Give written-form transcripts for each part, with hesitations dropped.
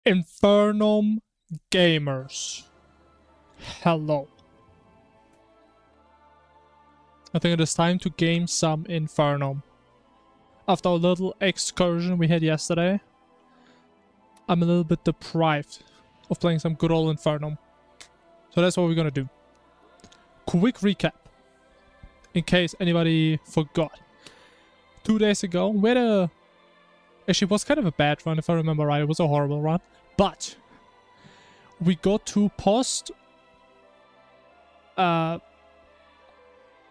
Infernum gamers. Hello. I think it is time to game some Infernum. After a little excursion we had yesterday, I'm a little bit deprived of playing some good old Infernum. So that's what we're gonna do. Quick recap, in case anybody forgot. 2 days ago, we had a... Actually, it was kind of a bad run, if I remember right. It was a horrible run. But we got to post... Are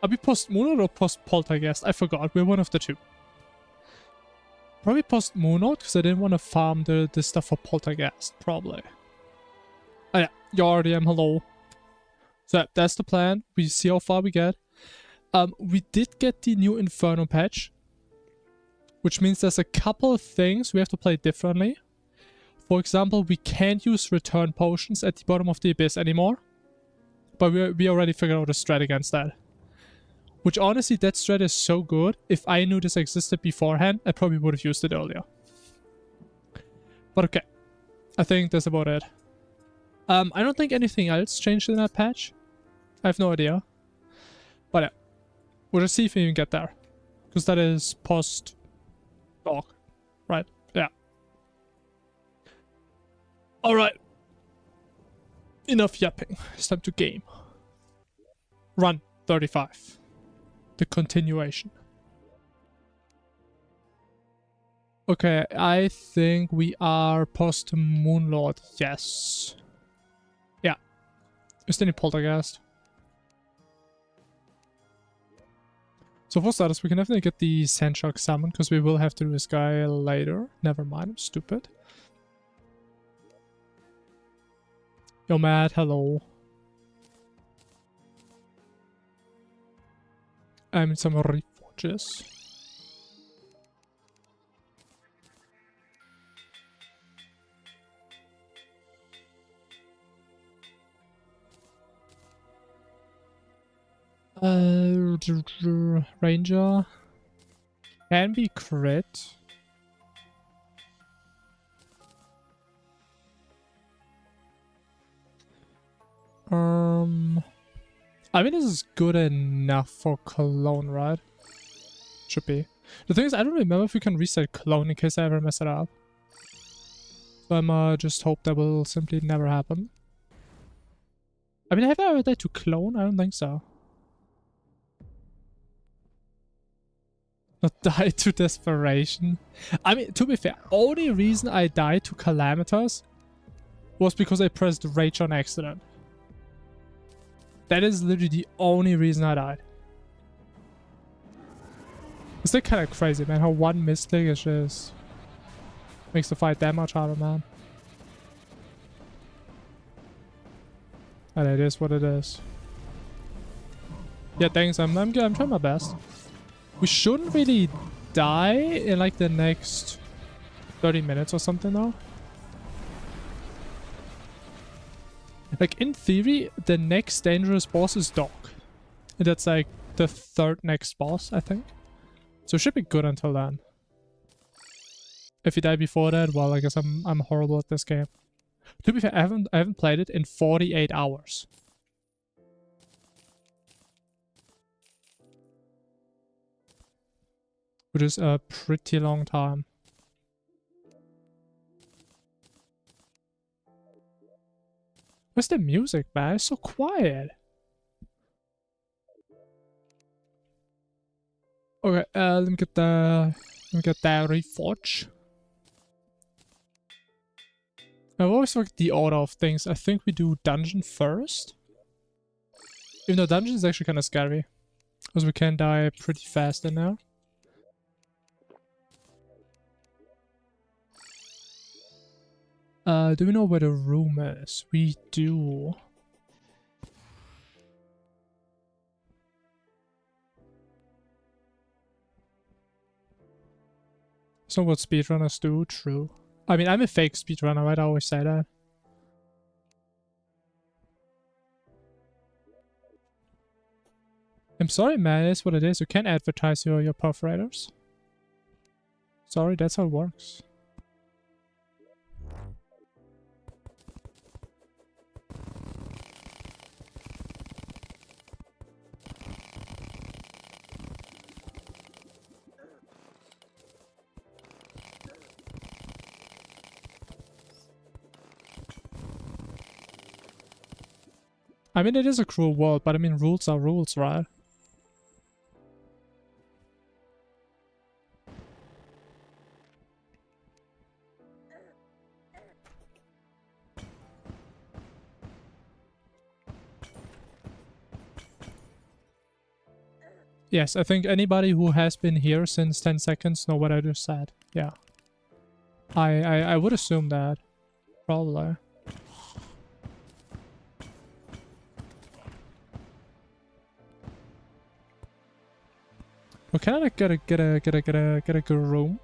we post Moonlord or post Poltergeist? I forgot. We're one of the two. Probably post Moonlord, because I didn't want to farm the stuff for Poltergeist. Probably. Oh yeah, Yardium, hello. So that's the plan. We see how far we get. We did get the new Inferno patch, which means there's a couple of things we have to play differently. For example, we can't use return potions at the bottom of the abyss anymore. But we already figured out a strat against that. Which honestly, that strat is so good. If I knew this existed beforehand, I probably would have used it earlier. But okay. I think that's about it. I don't think anything else changed in that patch. I have no idea. But yeah. We'll just see if we even get there. Because that is post-dog. Right? Yeah. Alright. Enough yapping. It's time to game. Run 35. The continuation. Okay, I think we are post Moonlord. Yes. Yeah. Is there any Poltergeist? So for starters, we can definitely get the Sandshark summon, because we will have to do this guy later. Never mind, I'm stupid. Yo, Matt, hello. I'm in some reforges. Ranger can be crit. I mean, this is good enough for Cologne, right? Should be. The thing is, I don't remember if we can reset Cologne in case I ever mess it up. So I'm just hope that will simply never happen. I mean, have I ever died to clone? I don't think so. Not die to desperation. I mean, to be fair, only reason I died to Calamitas was because I pressed Rage on accident. That is literally the only reason I died. It's like kind of crazy, man, how one mistake is just makes the fight that much harder, man. And it is what it is. Yeah, thanks. I'm trying my best. We shouldn't really die in like the next 30 minutes or something though. Like in theory, the next dangerous boss is Dog. And that's like the third next boss, I think. So it should be good until then. If you die before that, well, I guess I'm horrible at this game. To be fair, I haven't played it in 48 hours. Which is a pretty long time. Where's the music, man? It's so quiet. Okay, let me get that reforge. I always forget the order of things. I think we do dungeon first. Even though dungeon is actually kind of scary. Because we can die pretty fast in there. Do we know where the room is? We do. So what speedrunners do, true. I mean, I'm a fake speedrunner, right? I always say that. I'm sorry, man, it's what it is. You can't advertise your perforators. Sorry, that's how it works. I mean, it is a cruel world, but I mean, rules are rules, right? Yes, I think anybody who has been here since 10 seconds know what I just said. Yeah. I would assume that. Probably. Oh, can I like get a good room?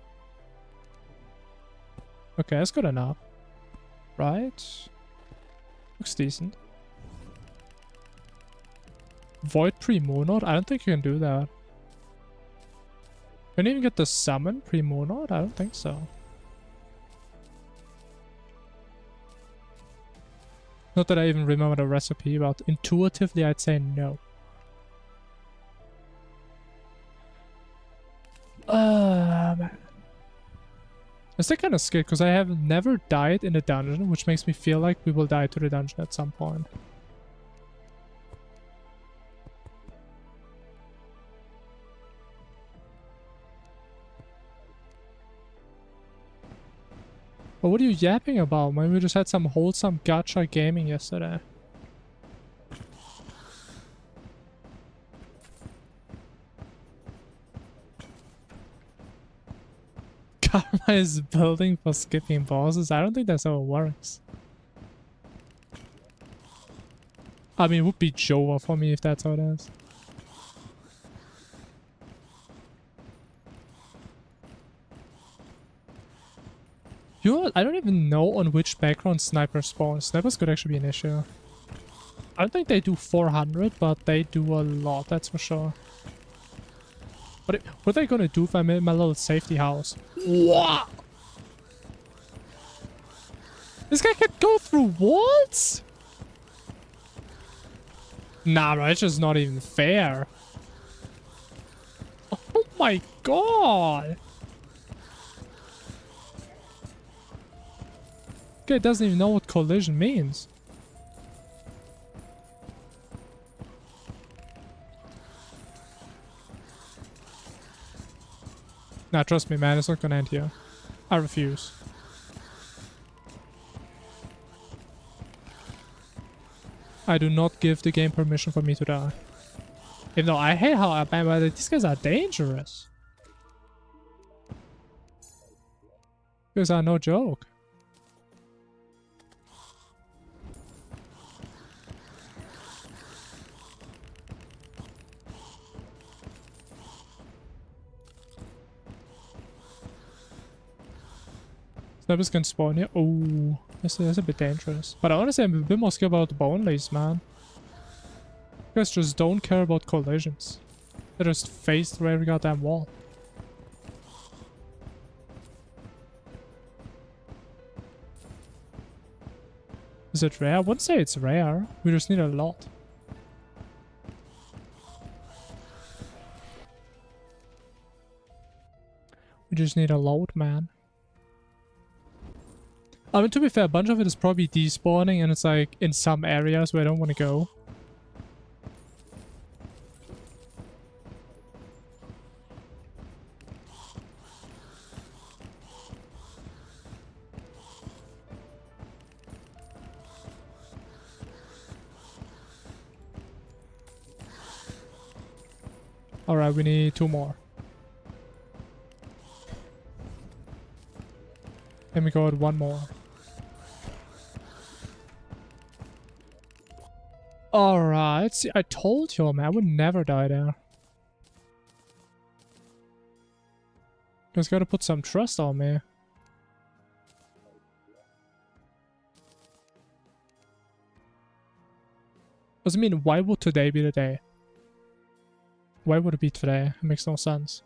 Okay, that's good enough. Right? Looks decent. Void pre-monod? I don't think you can do that. Can you even get the summon pre-monod? I don't think so. Not that I even remember the recipe, but intuitively I'd say no. Man. I'm still kind of scared because I have never died in a dungeon, which makes me feel like we will die to the dungeon at some point. But what are you yapping about, man? We just had some wholesome gacha gaming yesterday. Karma is building for skipping bosses? I don't think that's how it works. I mean, it would be Joa for me if that's how it is. You know what? I don't even know on which background snipers spawn. Snipers could actually be an issue. I don't think they do 400, but they do a lot, that's for sure. What are they gonna do if I'm in my little safety house? What? This guy can go through walls? Nah, bro, it's just not even fair. Oh my god. Guy doesn't even know what collision means. Nah, trust me, man, it's not gonna end here. I refuse. I do not give the game permission for me to die. Even though I hate how these guys are dangerous. These are no joke. Snipers can spawn here. Oh, that's a bit dangerous. But honestly, I'm a bit more scared about the boneless, man. You guys just don't care about collisions. They just face through every goddamn wall. Is it rare? I wouldn't say it's rare. We just need a lot. We just need a load, man. I mean, to be fair, a bunch of it is probably despawning and it's like in some areas where I don't want to go. Alright, we need 2 more. Then we go at 1 more. Alright, see, I told you, man, I would never die there. Just gotta put some trust on me. Doesn't mean, why would today be the day? Why would it be today? It makes no sense.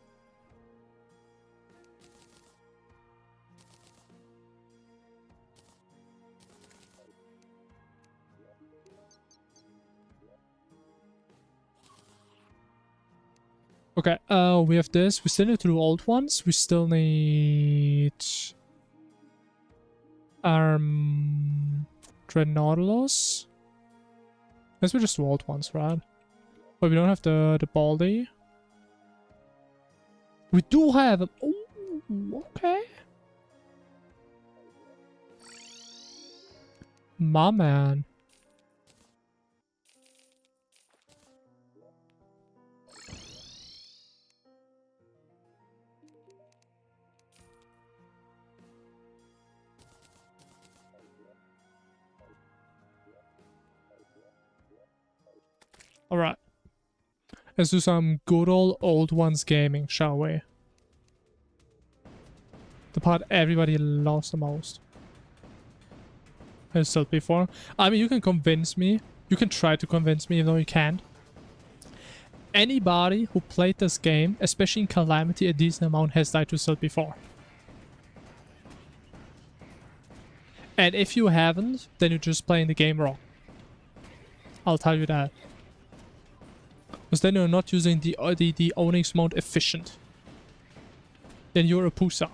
Okay, we have this. We still need to do old ones. We still need... Dreadnoughtus. Guess we just rolled once, right? But we don't have the baldy. We do have a... Ooh, okay. My man. Alright. Let's do some good old ones gaming, shall we? The part everybody loves the most. As said before. I mean, you can convince me. You can try to convince me, even though you can't. Anybody who played this game, especially in Calamity, a decent amount has died to Silt before. And if you haven't, then you're just playing the game wrong. I'll tell you that. Because then you're not using the Onyx mode efficient. Then you're a pusa.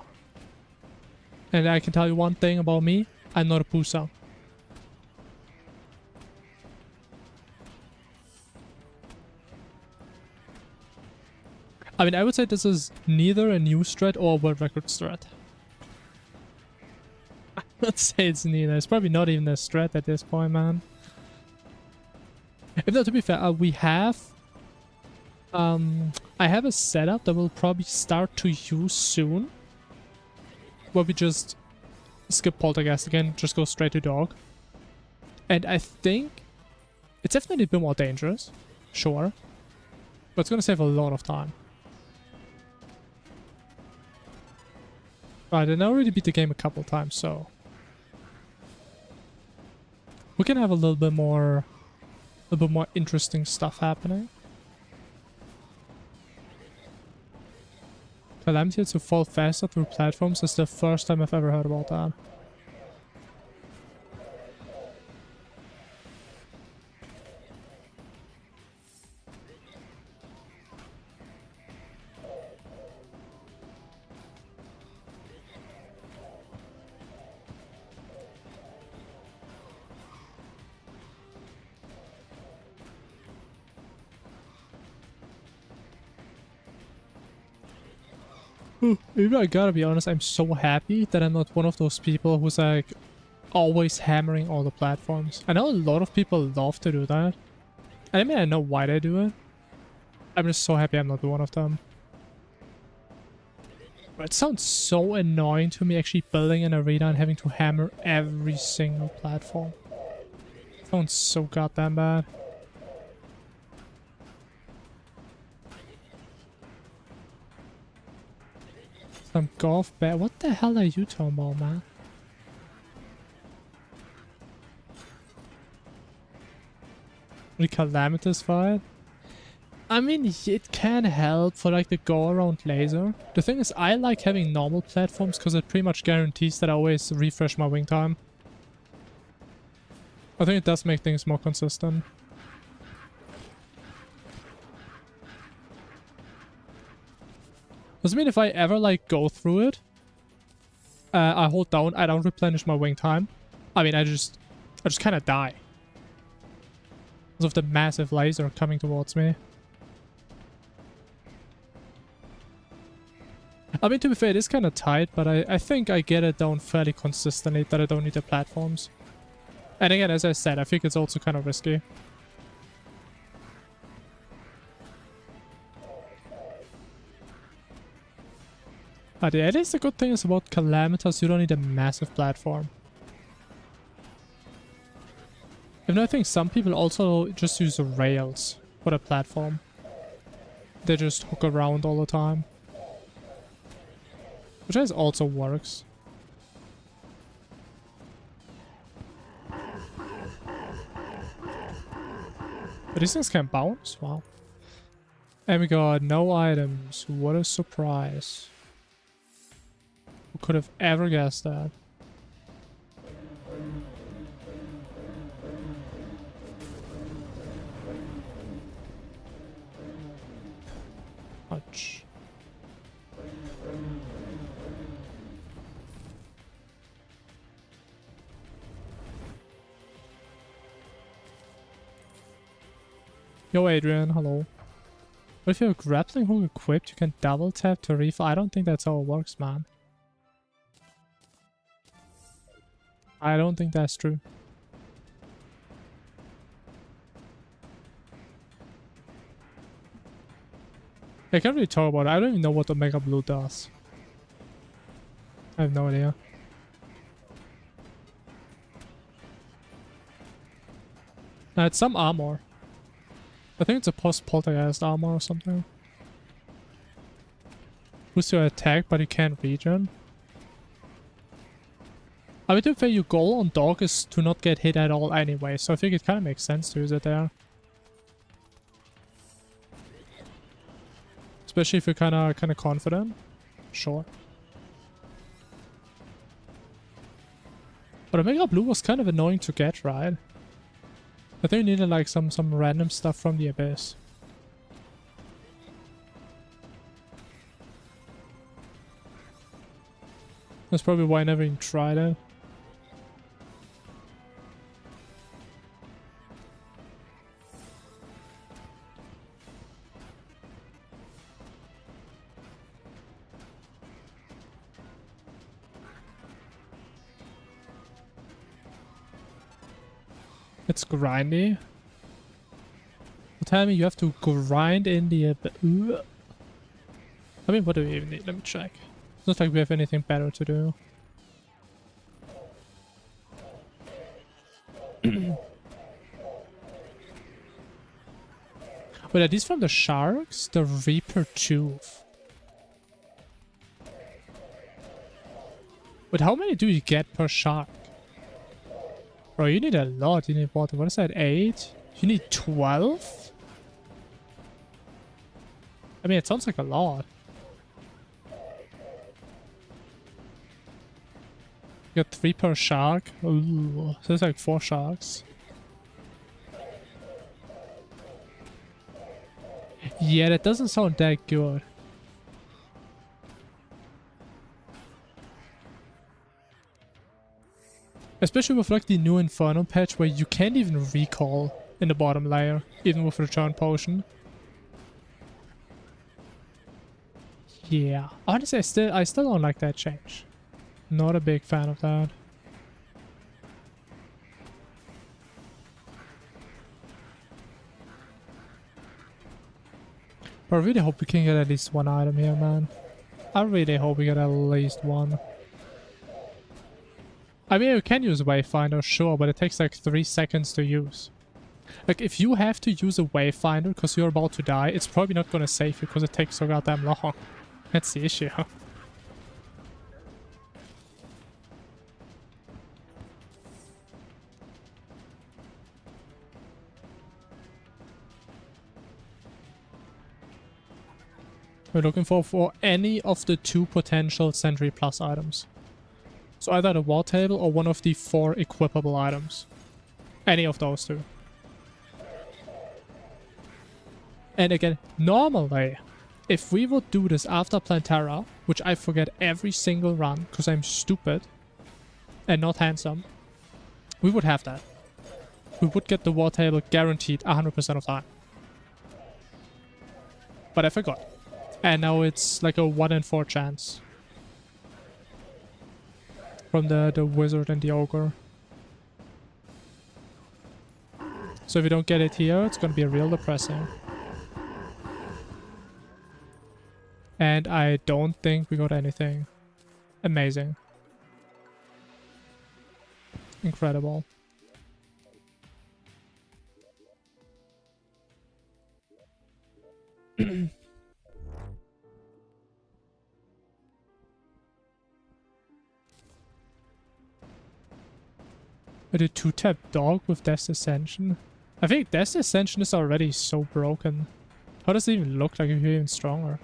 And I can tell you one thing about me, I'm not a pusa. I mean, I would say this is neither a new strat or a world record strat. Let's say it's neither. It's probably not even a strat at this point, man. If not, to be fair, we have... I have a setup that we'll probably start to use soon. Where we just skip Poltergeist again, just go straight to Dog. And I think... It's definitely a bit more dangerous. Sure. But it's gonna save a lot of time. Right, and I already beat the game a couple times, so... We can have a little bit more interesting stuff happening. Calamity to fall faster through platforms is the first time I've ever heard about that. Maybe I gotta be honest, I'm so happy that I'm not one of those people who's like always hammering all the platforms. I know a lot of people love to do that. I mean, I know why they do it. I'm just so happy I'm not one of them. But it sounds so annoying to me actually building an arena and having to hammer every single platform. It sounds so goddamn bad. Some golf bat. What the hell are you talking about, man? The Calamitous fight? I mean, it can help for like the go-around laser. The thing is, I like having normal platforms because it pretty much guarantees that I always refresh my wing time. I think it does make things more consistent. Doesn't mean if I ever like go through it, I hold down, I don't replenish my wing time. I mean, I just kind of die. Because of the massive laser coming towards me. I mean, to be fair, it is kind of tight, but I think I get it down fairly consistently that I don't need the platforms. And again, as I said, I think it's also kind of risky. But yeah, at least the good thing is about Calamitas, you don't need a massive platform. Even though I think some people also just use rails for the platform. They just hook around all the time. Which I guess also works. But these things can bounce? Wow. And we got no items. What a surprise. Who could have ever guessed that? Much. Yo, Adrian, hello. But if you have a grappling hook equipped, you can double tap to refill. I don't think that's how it works, man. I don't think that's true. I can't really talk about it. I don't even know what Omega Blue does. I have no idea. Nah, it's some armor. I think it's a post-poltergeist armor or something. Boosts your attack, but you can't regen. I would say your goal on dog is to not get hit at all anyway, so I think it kind of makes sense to use it there. Especially if you're kind of confident. Sure. But Omega Blue was kind of annoying to get, right? I think you needed like some random stuff from the Abyss. That's probably why I never even tried it. It's grindy. Tell me you have to grind in the... I mean, what do we even need? Let me check. It's not like we have anything better to do. Wait, are these from the sharks? The Reaper Tooth. But how many do you get per shark? Bro, you need a lot. You need what? What is that? 8? You need 12? I mean, it sounds like a lot. You got 3 per shark. Ooh, so that's like 4 sharks. Yeah, that doesn't sound that good. Especially with like the new Infernum patch where you can't even recall in the bottom layer, even with Return Potion. Yeah, honestly I still don't like that change. Not a big fan of that. But I really hope we can get at least 1 item here, man. I really hope we get at least 1. I mean, you can use Wayfinder, sure, but it takes like 3 seconds to use. Like, if you have to use a Wayfinder because you're about to die, it's probably not gonna save you because it takes so goddamn long. That's the issue. We're looking for any of the 2 potential Century Plus items. So either the War Table or one of the 4 equipable items. Any of those 2. And again, normally, if we would do this after Plantera, which I forget every single run because I'm stupid and not handsome, we would have that. We would get the War Table guaranteed 100% of the time. But I forgot. And now it's like a 1 in 4 chance. From the Wizard and the Ogre. So if we don't get it here, it's gonna be real depressing. And I don't think we got anything amazing. Incredible. With a 2-tap dog with Death's Ascension? I think Death's Ascension is already so broken. How does it even look like if you're even stronger?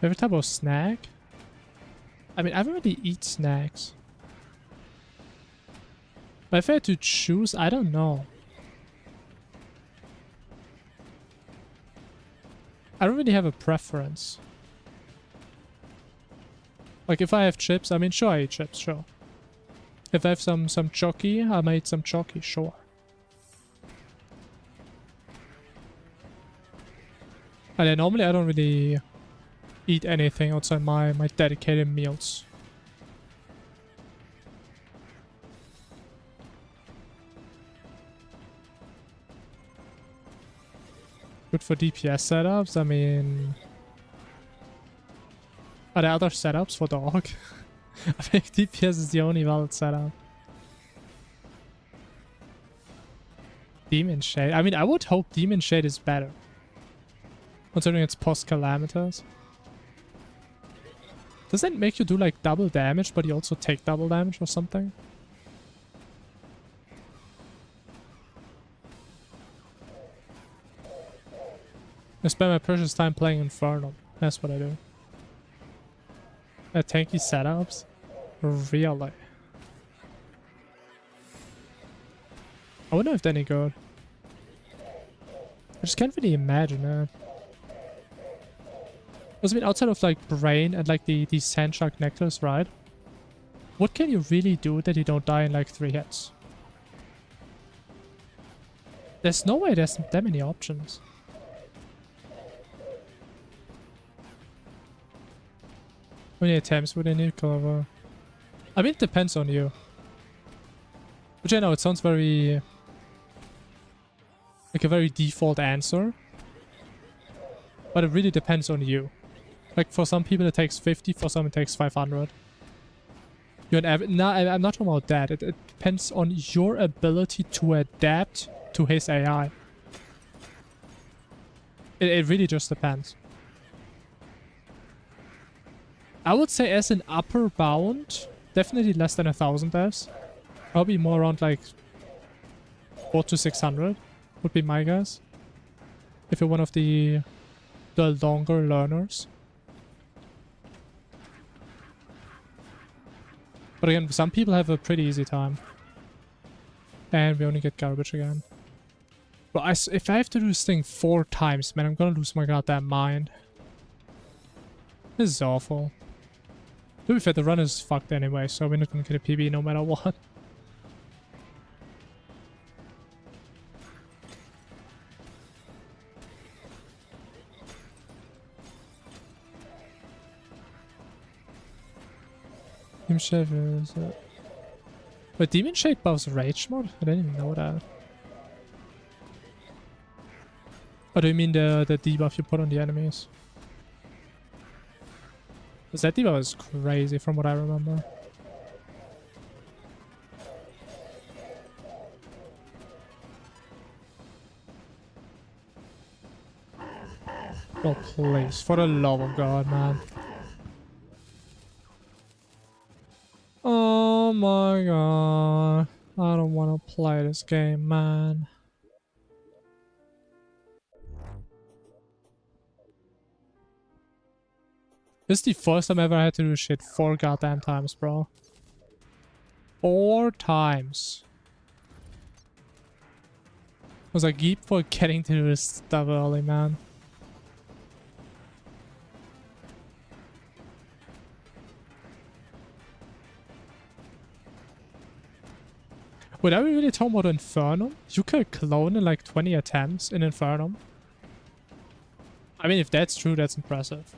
Favorite type of snack? I mean, I don't really eat snacks. But if I had to choose, I don't know. I don't really have a preference. Like, if I have chips, I mean, sure, I eat chips, sure. If I have some jockey, I made some jockey, sure. And then normally I don't really eat anything outside my dedicated meals. Good for DPS setups, I mean... Are there other setups for dog? I think DPS is the only valid setup. Demon Shade. I mean, I would hope Demon Shade is better. Considering it's post-calamitous. Does that make you do like double damage, but you also take double damage or something? I spend my precious time playing Infernum. That's what I do. Tanky setups? Really? I wonder if they're any good. I just can't really imagine that. Because I mean, outside of like Brain and like the Sand Shark Necklace, right? What can you really do that you don't die in like 3 hits? There's no way there's that many options. How many attempts would I need, Clover? I mean, it depends on you. Which I know, it sounds very... like a very default answer. But it really depends on you. Like, for some people it takes 50, for some it takes 500. You're an no, I'm not talking about that. It depends on your ability to adapt to his AI. It really just depends. I would say as an upper bound, definitely less than 1,000 devs. Probably more around like 400 to 600 would be my guess. If you're one of the longer learners. But again, some people have a pretty easy time. And we only get garbage again. But if I have to do this thing 4 times, man, I'm gonna lose my goddamn mind. This is awful. To be fair, the run is fucked anyway, so we're not gonna get a PB no matter what. Demon Shade is... Wait, Demon Shade buffs Rage mod? I didn't even know that. Or do you mean the debuff you put on the enemies? Because that debuff is crazy from what I remember. Oh please, for the love of God, man. Oh my God. I don't want to play this game, man. This is the first time I ever had to do shit 4 goddamn times, bro. 4 times. I was like, geep for getting to do this stuff early, man. Wait, are we really talking about Infernum? You could clone in like 20 attempts in Infernum? I mean, if that's true, that's impressive.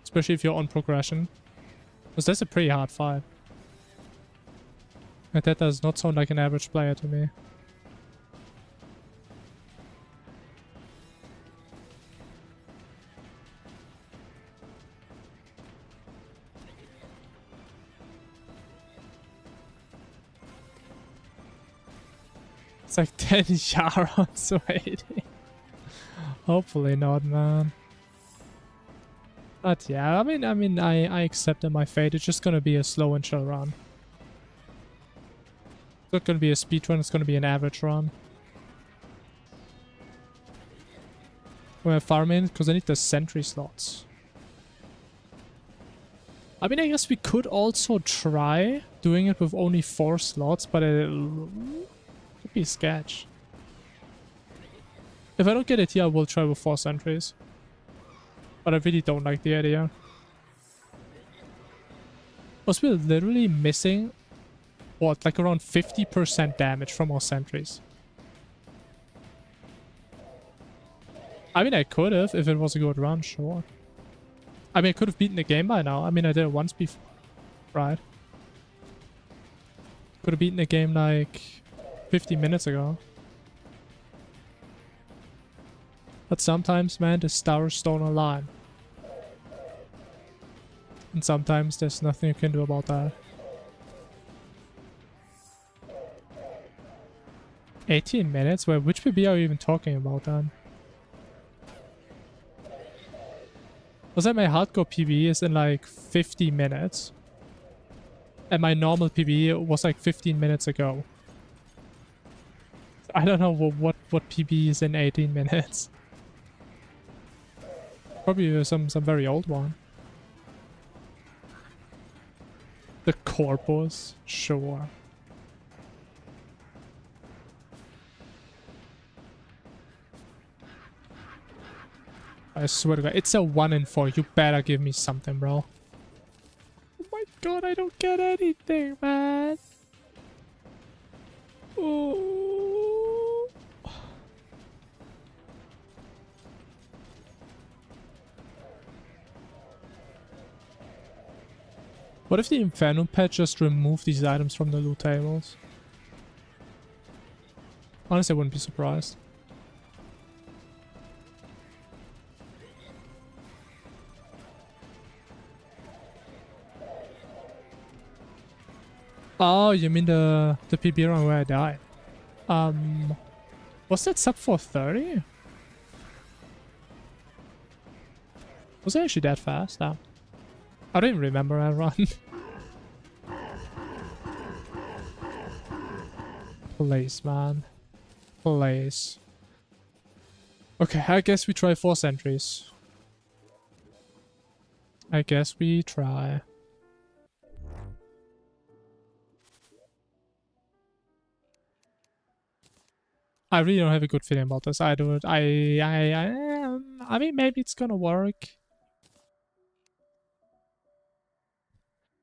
Especially if you're on progression. Because that's a pretty hard fight. And that does not sound like an average player to me. It's like 10 Yarons waiting. Hopefully not, man. But yeah, I accepted my fate. It's just gonna be a slow and chill run. It's not gonna be a speed run, it's gonna be an average run. We're farming because I need the sentry slots. I mean, I guess we could also try doing it with only 4 slots, but it could be sketch. If I don't get it here, I will try with 4 sentries. But I really don't like the idea. Plus we're literally missing, what, like around 50% damage from our sentries. I mean, I could have if it was a good run, sure. I mean, I could have beaten the game by now. I mean, I did it once before, right? Could have beaten the game like 50 minutes ago. But sometimes, man, the stars don't align. And sometimes there's nothing you can do about that. 18 minutes? Well, which PB are you even talking about then? Was that my hardcore PB is in like 50 minutes? And my normal PB was like 15 minutes ago. I don't know what PB is in 18 minutes. Probably some very old one. The corpus? Sure. I swear to God, it's a 1 in 4. You better give me something, bro. Oh my God, I don't get anything, man. Oh. What if the Infernum patch just removed these items from the loot tables? Honestly, I wouldn't be surprised. Oh, you mean the PB run where I died? Was that sub 430? Was it actually that fast? No. I don't even remember that run. Please, man. Please. Okay, I guess we try 4 sentries. I guess we try. I really don't have a good feeling about this. I do it. I mean, maybe it's gonna work.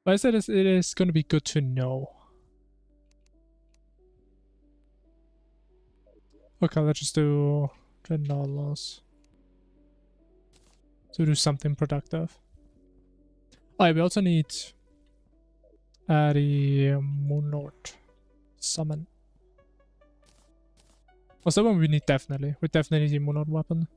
But I said it is gonna be good to know. Okay, let's just do $10 to do something productive. Oh, yeah, we also need the Moon Lord summon. Oh, that one we need definitely. We definitely need the Moon Lord weapon.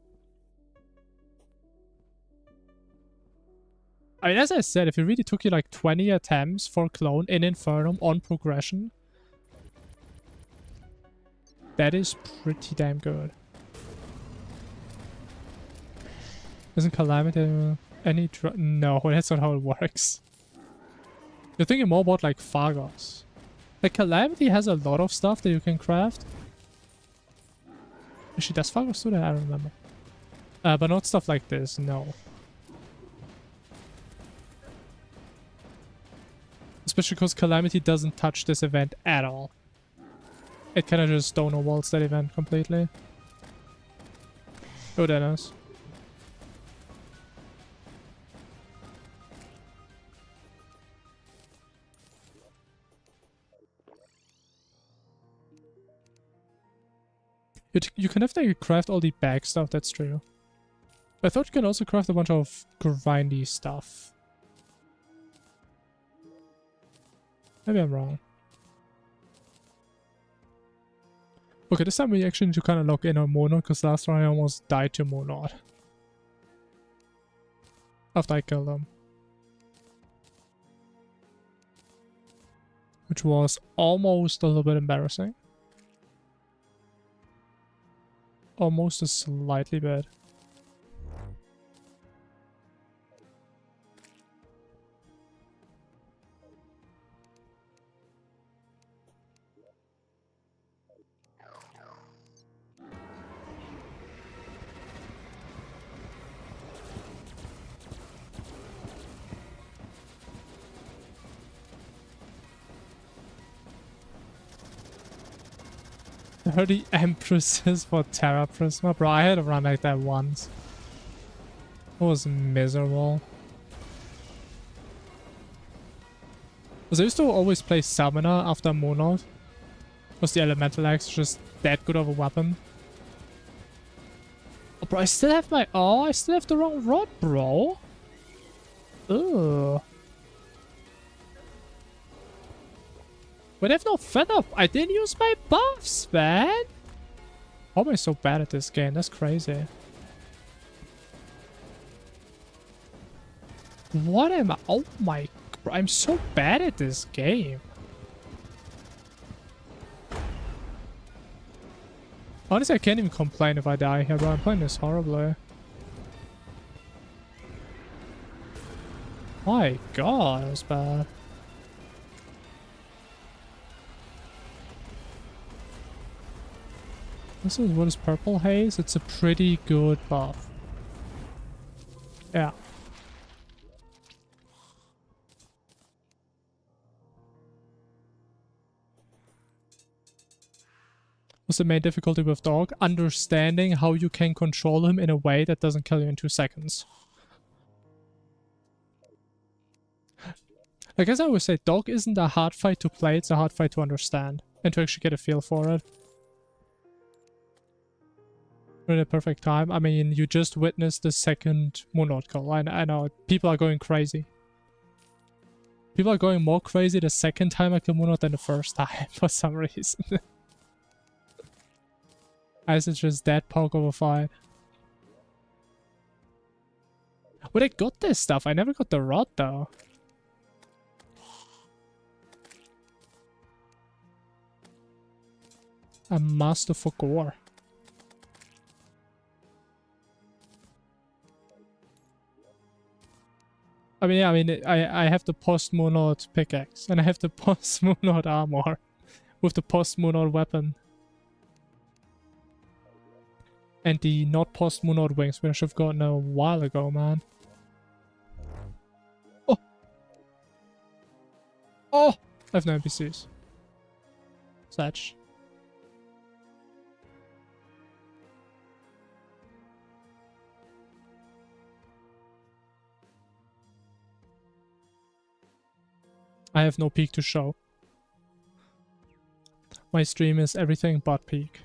I mean, as I said, if it really took you like 20 attempts for clone in Infernum on progression, that is pretty damn good. Isn't Calamity any no, that's not how it works. You're thinking more about like Phagos. Like Calamity has a lot of stuff that you can craft. Actually, does Phagos do that? I don't remember. But not stuff like this, no. Especially because Calamity doesn't touch this event at all. It kind of just donor walls that event completely. Oh, Dennis. You can definitely craft all the bag stuff, that's true. I thought you can also craft a bunch of grindy stuff. Maybe I'm wrong. Okay, this time we actually need to kind of lock in on Monod, because last time I almost died to Monod. After I killed him. Which was almost a little bit embarrassing. Almost a slightly bad. I heard the Empresses for Terra Prisma. Bro, I had a run like that once. It was miserable. Because I used to always play Summoner after Moonlord. Because the Elemental Axe is just that good of a weapon. Oh, bro, I still have my... Oh, I still have the wrong rod, bro. Ugh. But I have no feather. I didn't use my buffs, man. How am I so bad at this game? That's crazy. What am I? Oh my... I'm so bad at this game. Honestly, I can't even complain if I die here, bro. I'm playing this horribly. My god, that was bad. What is Purple Haze? It's a pretty good buff. Yeah. What's the main difficulty with Dog? Understanding how you can control him in a way that doesn't kill you in 2 seconds. Like as I always say, Dog isn't a hard fight to play, it's a hard fight to understand. And to actually get a feel for it. In a perfect time. I mean, you just witnessed the second Moonlord call. I know, people are going crazy. People are going more crazy the second time I kill Moonlord than the first time, for some reason. As it's just that poke of a fight. But I got this stuff. I never got the rod though. A master for gore. I have the post-Moonlord pickaxe and I have the post-Moonlord armor with the post-Moonlord weapon. And the not post-Moonlord wings, which I should have gotten a while ago, man. Oh! Oh! I have no NPCs. Such. I have no peak to show. My stream is everything but peak.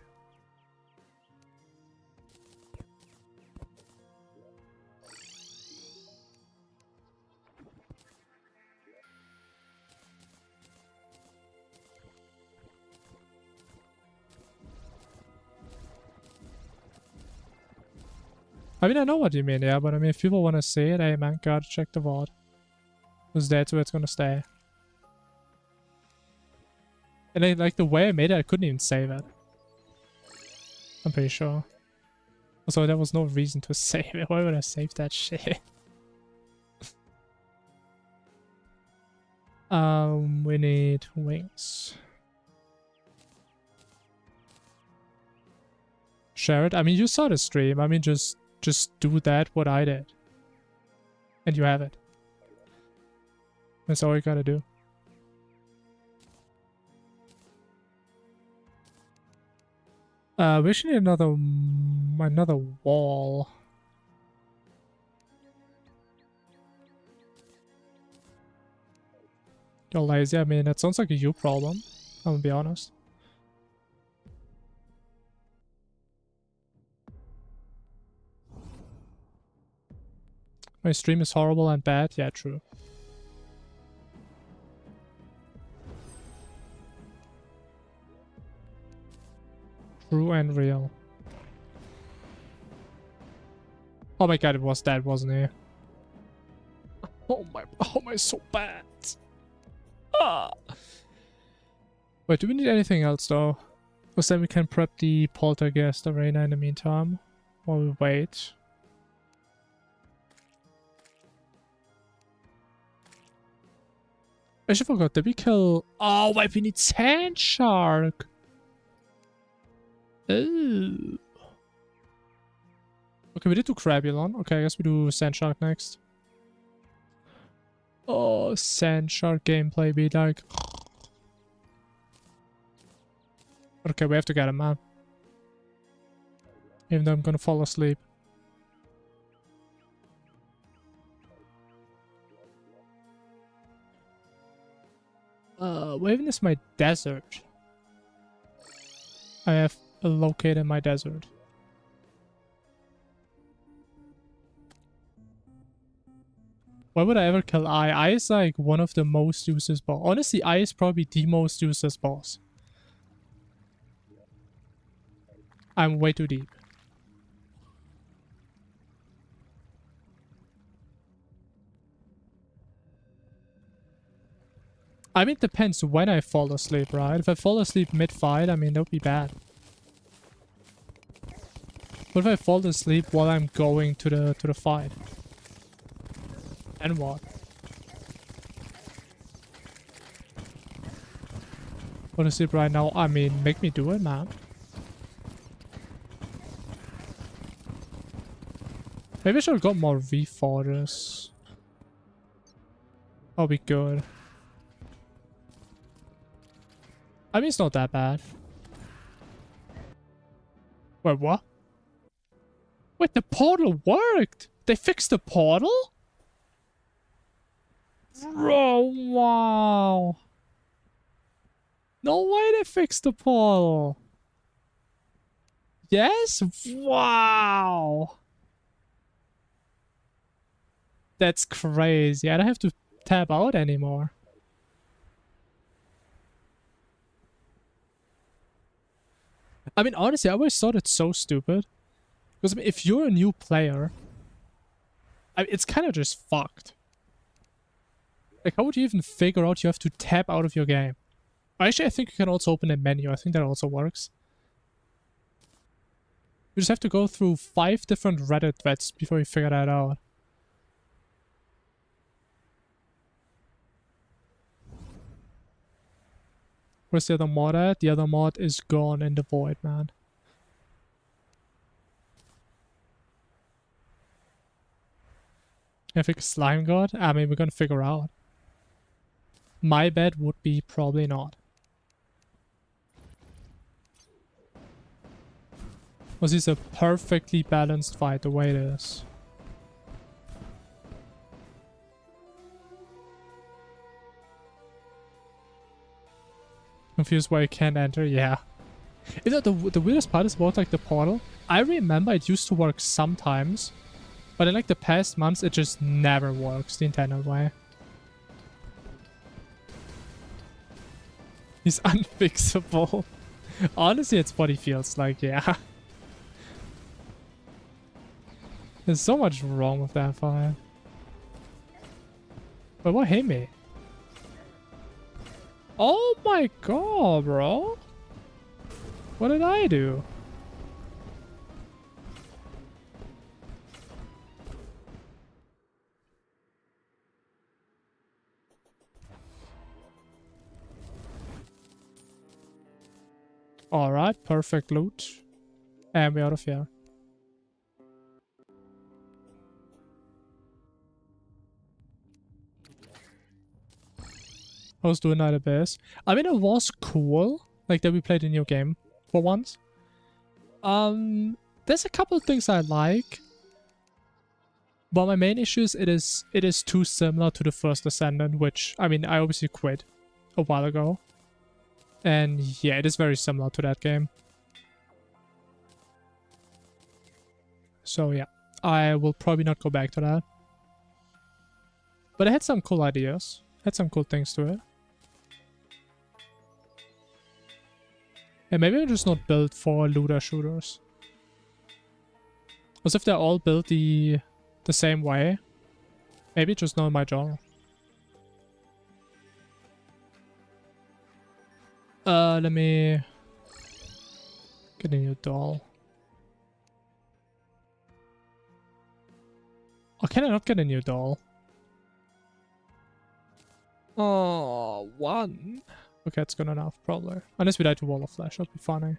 I mean, I know what you mean, yeah, but I mean, if people want to see it, hey man, gotta check the VOD. Because that's where it's gonna stay. And like the way I made it, I couldn't even save it. I'm pretty sure. Also, there was no reason to save it. Why would I save that shit? We need wings. Share it. I mean, you saw the stream. I mean, just do that, what I did. And you have it. That's all you gotta do. We actually need another wall. You're lazy. I mean, it sounds like a you problem. I'm gonna be honest. My stream is horrible and bad. Yeah, true. True and real. Oh my god, it was that, wasn't it? Oh my, how am I so bad? Ah. Wait, do we need anything else though? Because then we can prep the Poltergeist arena in the meantime. While we wait. I actually forgot, did we kill... Oh wait, we need Sand Shark! Ooh. Okay, we did do Crabulon. Okay, I guess we do Sand Shark next. Oh, Sand Shark gameplay be like... Okay, we have to get him, man. Even though I'm gonna fall asleep. Where even is my desert? I have located my desert. Why would I ever kill Eye? Eye is like one of the most useless boss. Honestly, Eye is probably the most useless boss. I'm way too deep. I mean, it depends when I fall asleep, right? If I fall asleep mid-fight, I mean, that would be bad. What if I fall asleep while I'm going to the fight? And what? Fall asleep right now? I mean, make me do it, man. Maybe I should have got more V-Forters. That'll be good. I mean, it's not that bad. Wait, what? Wait, the portal worked! They fixed the portal? Bro, wow. No way they fixed the portal. Yes? Wow. That's crazy. I don't have to tab out anymore. I mean, honestly, I always thought it's so stupid. Because I mean, if you're a new player, it's kind of just fucked. Like, how would you even figure out you have to tab out of your game? Actually, I think you can also open a menu. I think that also works. You just have to go through 5 different Reddit threads before you figure that out. Where's the other mod at? The other mod is gone in the void, man. I think Slime God? I mean, we're gonna figure out. My bet would be probably not. Was this a perfectly balanced fight the way it is? Confused why you can't enter? Yeah. You know, the weirdest part is about like the portal. I remember it used to work sometimes, but in like the past months it just never works the intended way. He's unfixable. Honestly, it's what he feels like, yeah. There's so much wrong with that fight. But what hit me? Oh my god, bro. What did I do? Alright, perfect loot. And we're out of here. I was doing that a bit. I mean, it was cool, like that we played a new game for once. There's a couple of things I like, but my main issue is it is too similar to the first Ascendant, which I mean I obviously quit a while ago, and yeah, it is very similar to that game. So yeah, I will probably not go back to that. But it had some cool ideas, had some cool things to it. And maybe I'm just not built for looter shooters. As if they're all built the same way. Maybe just not my genre. Let me get a new doll. Oh, can I not get a new doll? Oh, 1. Okay, it's good enough, probably. Unless we die to Wall of Flesh, that'd be funny.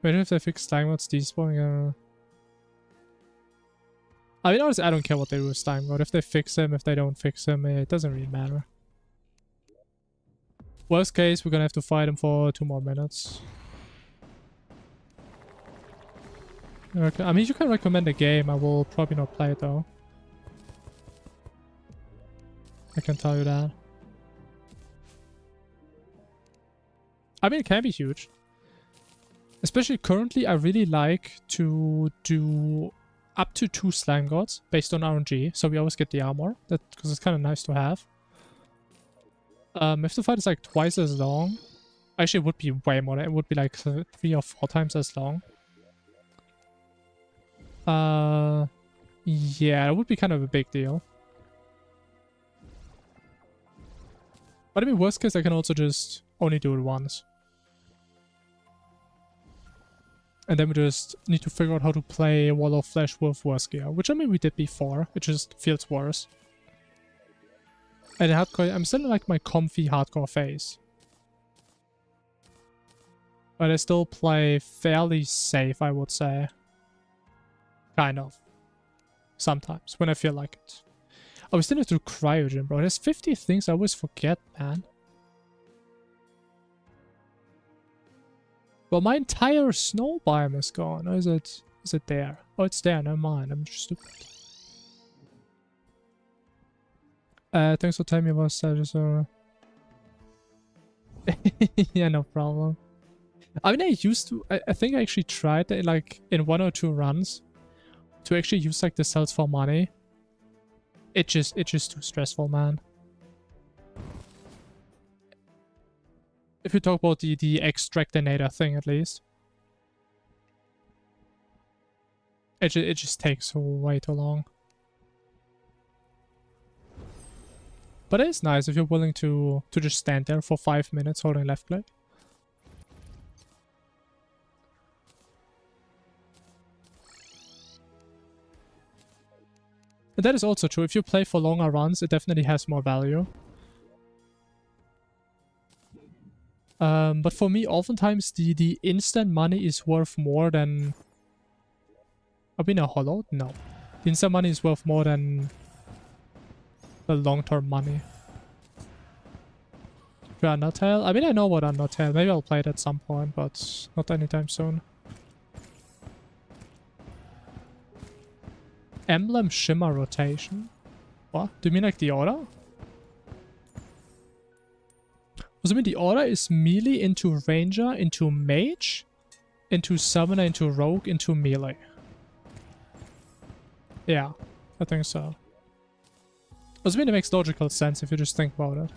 Wait, if they fix Slime God's despawning, I mean, honestly, I don't care what they do with Slime God. If they fix him, if they don't fix him, it doesn't really matter. Worst case, we're gonna have to fight him for 2 more minutes. Okay, I mean, you can recommend a game. I will probably not play it, though. I can tell you that. I mean, it can be huge. Especially currently, I really like to do up to 2 slime gods based on RNG, so we always get the armor, because it's kind of nice to have. If the fight is like twice as long, actually it would be way more, it would be like 3 or 4 times as long. Yeah, it would be kind of a big deal. But I mean, worst case, I can also just only do it once. And then we just need to figure out how to play Wall of Flesh with worse gear, which I mean we did before, it just feels worse. And in hardcore, I'm still in like my comfy hardcore phase. But I still play fairly safe, I would say. Kind of. Sometimes, when I feel like it. Oh, we still need to do cryogen, bro. There's 50 things I always forget, man. Well, my entire snow biome is gone. Or is it there? Oh, it's there. Never mind. I'm just stupid. Thanks for telling me about status. Yeah, no problem. I mean, I used to. I think I actually tried that, like in 1 or 2 runs to actually use like the cells for money. It's just too stressful, man. If you talk about the extractinator thing, at least. It just takes way too long. But it is nice if you're willing to just stand there for 5 minutes holding left click. And that is also true. If you play for longer runs, it definitely has more value. But for me, oftentimes the instant money is worth more than... Are we in a hollow? No. The instant money is worth more than the long-term money. For Undertale? I mean, I know about Undertale. Maybe I'll play it at some point, but not anytime soon. Emblem Shimmer rotation? What? Do you mean like the order? Does it mean the order is melee into ranger, into mage, into summoner, into rogue, into melee? Yeah, I think so. Does it mean it makes logical sense if you just think about it?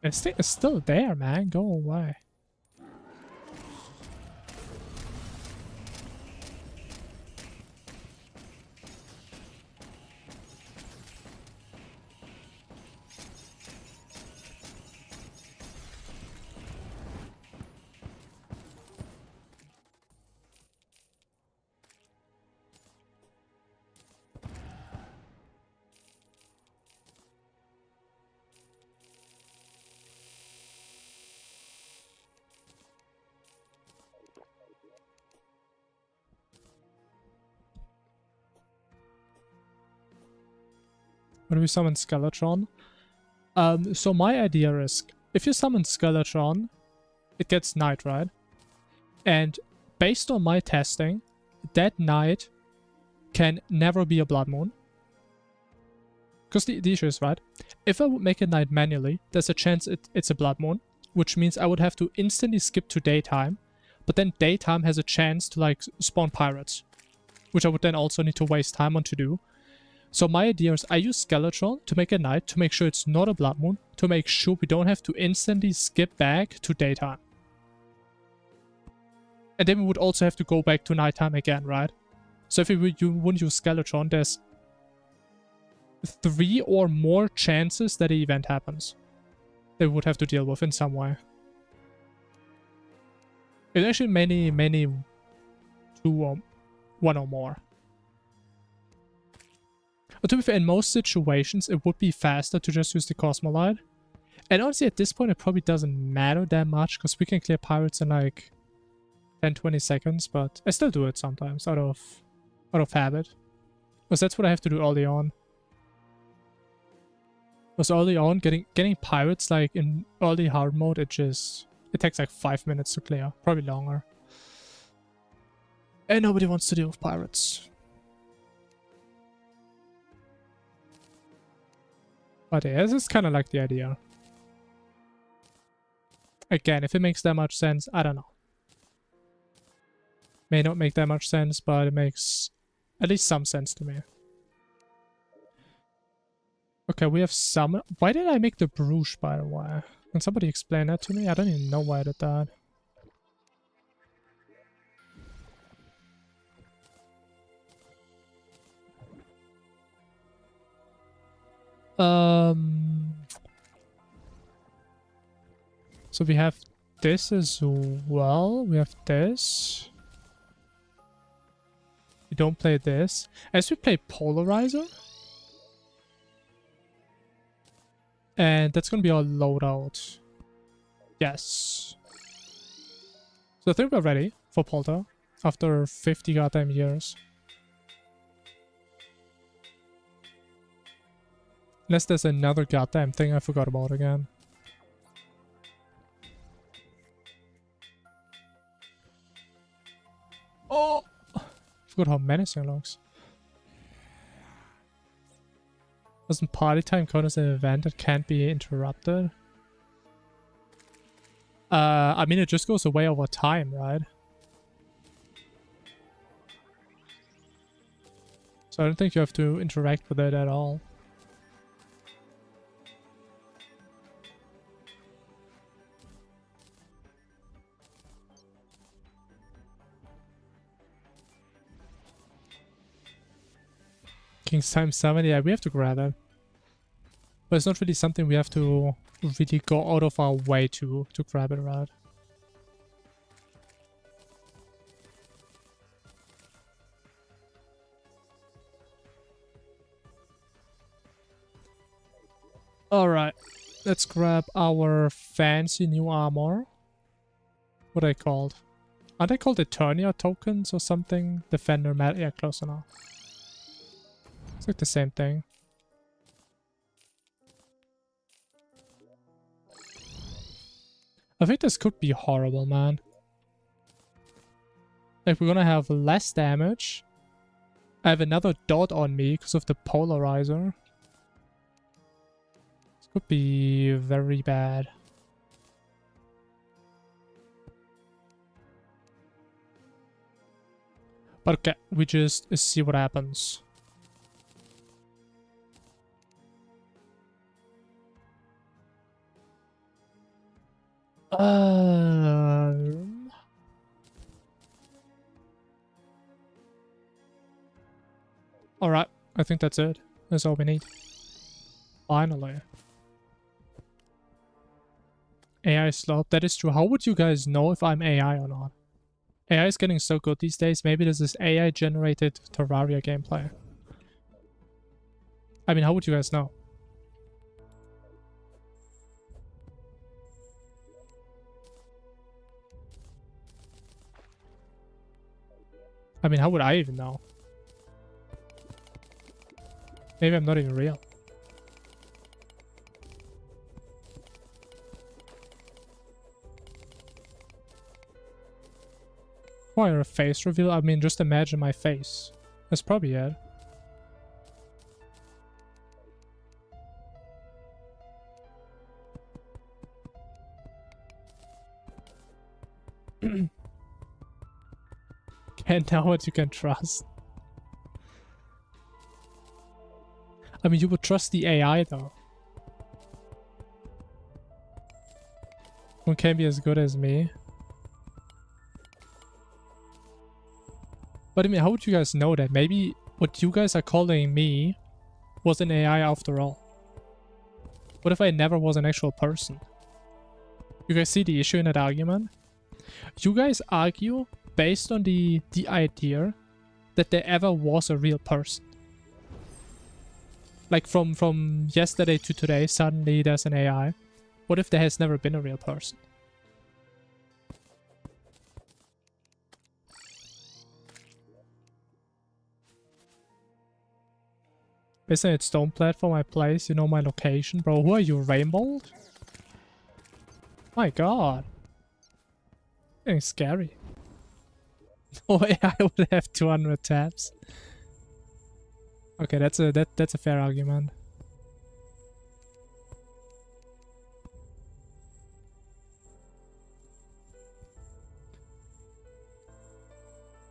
It's still there, man. Go away. When we summon Skeletron. So my idea is, if you summon Skeletron, it gets night, right? And based on my testing, that night can never be a blood moon. Because the issue is, right, if I would make a night manually, there's a chance it's a blood moon, which means I would have to instantly skip to daytime, but then daytime has a chance to like spawn pirates, which I would then also need to waste time on to do. So my idea is I use Skeletron to make a night, to make sure it's not a blood moon, to make sure we don't have to instantly skip back to daytime. And then we would also have to go back to nighttime again, right? So if you wouldn't use Skeletron, there's 3 or more chances that the event happens. They would have to deal with in some way. It's actually many 2 or 1 or more. But to be fair, in most situations, it would be faster to just use the Cosmolite. And honestly, at this point, it probably doesn't matter that much, because we can clear pirates in like 10-20 seconds, but I still do it sometimes, out of habit. Because that's what I have to do early on. Because early on, getting pirates like in early hard mode, it takes like 5 minutes to clear. Probably longer. And nobody wants to deal with pirates. But yeah, this is kind of like the idea. Again, if it makes that much sense, I don't know. May not make that much sense, but it makes at least some sense to me. Okay, we have some... Why did I make the Bruges, by the way? Can somebody explain that to me? I don't even know why I did that. So we have this as well. We have this. We don't play this. As we play Polarizer. And that's gonna be our loadout. Yes. So I think we're ready for Polter after 50 goddamn years. Unless there's another goddamn thing I forgot about again. Oh! I forgot how menacing it looks. Doesn't party time count as an event that can't be interrupted? I mean, it just goes away over time, right? So I don't think you have to interact with it at all. King's Time 7, yeah, we have to grab it. But it's not really something we have to really go out of our way to grab it, right? Alright, let's grab our fancy new armor. What are they called? Are they called Eternia tokens or something? Defender, yeah, close enough. It's like the same thing. I think this could be horrible, man. Like, we're gonna have less damage. I have another dot on me because of the polarizer. This could be very bad. But okay, we just see what happens. Alright, I think that's it. That's all we need. Finally. AI slope, that is true. How would you guys know if I'm AI or not? AI is getting so good these days. Maybe this is AI generated Terraria gameplay. I mean, how would you guys know? I mean, how would I even know? Maybe I'm not even real. Why a face reveal? I mean, just imagine my face. That's probably it. Can't know what you can trust. I mean, you would trust the AI though. One can't be as good as me. But I mean, how would you guys know that? Maybe what you guys are calling me was an AI after all. What if I never was an actual person? You guys see the issue in that argument? You guys argue based on the idea that there ever was a real person. Like from yesterday to today, suddenly there's an AI. What if there has never been a real person? Based on its stone platform I place, you know my location. Bro, who are you, Rainbow? My god. Getting scary. Oh, I would have 200 tabs. Okay, that's a fair argument.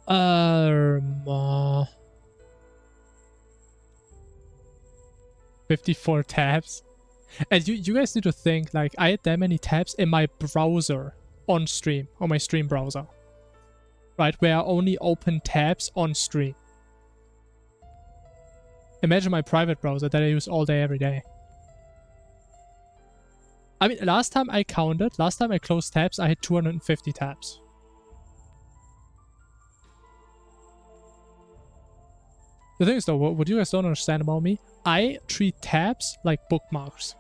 Uh, 54 tabs. And you guys need to think, like, I had that many tabs in my browser on stream, on my stream browser. Right, where I only open tabs on stream. Imagine my private browser that I use all day, every day. I mean, last time I counted, last time I closed tabs, I had 250 tabs. The thing is though, what you guys don't understand about me, I treat tabs like bookmarks.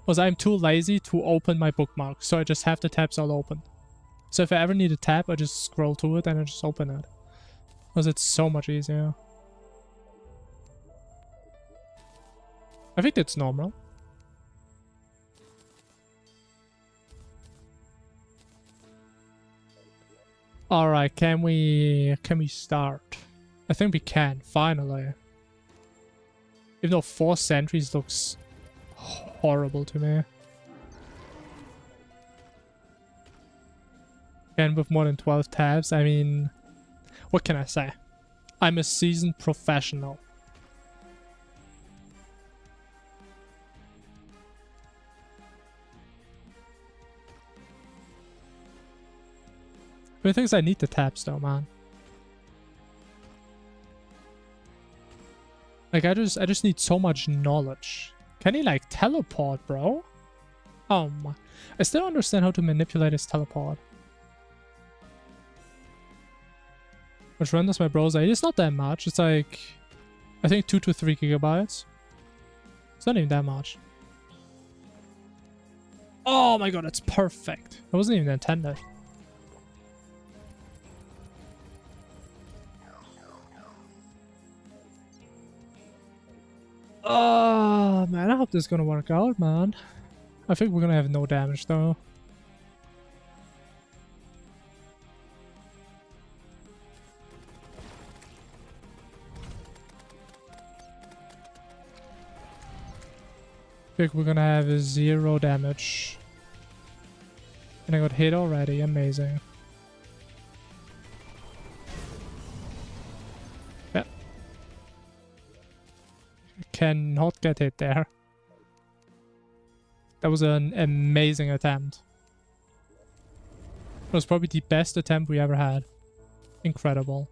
Because I'm too lazy to open my bookmarks, so I just have the tabs all open. So if I ever need a tab, I just scroll to it and I just open it. Because it's so much easier. I think that's normal. Alright, can we start? I think we can, finally. Even though 4 sentries looks horrible to me. And with more than 12 tabs, I mean, what can I say? I'm a seasoned professional. But the thing is, I need the tabs though, man. Like, I just need so much knowledge. Can he, like, teleport, bro? Oh my. I still don't understand how to manipulate his teleport. Which renders my browser. It's not that much. It's like, I think 2 to 3 gigabytes. It's not even that much. Oh my god, that's perfect. That wasn't even intended. Oh man, I hope this is gonna work out, man. I think we're gonna have no damage though. I think we're gonna have 0 damage. And I got hit already, amazing. Yeah. Cannot get hit there. That was an amazing attempt. It was probably the best attempt we ever had. Incredible.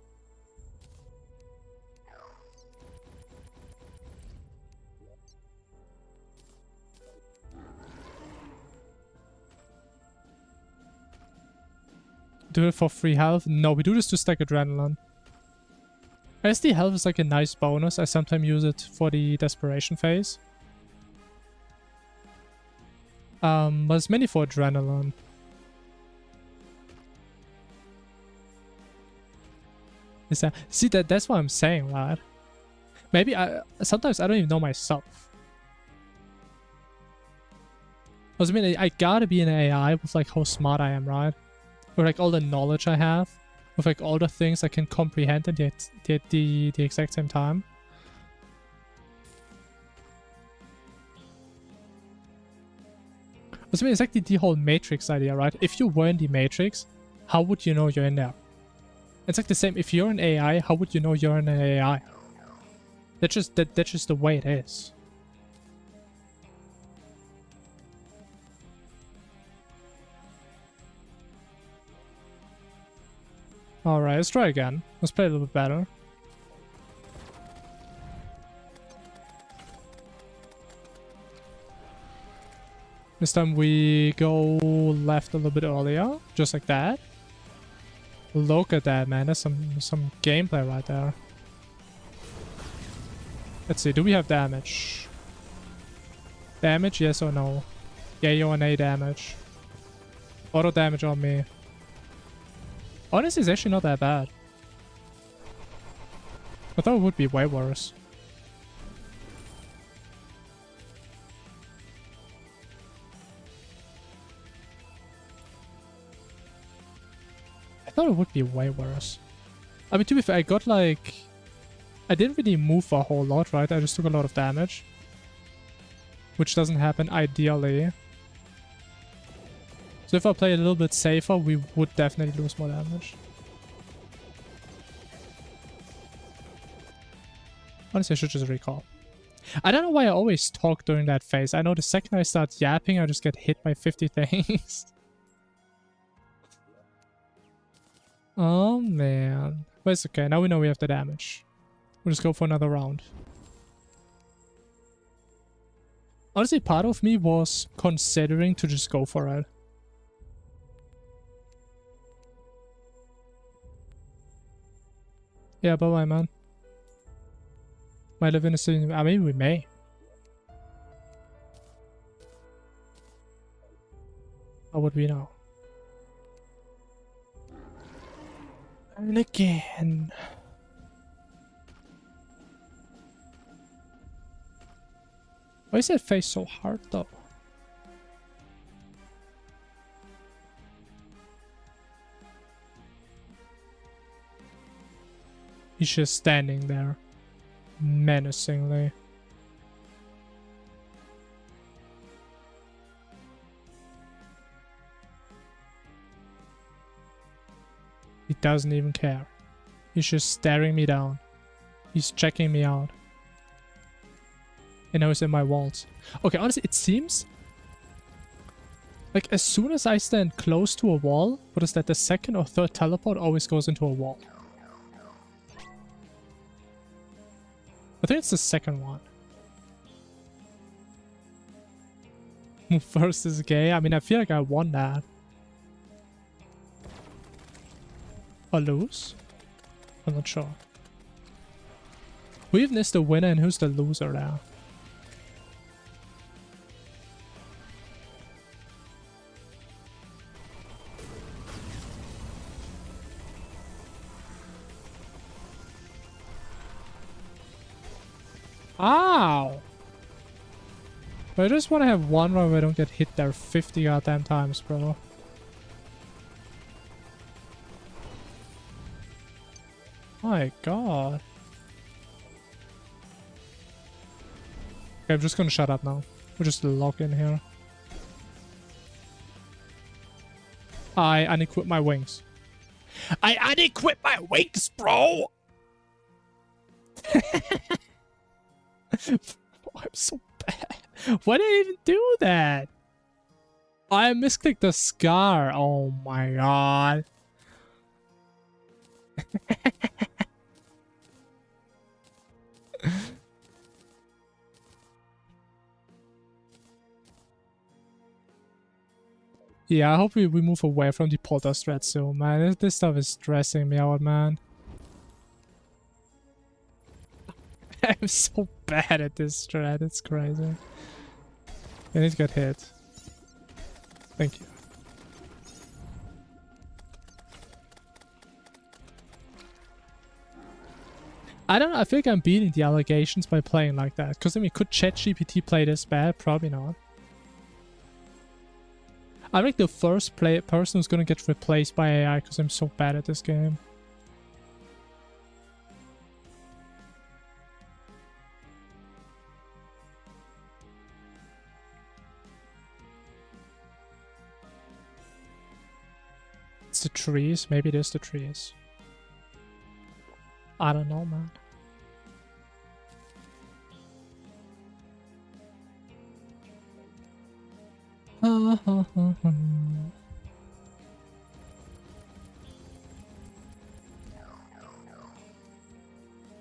Do it for free health? No, we do this to stack adrenaline. SD health is like a nice bonus. I sometimes use it for the desperation phase. But it's mainly for adrenaline. See, that's what I'm saying, right? Maybe sometimes I don't even know myself. I mean, I gotta be an AI with like how smart I am, right? With like all the knowledge I have, with like all the things I can comprehend at the exact same time. I mean, it's like the whole Matrix idea, right? If you were in the Matrix, how would you know you're in there? It's like the same. If you're an AI, how would you know you're in an AI? That's just the way it is. Alright, let's try again. Let's play a little bit better. This time we go left a little bit earlier, just like that. Look at that, man. That's some gameplay right there. Let's see, do we have damage? Damage, yes or no? Yeah, you're on A damage. Auto damage on me. Honestly, it's actually not that bad. I thought it would be way worse. thought it would be way worse. I mean, to be fair, I got like... I didn't really move a whole lot, right? I just took a lot of damage. Which doesn't happen ideally. So if I play a little bit safer, we would definitely lose more damage. Honestly, I should just recall. I don't know why I always talk during that phase. I know the second I start yapping, I just get hit by 50 things. Oh, man. But it's okay. Now we know we have the damage. We'll just go for another round. Honestly, part of me was considering to just go for it. Yeah, bye-bye, man. Might live in a city. I mean, we may. How would we know? And again. Why is that face so hard, though? He's just standing there. Menacingly. He doesn't even care. He's just staring me down. He's checking me out. And now he's in my walls. Okay, honestly, it seems like as soon as I stand close to a wall, what is that, the second or third teleport always goes into a wall. I think it's the second one. Move first is gay. I mean, I feel like I won that. Or lose? I'm not sure. Who even is the winner and who's the loser there? Ow! But I just want to have one where I don't get hit there 50 goddamn times, bro. My god. Okay, I'm just gonna shut up now. We'll just lock in here. I unequip my wings. I unequip my wings, bro! Oh, I'm so bad. Why did I even do that? I misclicked the scar. Oh my god. Yeah, I hope we move away from the polter strat soon, man. This stuff is stressing me out, man. I'm so bad at this strat, it's crazy. I need to get hit. Thank you. I don't know, I feel like I'm beating the allegations by playing like that. Because I mean, could ChatGPT play this bad? Probably not. I'm like the first person who's gonna get replaced by AI because I'm so bad at this game. It's the trees. Maybe it is the trees. I don't know, man.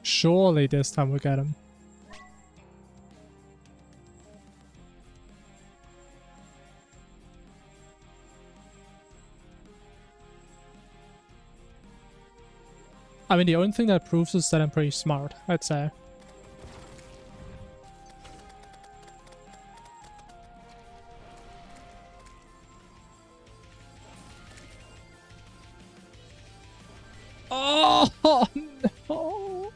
Surely this time we'll get him. I mean, the only thing that proves is that I'm pretty smart, I'd say. Oh, no.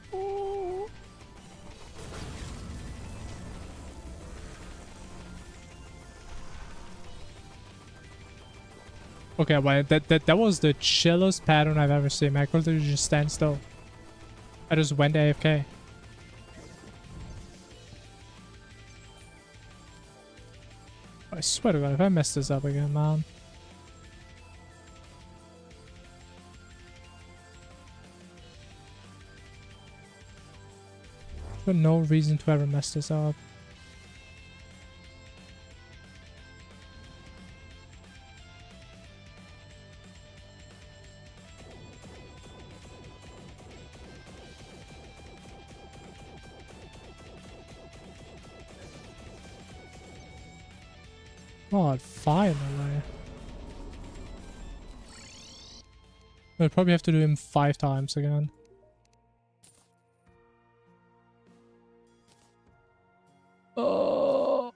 Okay, well, that was the chillest pattern I've ever seen. I could literally just stand still. I just went AFK. I swear to God, if I mess this up again, man. For no reason to ever mess this up. God, finally. I'll probably have to do him 5 times again. Oh,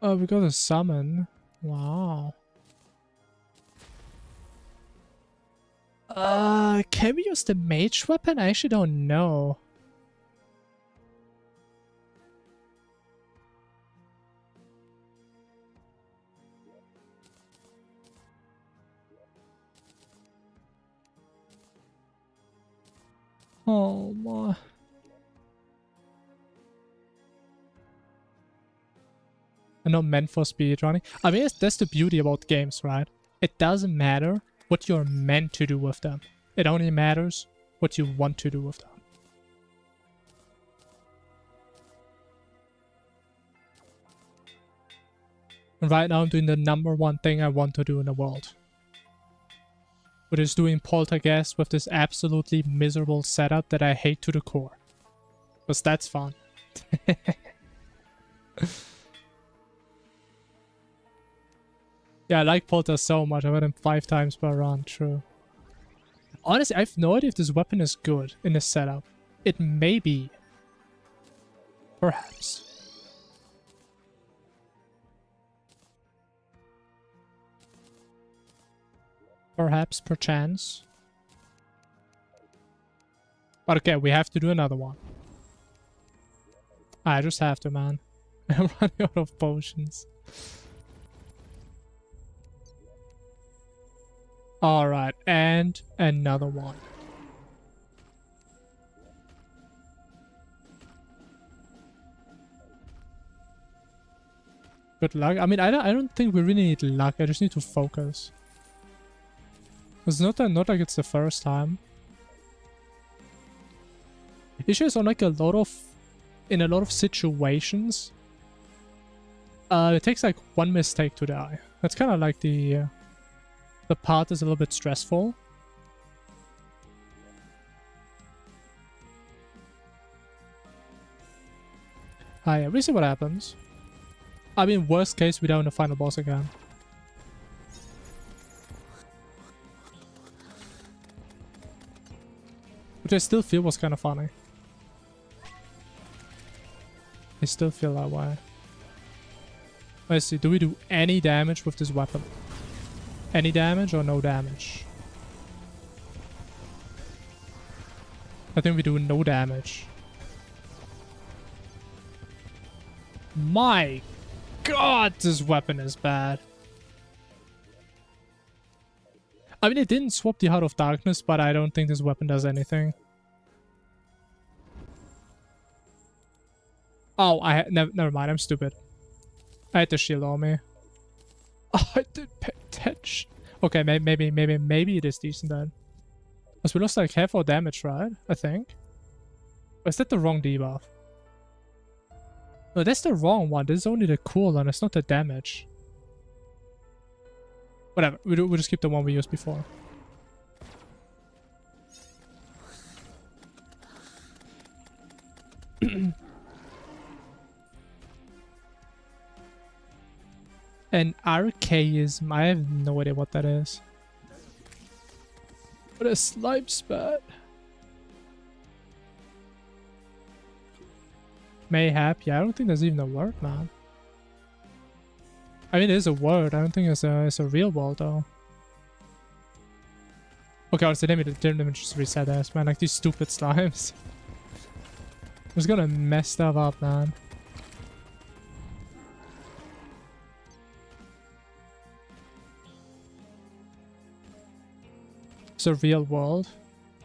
we got a summon. Wow. Can we use the mage weapon? I actually don't know. Oh my. And not meant for speedrunning. I mean, that's the beauty about games, right? It doesn't matter what you're meant to do with them. It only matters what you want to do with them. And right now I'm doing the #1 thing I want to do in the world. Which is doing Poltergeist with this absolutely miserable setup that I hate to the core. Because that's fun. Yeah, I like Polter so much. I went him 5 times per run, true. Honestly, I have no idea if this weapon is good in this setup. It may be. Perhaps. Perhaps, perchance. But okay, we have to do another one. I just have to, man. I'm running out of potions. Alright, and another one. Good luck. I mean, I don't think we really need luck. I just need to focus. It's not like it's the first time. Issue is on like in a lot of situations. It takes like 1 mistake to die. That's kind of like the part is a little bit stressful. Yeah, we see what happens. I mean, worst case, we're down the final boss again. Which I still feel was kind of funny. I still feel that way. Let's see, do we do any damage with this weapon? Any damage or no damage? I think we do no damage. My God, this weapon is bad. I mean, it didn't swap the Heart of Darkness, but I don't think this weapon does anything. Oh, never mind. I'm stupid. I had the shield on me. Oh, I didn't pay attention. Okay, maybe it is decent then. Because we lost like half our damage, right? I think. Or is that the wrong debuff? No, that's the wrong one. This is only the cooldown. It's not the damage. Whatever. We'll just keep the one we used before. An archaism. I have no idea what that is. But a slime spat. Mayhap. Yeah, I don't think there's even a word, man. I mean, it is a word. I don't think it's a real word, though. Okay, honestly, let me just reset this, man. Like, these stupid slimes. I'm just gonna mess stuff up, man. It's a real world?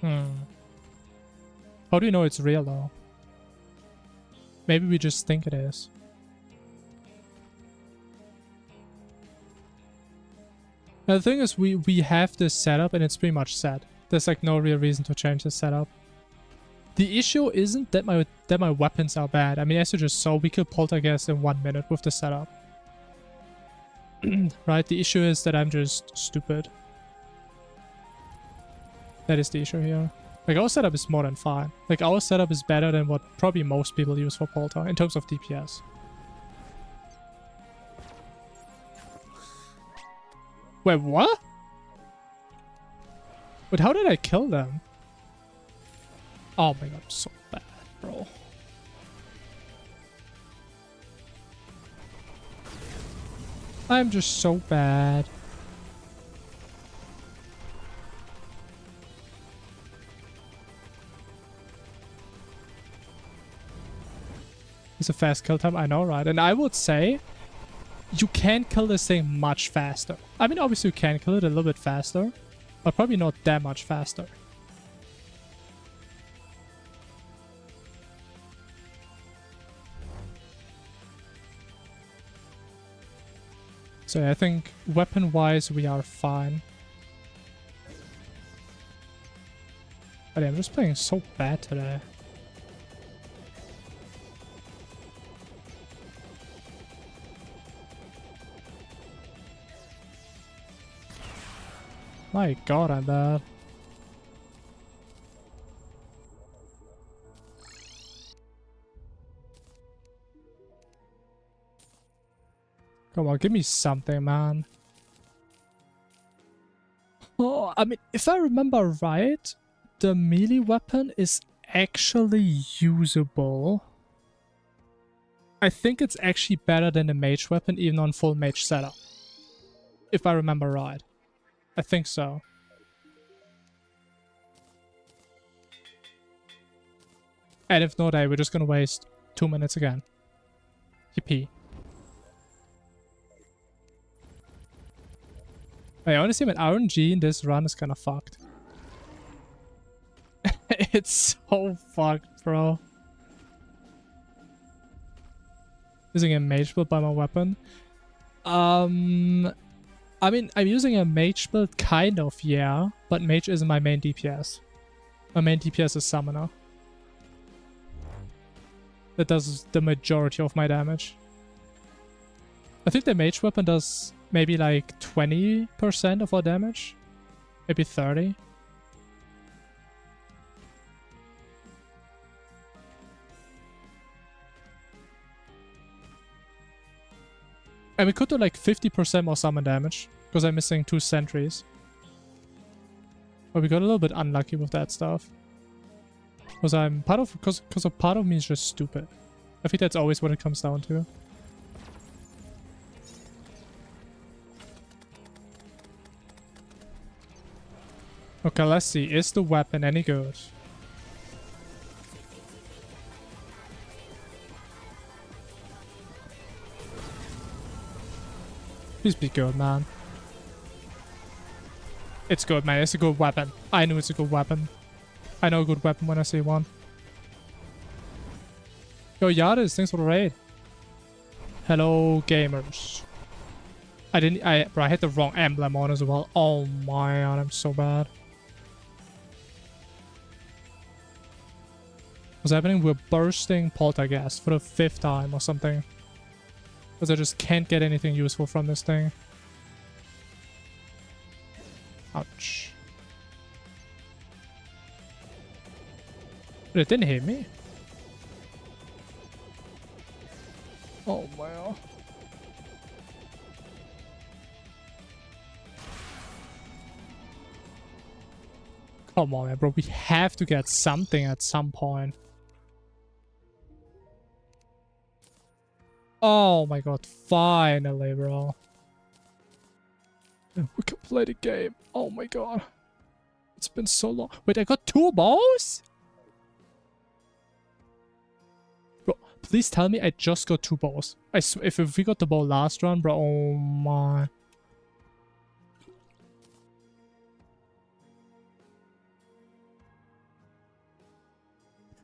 Hmm. How do you know it's real though? Maybe we just think it is. Now, the thing is, we have this setup and it's pretty much set. There's like no real reason to change the setup. The issue isn't that my weapons are bad. I mean, as you just saw, we killed Poltergeist in 1 minute with the setup. Right? The issue is that I'm just stupid. That is the issue here. Like, our setup is more than fine. Like, our setup is better than what probably most people use for Polter in terms of DPS. Wait, what? But how did I kill them? Oh my god, I'm so bad, bro. I'm just so bad. It's a fast kill time, I know, right? And I would say you can kill this thing much faster. I mean, obviously you can kill it a little bit faster, but probably not that much faster. So yeah, I think weapon-wise we are fine. But yeah, I'm just playing so bad today. My god, I'm bad. Come on, give me something, man. Oh, I mean, if I remember right, the melee weapon is actually usable. I think it's actually better than the mage weapon, even on full mage setup. If I remember right. I think so. And if not, we're just gonna waste 2 minutes again. Yippee. I honestly, man, RNG in this run is kinda fucked. It's so fucked, bro. Using a mage build by my weapon. I mean, I'm using a mage build, kind of, yeah. But mage isn't my main DPS. My main DPS is summoner. That does the majority of my damage. I think the mage weapon does maybe like 20% of our damage. Maybe 30. And we could do like 50% more summon damage, because I'm missing 2 sentries. But we got a little bit unlucky with that stuff. Because a part of me is just stupid. I think that's always what it comes down to. Okay, let's see. Is the weapon any good? Please be good, man. It's good, man. It's a good weapon. I knew it's a good weapon. I know a good weapon when I see one. Yo, Yardis, thanks for the raid. Hello, gamers. Bro, I had the wrong emblem on as well. Oh my god, I'm so bad. What's happening? We're bursting Poltergeist for the 5th time or something. Because I just can't get anything useful from this thing. Ouch. But it didn't hit me. Oh wow. Come on, man, bro. We have to get something at some point. Oh my god, finally, bro. We can play the game. Oh my god. It's been so long. Wait, I got 2 balls? Bro, please tell me I just got 2 balls. I swear, if we got the ball last round, bro, oh my.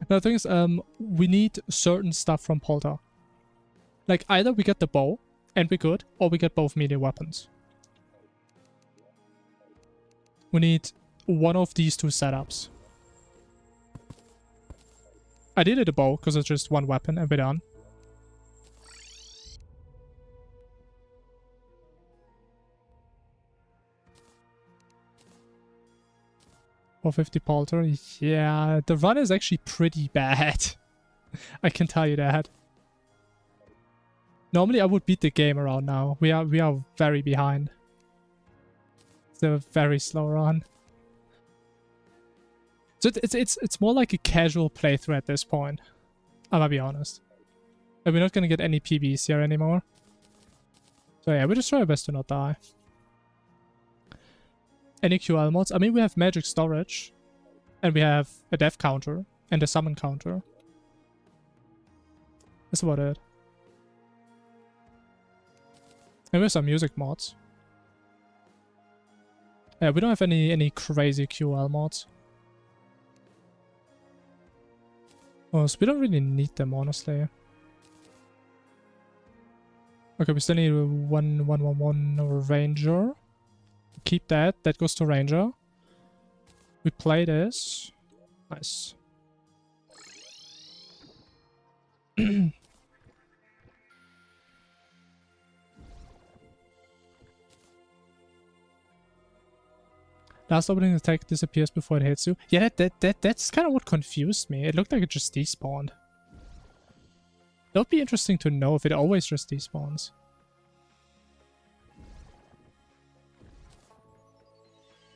The thing is, we need certain stuff from Polter. Like, either we get the bow, and we're good, or we get both melee weapons. We need one of these two setups. Ideally the bow, because it's just one weapon, and we're done. Or 50 Polter. Yeah, the run is actually pretty bad. I can tell you that. Normally I would beat the game around now. We are very behind. It's a very slow run. So it's more like a casual playthrough at this point. I'm gonna be honest. And we're not gonna get any PBs here anymore. So yeah, we just try our best to not die. Any QL mods? I mean, we have magic storage. And we have a death counter. And a summon counter. That's about it. And we have some music mods. Yeah, we don't have any crazy QL mods. Oh, so we don't really need them, honestly. Okay, we still need a 1-1-1-1 Ranger. Keep that. That goes to Ranger. We play this. Nice. Last opening attack disappears before it hits you. Yeah, that's kind of what confused me. It looked like it just despawned. That would be interesting to know if it always just despawns.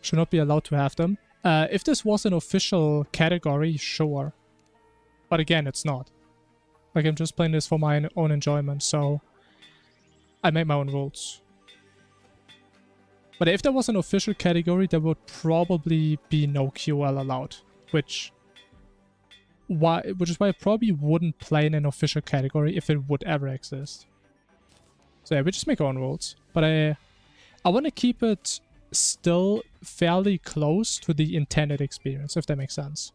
Should not be allowed to have them. If this was an official category, sure. But again, it's not. Like, I'm just playing this for my own enjoyment, so I make my own rules. But if there was an official category, there would probably be no QL allowed, which is why I probably wouldn't play in an official category if it would ever exist. So yeah, we just make our own rules. But I want to keep it still fairly close to the intended experience, if that makes sense.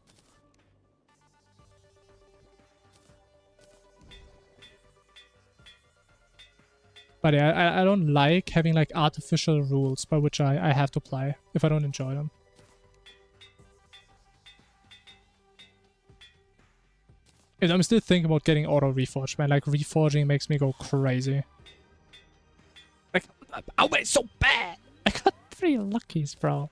But yeah, I don't like having like artificial rules by which I have to play if I don't enjoy them. And I'm still thinking about getting auto reforged, man. Like, reforging makes me go crazy. Like, I went so bad. I got 3 luckies, bro.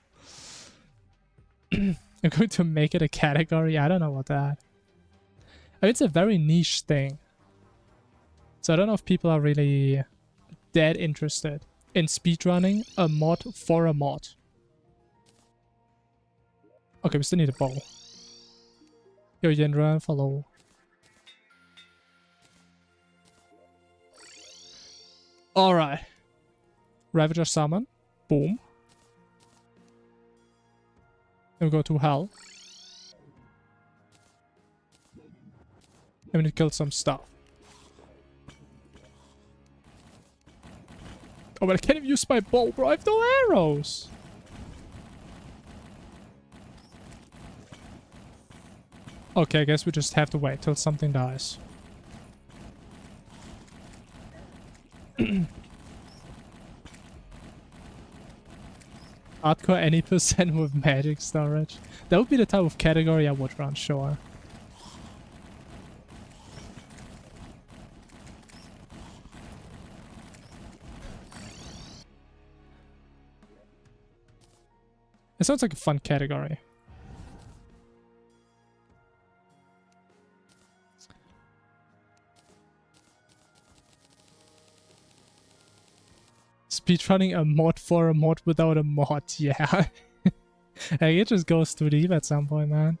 I'm going to make it a category. I don't know about that. I mean, it's a very niche thing. So I don't know if people are really that interested in speedrunning a mod for a mod. Okay, we still need a bow. Yo, Yendra, follow. Alright. Ravager summon. Boom. And we go to hell. And we need to kill some stuff. Oh, but I can't even use my bow, bro. I have no arrows. Okay, I guess we just have to wait till something dies. Hardcore any percent with magic storage. That would be the type of category I would run, sure. It sounds like a fun category. Speedrunning a mod for a mod without a mod, yeah. Like, it just goes too deep at some point, man.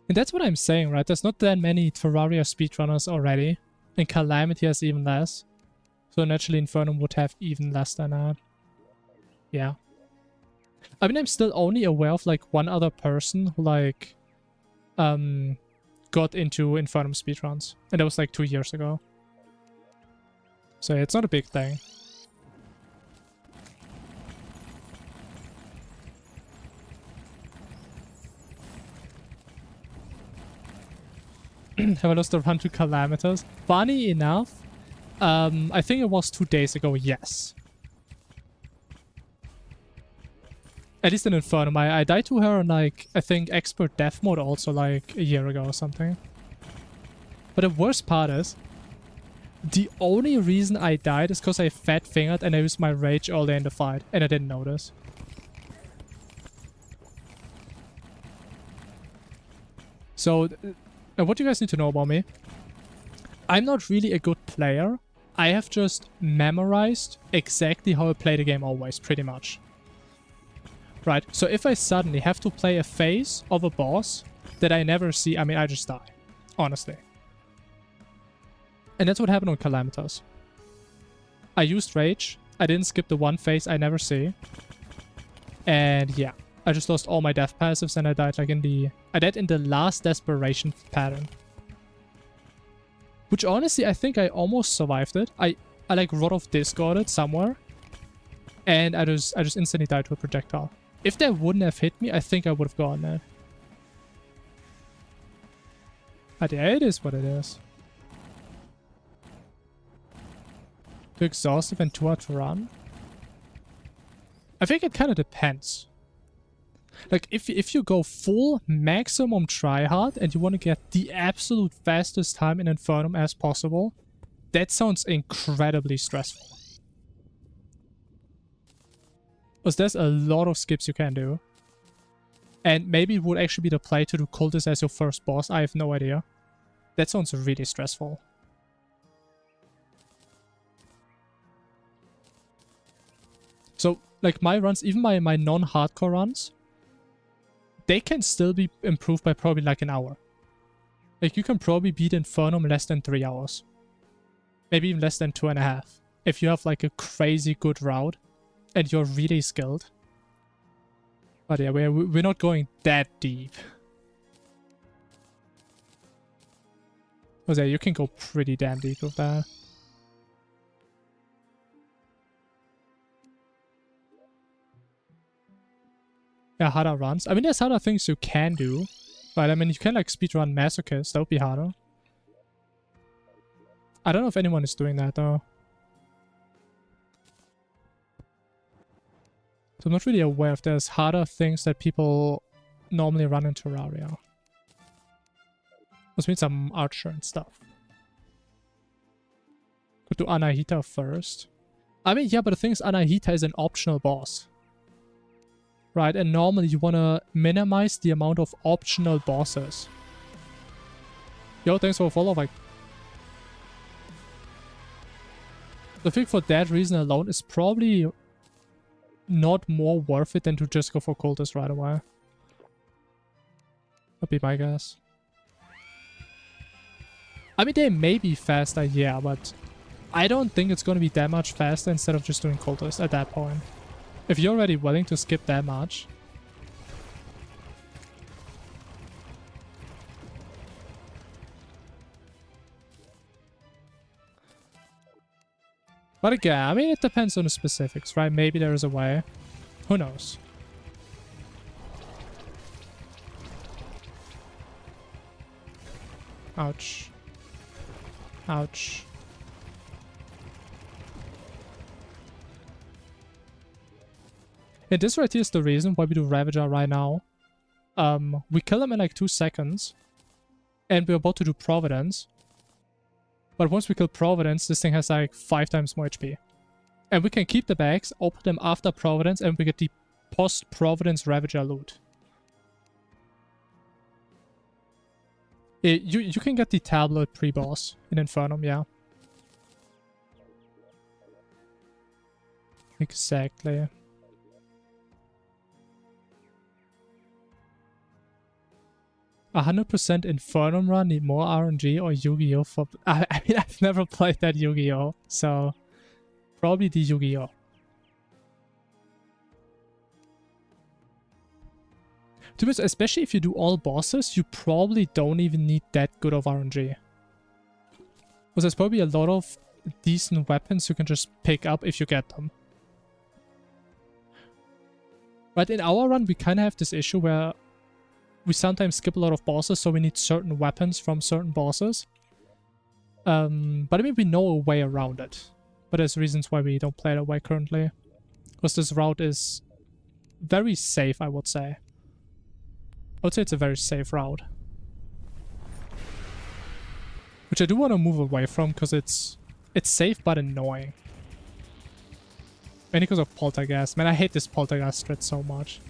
And that's what I'm saying, right? There's not that many Terraria speedrunners already. And Calamity has even less. So naturally Infernum would have even less than that. Yeah. I mean, I'm still only aware of like one other person who like got into Infernum speedruns. And that was like 2 years ago. So yeah, it's not a big thing. Have I lost a run to Calamitas? Funny enough, I think it was 2 days ago, yes. At least in Infernum. I died to her on, like, I think Expert Death Mode also, like, a year ago or something. But the worst part is, the only reason I died is because I fat-fingered and I used my rage early in the fight, and I didn't notice. So, what do you guys need to know about me? I'm not really a good player. I have just memorized exactly how I play the game always, pretty much. Right, so if I suddenly have to play a phase of a boss that I never see, I mean, I just die. Honestly. And that's what happened on Calamitas. I used Rage. I didn't skip the one phase I never see. And yeah, I just lost all my death passives and I died like in the... I died in the last desperation pattern. Which honestly, I think I almost survived it. I like Rod of Discarded somewhere. And I just instantly died to a projectile. If that wouldn't have hit me, I think I would have gone there. But yeah, it is what it is. Too exhaustive and too hard to run? I think it kind of depends. Like, if you go full maximum tryhard and you want to get the absolute fastest time in Infernum as possible, that sounds incredibly stressful. Because there's a lot of skips you can do. And maybe it would actually be the play to do Cultist as your first boss. I have no idea. That sounds really stressful. So, like, my runs, even my non-hardcore runs, they can still be improved by probably like an hour. Like, you can probably beat Infernum in less than 3 hours. Maybe even less than 2.5. If you have like a crazy good route and you're really skilled. But yeah, we're not going that deep. Jose, you can go pretty damn deep with that. Yeah, harder runs. I mean, there's harder things you can do. Right? I mean, you can like speedrun Masochist. That would be harder. I don't know if anyone is doing that though. So I'm not really aware if there's harder things that people normally run in Terraria. Must mean some Archer and stuff. Could do Anahita first. I mean, yeah, but the thing is, Anahita is an optional boss. Right, and normally you want to minimize the amount of optional bosses. Yo, thanks for follow, like... I think for that reason alone, it's probably not more worth it than to just go for Cultist right away. That'd be my guess. I mean, they may be faster, yeah, but I don't think it's going to be that much faster instead of just doing Cultist at that point. If you're already willing to skip that much. But again, I mean, it depends on the specifics, right? Maybe there is a way. Who knows? Ouch. Ouch. And this right here is the reason why we do Ravager right now. We kill him in like 2 seconds. And we're about to do Providence. But once we kill Providence, this thing has like 5 times more HP. And we can keep the bags, open them after Providence, and we get the post-Providence Ravager loot. You can get the tablet pre-boss in Infernum, yeah. Exactly. A 100% Infernum run need more RNG or Yu-Gi-Oh for... I mean, I've never played that Yu-Gi-Oh, so probably the Yu-Gi-Oh. To be honest, especially if you do all bosses, you probably don't even need that good of RNG. Because there's probably a lot of decent weapons you can just pick up if you get them. But in our run, we kind of have this issue where we sometimes skip a lot of bosses, so we need certain weapons from certain bosses. But I mean, we know a way around it. But there's reasons why we don't play that way currently. Because this route is very safe, I would say. I would say it's a very safe route. Which I do want to move away from, because it's safe but annoying. Mainly because of Poltergeist. Man, I hate this Poltergeist strat so much.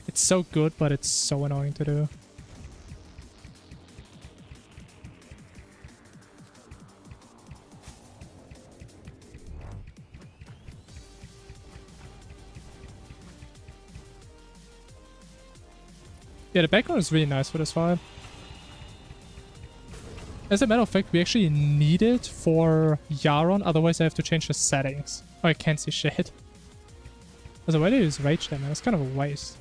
It's so good, but it's so annoying to do. Yeah, the background is really nice for this fight. As a matter of fact, we actually need it for Yaron, otherwise I have to change the settings. Oh, I can't see shit. There's a way to use Rage there, man. It's kind of a waste.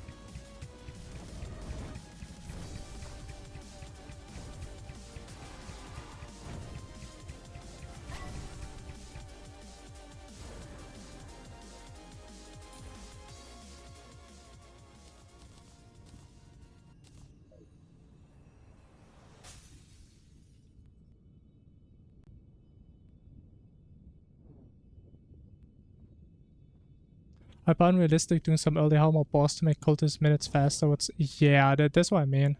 Hyper unrealistic doing some early Helmer boss to make cultist minutes faster. Yeah, that's what I mean.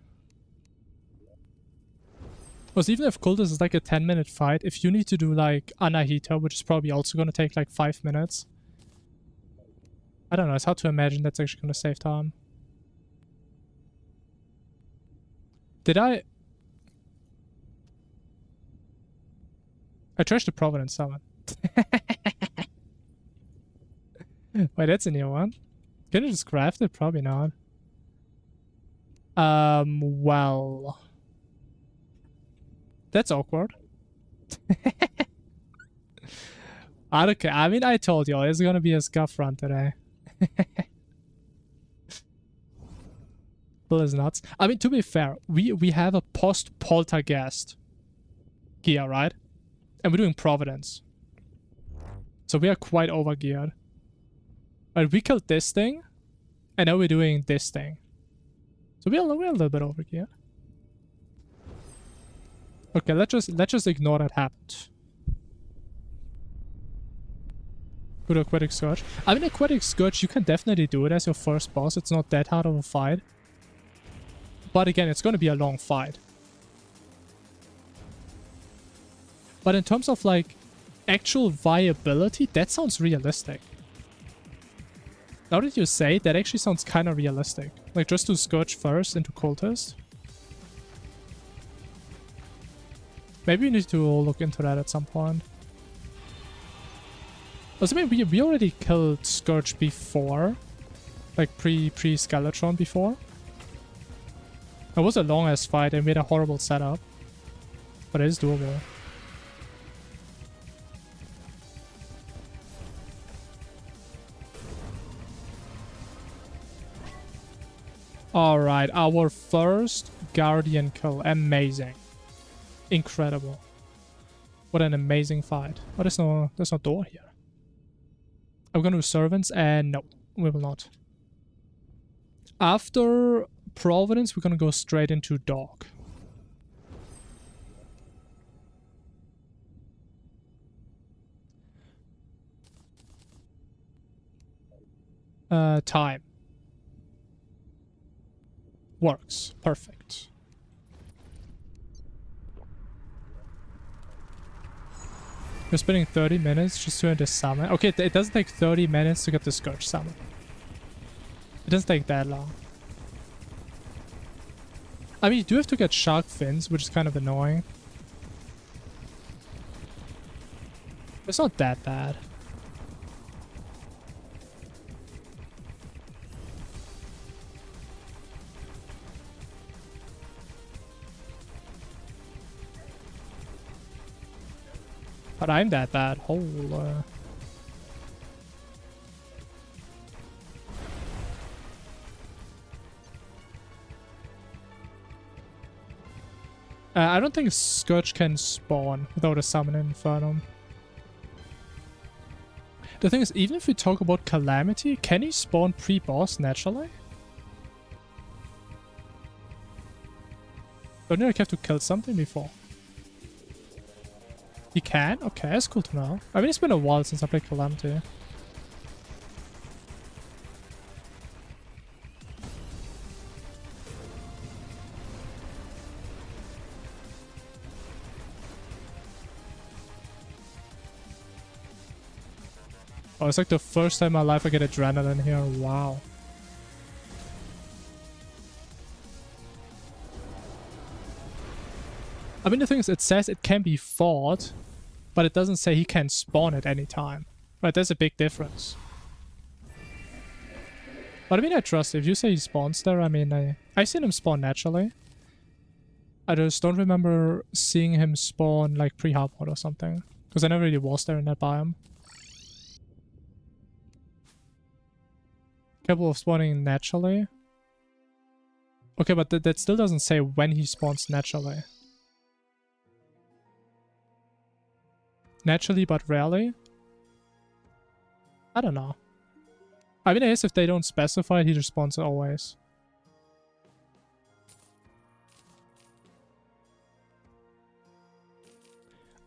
Because even if cultist is like a 10-minute fight, if you need to do like Anahita, which is probably also going to take like 5 minutes. I don't know, it's hard to imagine that's actually going to save time. Did I trashed the Providence summon. Wait, that's a new one. Can you just craft it? Probably not. Well. That's awkward. Okay, I mean, I told you, it's gonna be a scuff run today. Bill is nuts. I mean, to be fair, we have a post-Poltergeist gear, right? And we're doing Providence. So we are quite over-geared. But we killed this thing, and now we're doing this thing. So we're a little bit over-geared. Okay, let's just ignore that happened. Good Aquatic Scourge. I mean, Aquatic Scourge, you can definitely do it as your first boss. It's not that hard of a fight. But again, it's going to be a long fight. But in terms of, like, actual viability, that sounds realistic. Now that you say, that actually sounds kind of realistic. Like, just do Scourge first into Cultist. Maybe we need to look into that at some point. Also, I mean, we already killed Scourge before. Like, pre-Skeletron before. It was a long-ass fight and we had a horrible setup. But it is doable. Alright, our first Guardian kill. Amazing. Incredible. What an amazing fight. Oh, there's no door here. Are we gonna do Servants? And no, we will not. After Providence, we're gonna go straight into Dog. Time. Works. Perfect. We're spending 30 minutes just doing the summon. Okay, it doesn't take 30 minutes to get the Scourge summon. It doesn't take that long. I mean, you do have to get Shark Fins, which is kind of annoying. It's not that bad. But I'm that bad. Holy. I don't think Scourge can spawn without a Summoning Infernum. The thing is, even if we talk about Calamity, can he spawn pre-boss naturally? Don't you like have to kill something before? He can? Okay, that's cool to know. I mean, it's been a while since I played Calamity. Oh, it's like the first time in my life I get adrenaline here. Wow. I mean, the thing is, it says it can be fought, but it doesn't say he can spawn at any time. Right, there's a big difference. But I mean, I trust. If you say he spawns there, I mean, I've seen him spawn naturally. I just don't remember seeing him spawn like pre-hard mode or something. Because I never really was there in that biome. Capable of spawning naturally. Okay, but that still doesn't say when he spawns naturally. Naturally, but rarely? I don't know. I mean, I guess if they don't specify it, he just spawns always.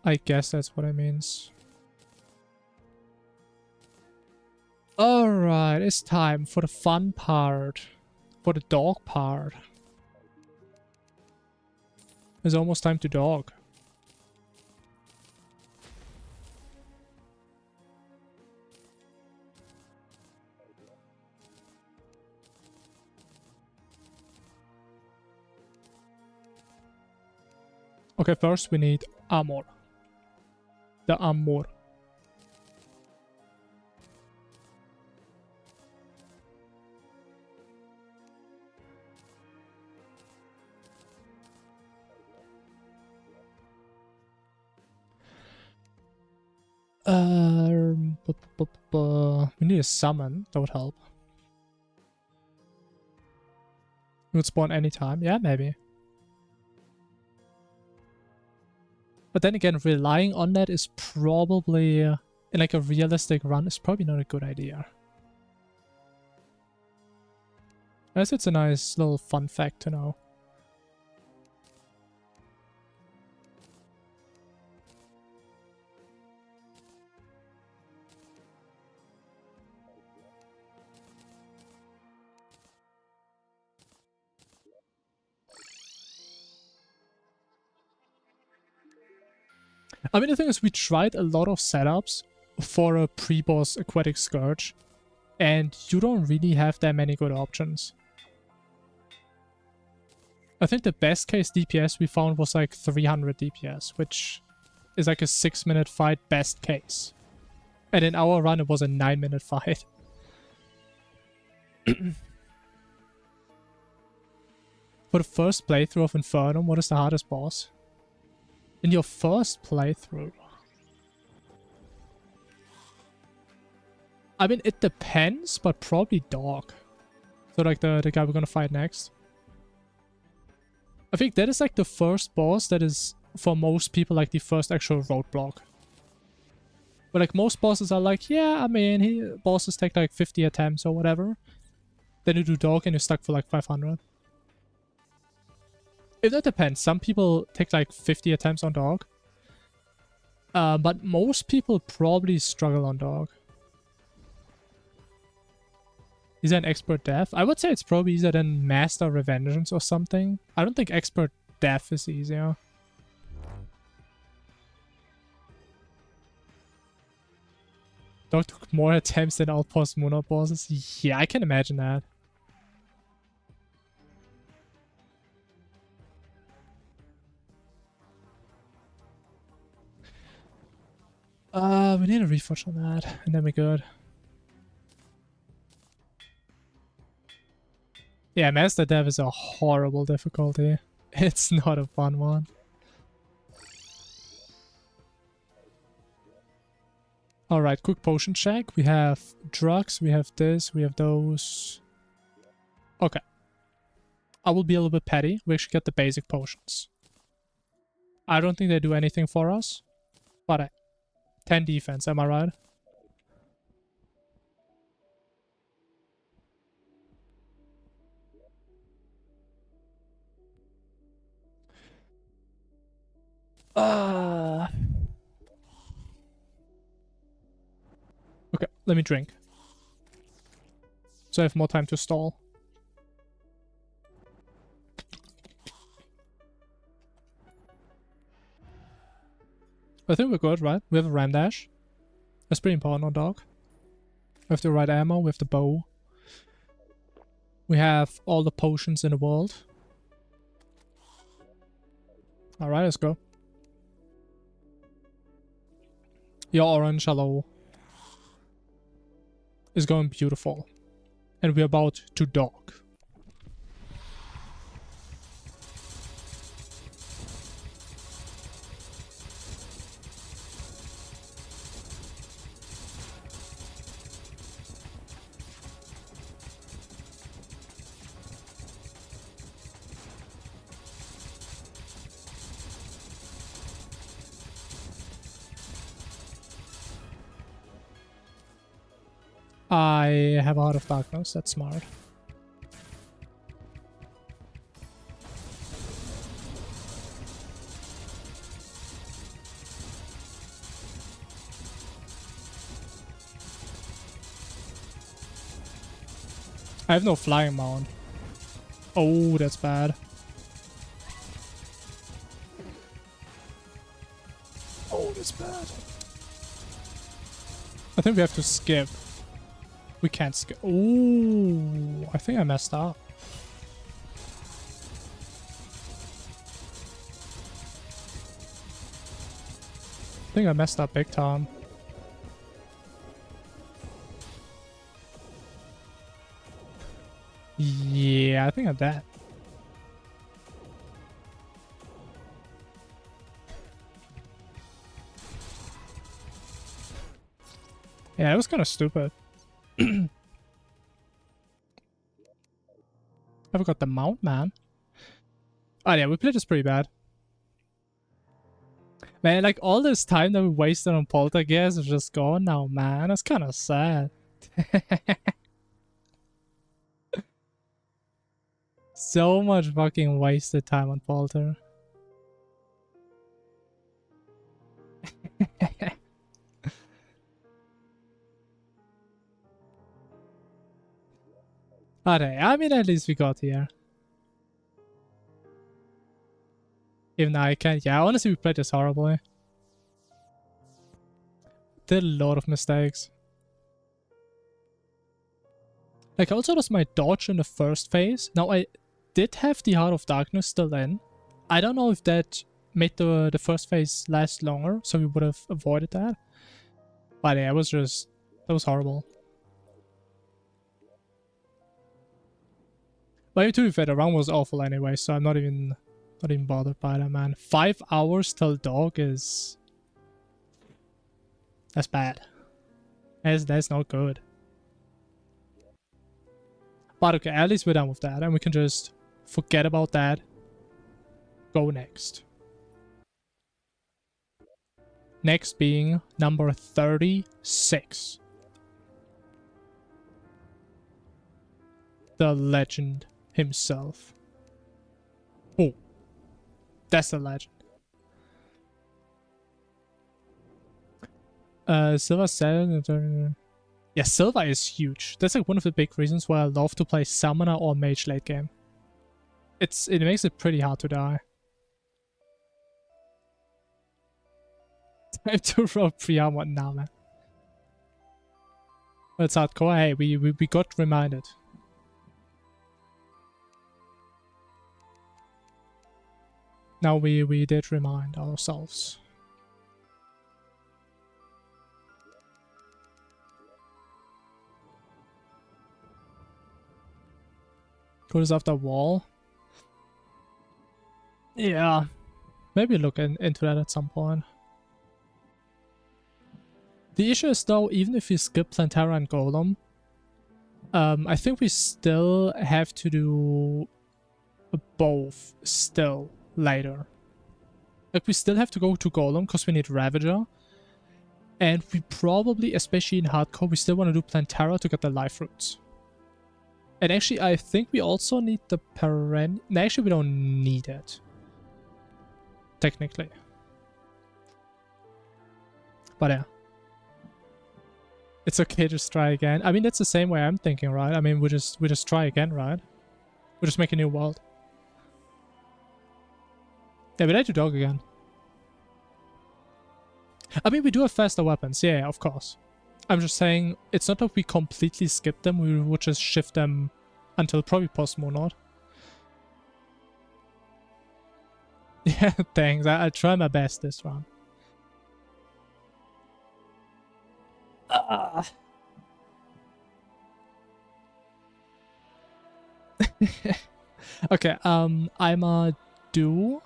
I guess that's what it means. Alright, it's time for the fun part. For the dog part. It's almost time to dog. Okay, first we need armor. The armor. We need a summon. That would help. It would spawn anytime. Yeah, maybe. But then again, relying on that is probably, in like a realistic run, is probably not a good idea. Unless it's a nice little fun fact to know. I mean, the thing is, we tried a lot of setups for a pre-boss Aquatic Scourge, and you don't really have that many good options. I think the best case DPS we found was like 300 DPS, which is like a 6-minute fight best case. And in our run, it was a 9-minute fight. For the first playthrough of Infernum, what is the hardest boss? In your first playthrough? I mean, it depends, but probably Dog. So like the guy we're gonna fight next. I think that is like the first boss that is, for most people, like the first actual roadblock. But like most bosses are like, yeah, I mean, bosses take like 50 attempts or whatever. Then you do Dog and you're stuck for like 500. That depends. Some people take like 50 attempts on Dog. But most people probably struggle on Dog. Is that an Expert Death? I would say it's probably easier than Master Revengeance or something. I don't think Expert Death is easier. Dog took more attempts than all post-Mono bosses? Yeah, I can imagine that. We need a reforge on that, and then we're good. Yeah, Master Dev is a horrible difficulty. It's not a fun one. Alright, quick potion check. We have drugs, we have this, we have those. Okay. I will be a little bit petty. We should get the basic potions. I don't think they do anything for us, but 10 defense, am I right? Okay, let me drink. So I have more time to stall. I think we're good, right? We have a ram dash. That's pretty important on dog. We have the right ammo, we have the bow. We have all the potions in the world. Alright, let's go. Your orange hello is going beautiful. And we're about to dock. I have a Heart of Darkness, that's smart. I have no flying mount. Oh, that's bad. Oh, that's bad. I think we have to skip. We can't skip. Oh, I think I messed up. I think I messed up big time. Yeah, I think I'm dead. Yeah, it was kind of stupid. I forgot the mount, man. Oh yeah, we played this pretty bad. Man, like all this time that we wasted on Poltergeist is just gone now, man. That's kind of sad. So much fucking wasted time on Polter. Alright, I mean, at least we got here. Even though I can't. Yeah, honestly, we played this horribly. Did a lot of mistakes. Like, also was my dodge in the first phase. Now, I did have the Heart of Darkness still in. I don't know if that made the first phase last longer, so we would have avoided that. But yeah, it was just... that was horrible. But to be fair, the round was awful anyway, so I'm not even bothered by that, man. 5 hours till dog is... that's bad. That's not good. But okay, at least we're done with that, and we can just forget about that. Go next. Next being number 36. The legend himself. Oh, that's the legend. Silver 7. Yeah, Silver is huge. That's like one of the big reasons why I love to play Summoner or Mage late game. It makes it pretty hard to die. Time to roll pre-armor now, man. It's hardcore. Hey, we got reminded. Now we did remind ourselves. Goes after wall. Yeah. Maybe look into that at some point. The issue is though, even if we skip Plantera and Golem, I think we still have to do both still later. Like we still have to go to Golem because we need Ravager. And we probably, especially in hardcore, we still want to do Plantera to get the life roots. And actually, I think we also need the No, actually, we don't need it. Technically. But yeah. It's okay, just try again. I mean, that's the same way I'm thinking, right? I mean, we just try again, right? We just make a new world. Yeah, we need to dog again. I mean, we do have faster weapons. Yeah, of course. I'm just saying, it's not that we completely skip them. We would just shift them until probably post-monod. Yeah, thanks. I'll try my best this round. Okay, I'ma do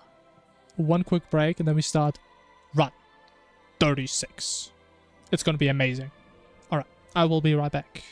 one quick break and then we start run 36. It's gonna be amazing. Alright, I will be right back.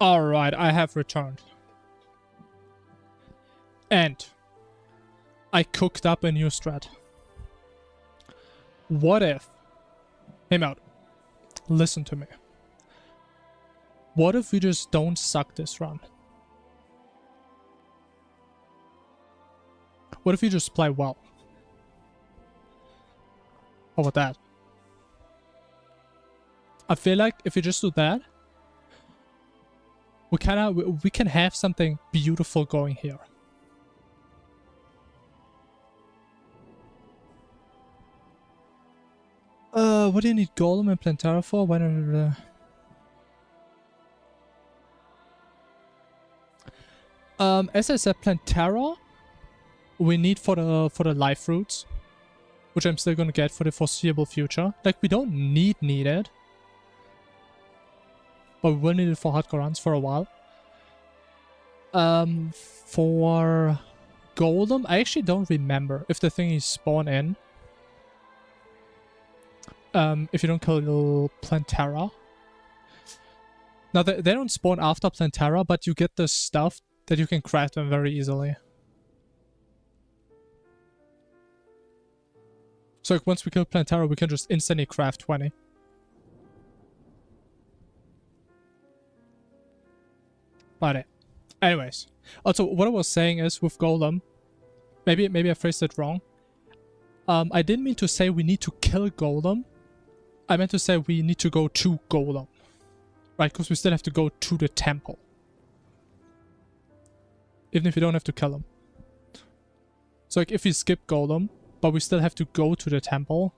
Alright, I have returned. And I cooked up a new strat. What if... Hear me out. Listen to me. What if we just don't suck this run? What if we just play well? How about that? I feel like if we just do that, we can have something beautiful going here. What do you need Golem and Plantera for? Why not? As I said, Plantera we need for the life roots, which I'm still gonna get for the foreseeable future. Like, we don't need it, but we will need it for hardcore runs for a while. For Golem, I actually don't remember if the thing is spawn in. If you don't kill Plantera. Now, they don't spawn after Plantera, but you get the stuff that you can craft them very easily. So like, once we kill Plantera, we can just instantly craft 20. But anyways. Also, what I was saying is, with Golem, maybe I phrased it wrong. I didn't mean to say we need to kill Golem. I meant to say we need to go to Golem. Right, because we still have to go to the temple. Even if we don't have to kill him. So like, if we skip Golem, but we still have to go to the temple,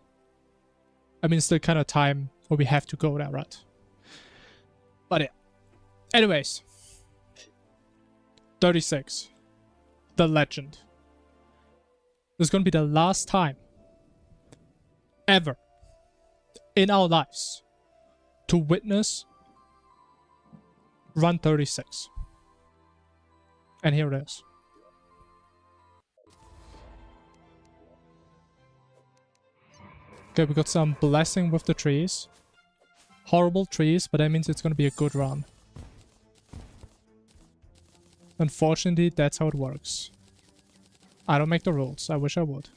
I mean, it's still kind of time where we have to go there, right? But yeah. Anyways. 36. The legend. This is going to be the last time ever in our lives to witness run 36. And here it is. Okay, we got some blessing with the trees. Horrible trees, but that means it's going to be a good run. Unfortunately, that's how it works. I don't make the rules. I wish I would.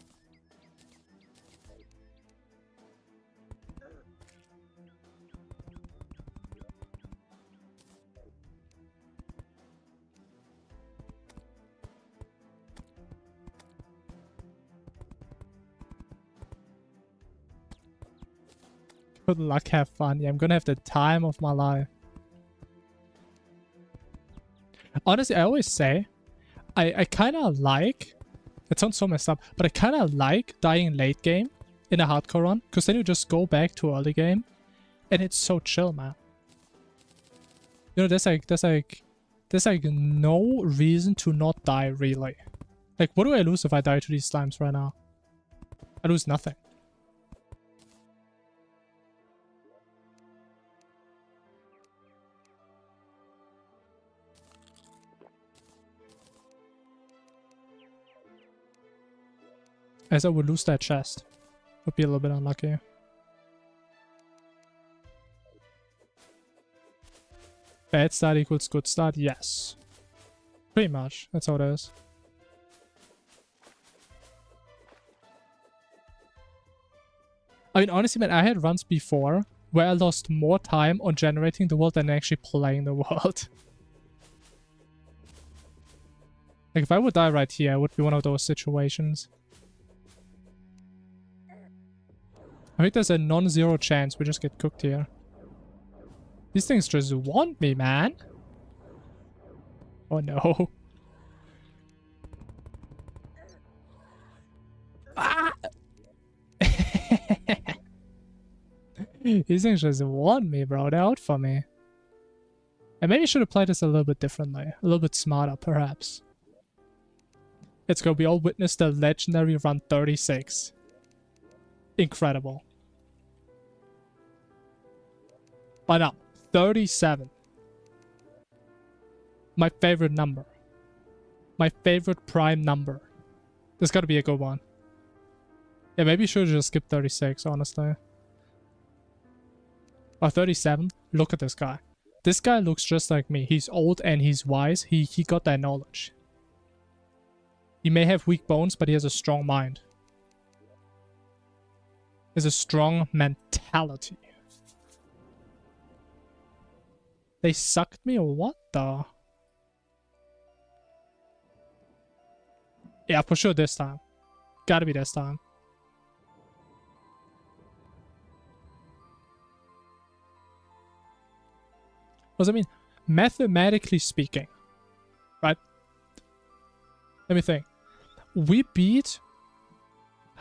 Good luck, have fun. Yeah, I'm gonna have the time of my life. Honestly, I always say, I kind of like, it sounds so messed up, but I kind of like dying late game in a hardcore run, because then you just go back to early game, and it's so chill, man. You know, there's like no reason to not die, really. Like, what do I lose if I die to these slimes right now? I lose nothing. As I would lose that chest. Would be a little bit unlucky. Bad start equals good start? Yes. Pretty much. That's how it is. I mean, honestly, man, I had runs before where I lost more time on generating the world than actually playing the world. Like, if I would die right here, it would be one of those situations. I think there's a non-zero chance we just get cooked here. These things just want me, man. Oh no. Ah! These things just want me, bro. They're out for me. I maybe should have played this a little bit differently. A little bit smarter, perhaps. Let's go. We all witnessed the legendary run 36. Incredible. But now, 37. My favorite number. My favorite prime number. This gotta be a good one. Yeah, maybe you should just skip 36, honestly. Or 37. Look at this guy. This guy looks just like me. He's old and he's wise. He got that knowledge. He may have weak bones, but he has a strong mind. He has a strong mentality. They sucked me or what the? Yeah, for sure this time. Gotta be this time. What does I mean? Mathematically speaking, right? Let me think. We beat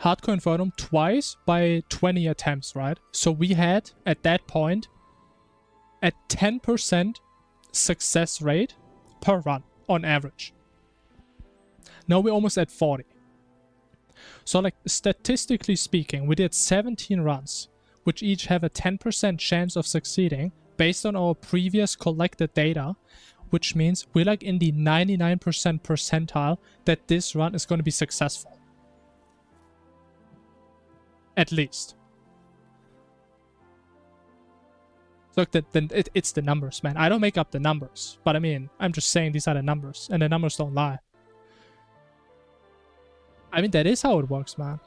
Hardcore Infernum twice by 20 attempts, right? So we had, at that point, a 10% success rate per run, on average. Now we're almost at 40. So, like, statistically speaking, we did 17 runs, which each have a 10% chance of succeeding, based on our previous collected data, which means we're like in the 99% percentile that this run is going to be successful. At least. So then it's the numbers, man. I don't make up the numbers, but I mean, I'm just saying these are the numbers, and the numbers don't lie. I mean, that is how it works, man.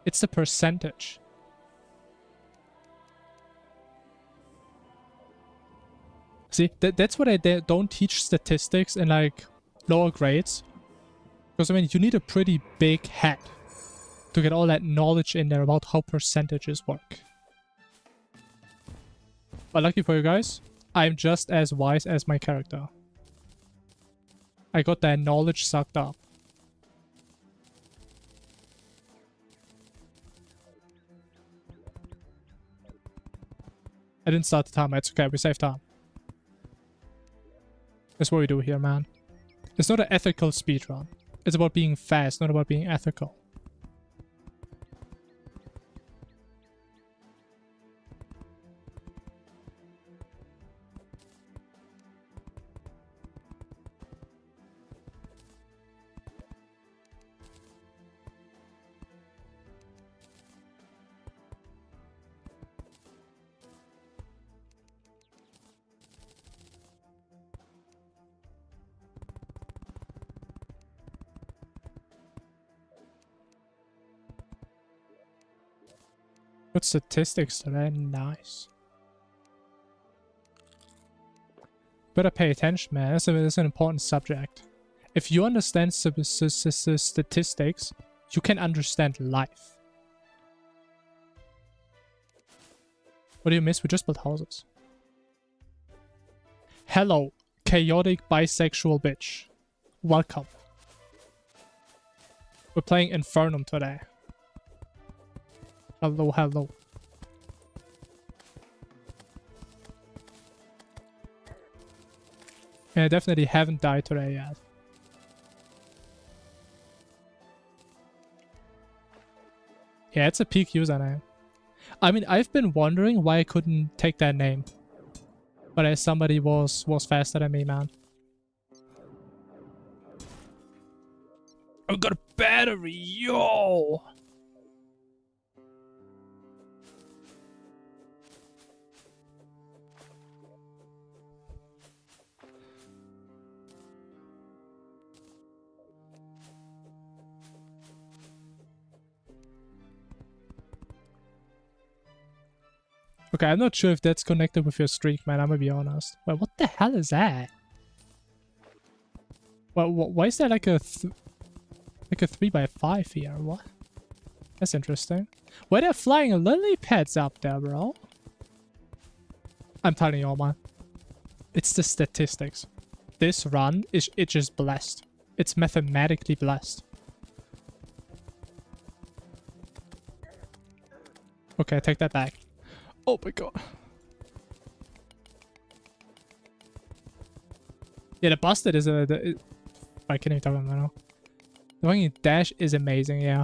It's the percentage. See, that's what I don't teach statistics in like lower grades. Because I mean, you need a pretty big head to get all that knowledge in there about how percentages work. But lucky for you guys, I'm just as wise as my character. I got that knowledge sucked up. I didn't start the timer, it's okay, we saved time. That's what we do here, man. It's not an ethical speedrun. It's about being fast, not about being ethical. Good statistics today, nice. Better pay attention, man. That's an important subject. If you understand statistics, you can understand life. What do you miss? We just built houses. Hello, chaotic bisexual bitch. Welcome. We're playing Infernum today. Hello, hello. Yeah, I definitely haven't died today yet. Yeah, it's a peak username. I mean, I've been wondering why I couldn't take that name. But as somebody was faster than me, man. I've got a battery, yo! Okay, I'm not sure if that's connected with your streak, man. I'm gonna be honest. Wait, what the hell is that? Well, why is there like a 3x5 here? What? That's interesting. Why they're flying lily pads up there, bro? I'm telling you all, man. It's the statistics. This run is just blessed. It's mathematically blessed. Okay, take that back. Oh my god. Yeah, the busted is I can't even talk about that now. The fucking dash is amazing, yeah.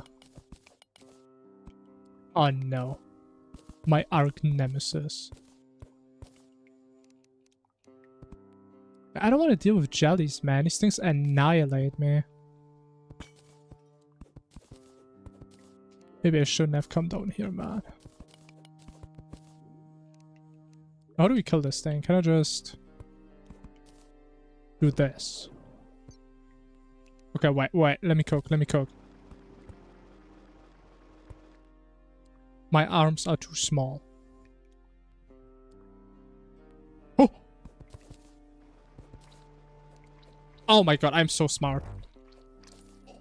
Oh no. My arch nemesis. I don't want to deal with jellies, man. These things annihilate me. Maybe I shouldn't have come down here, man. How do we kill this thing? Can I just do this? Okay, wait. Let me cook. My arms are too small. Oh! Oh my god, I'm so smart.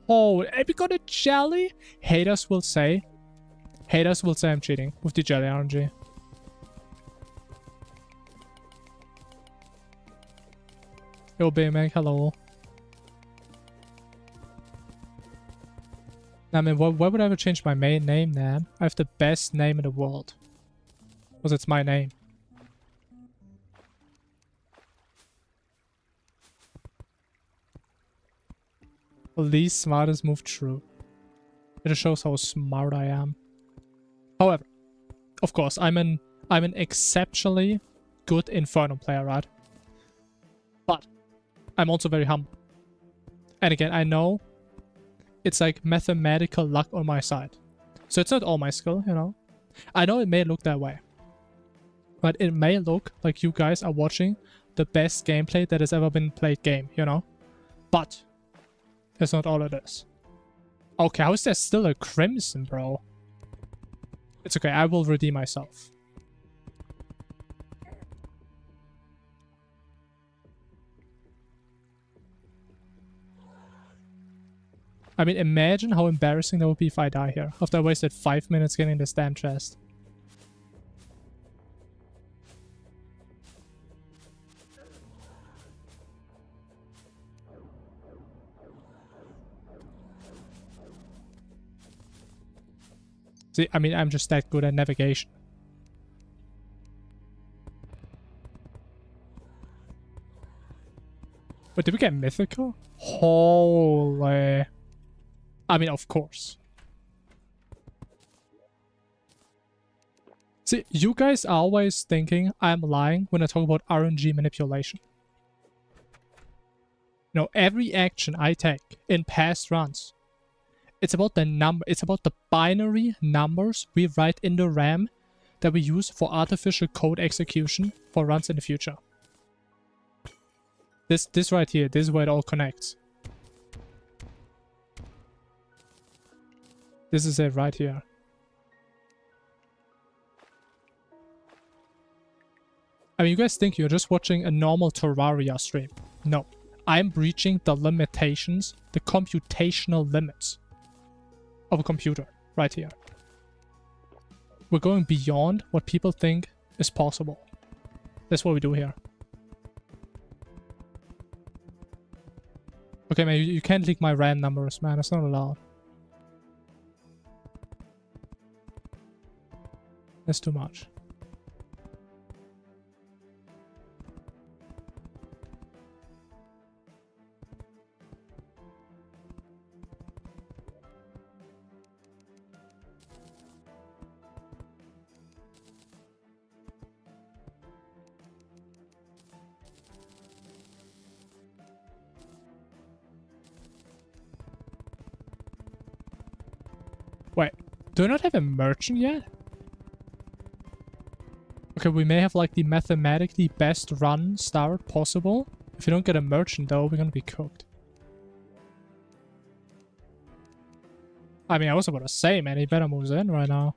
Oh, have we got a jelly? Haters will say I'm cheating with the jelly RNG. Yo, Baymac, hello. I mean, why would I ever change my main name, man? I have the best name in the world. Because it's my name. Least smartest move true. It just shows how smart I am. However, of course, I'm an exceptionally good Infernum player, right? But I'm also very humble. And again, I know it's like mathematical luck on my side. So it's not all my skill, you know. I know it may look that way. But it may look like you guys are watching the best gameplay that has ever been played game, you know. But that's not all it is. Okay, how is there still a crimson, bro? It's okay, I will redeem myself. I mean, imagine how embarrassing that would be if I die here. After I wasted 5 minutes getting this damn chest. See, I mean, I'm just that good at navigation. But did we get mythical? Holy. I mean, of course. See, you guys are always thinking I'm lying when I talk about RNG manipulation. You know, every action I take in past runs, it's about the number, it's about the binary numbers we write in the RAM that we use for artificial code execution for runs in the future. This right here, this is where it all connects. This is it right here. I mean, you guys think you're just watching a normal Terraria stream. No. I'm breaching the limitations, the computational limits of a computer right here. We're going beyond what people think is possible. That's what we do here. Okay, man, you can't leak my RAM numbers, man. It's not allowed. That's too much. Wait, do I not have a merchant yet? Okay, we may have like the mathematically best run start possible. If you don't get a merchant though, we're gonna be cooked. I mean, I was about to say, man, he better move in right now.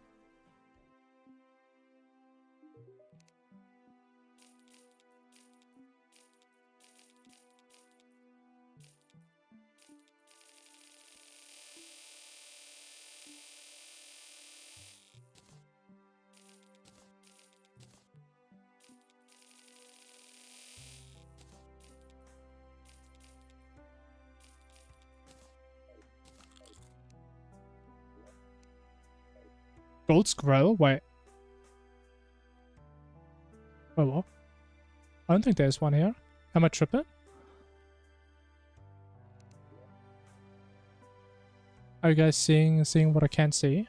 Gold Scroll? Wait. Wait, what? I don't think there's one here. Am I tripping? Are you guys seeing what I can't see?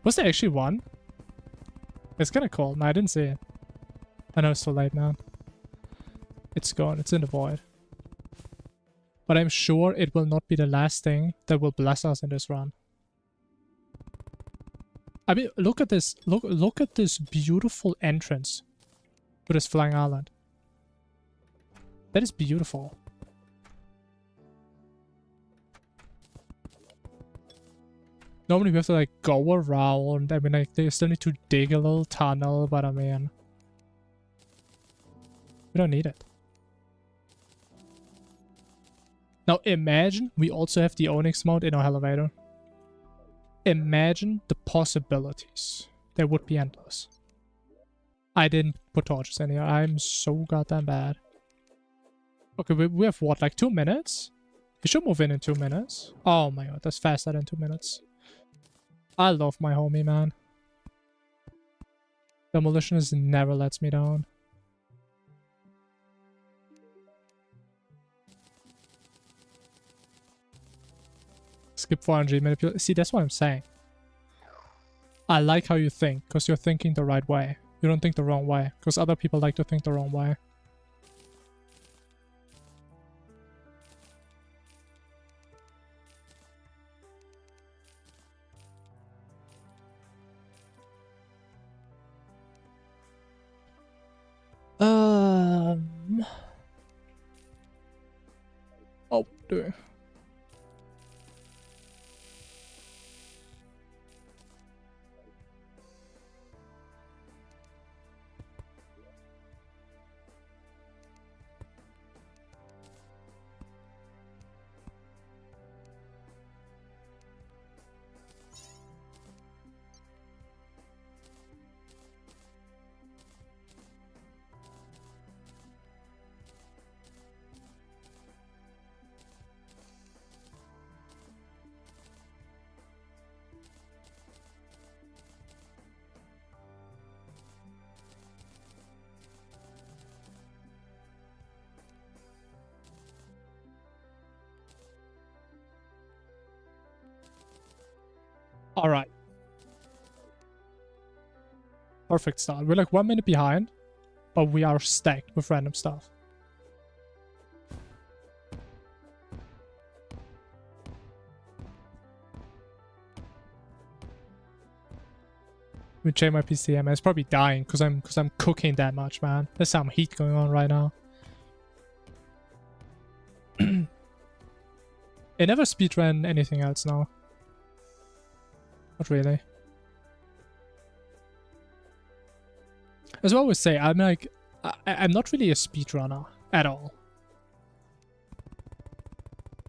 Was there actually one? It's kind of cool. No, I didn't see it. I know it's too late, man. It's gone. It's in the void. But I'm sure it will not be the last thing that will bless us in this run. I mean, look at this. Look at this beautiful entrance to this flying island. That is beautiful. Normally we have to like go around. I mean, like they still need to dig a little tunnel, but I mean, we don't need it. Now imagine we also have the Onyx mount in our elevator. Imagine the possibilities. They would be endless. I didn't put torches in here. I'm so goddamn bad. Okay, we have what, like 2 minutes? We should move in 2 minutes. Oh my god, that's faster than 2 minutes. I love my homie, man. Demolitionist never lets me down. Skip 400 manipulation. See, that's what I'm saying. I like how you think, because you're thinking the right way. You don't think the wrong way, because other people like to think the wrong way. Oh, dude. Alright. Perfect start. We're like 1 minute behind, but we are stacked with random stuff. Let me check my PC, man. It's probably dying because I'm cooking that much, man. There's some heat going on right now. I never speedrun anything else now. Not really. As I always say, I'm like, I'm not really a speedrunner at all.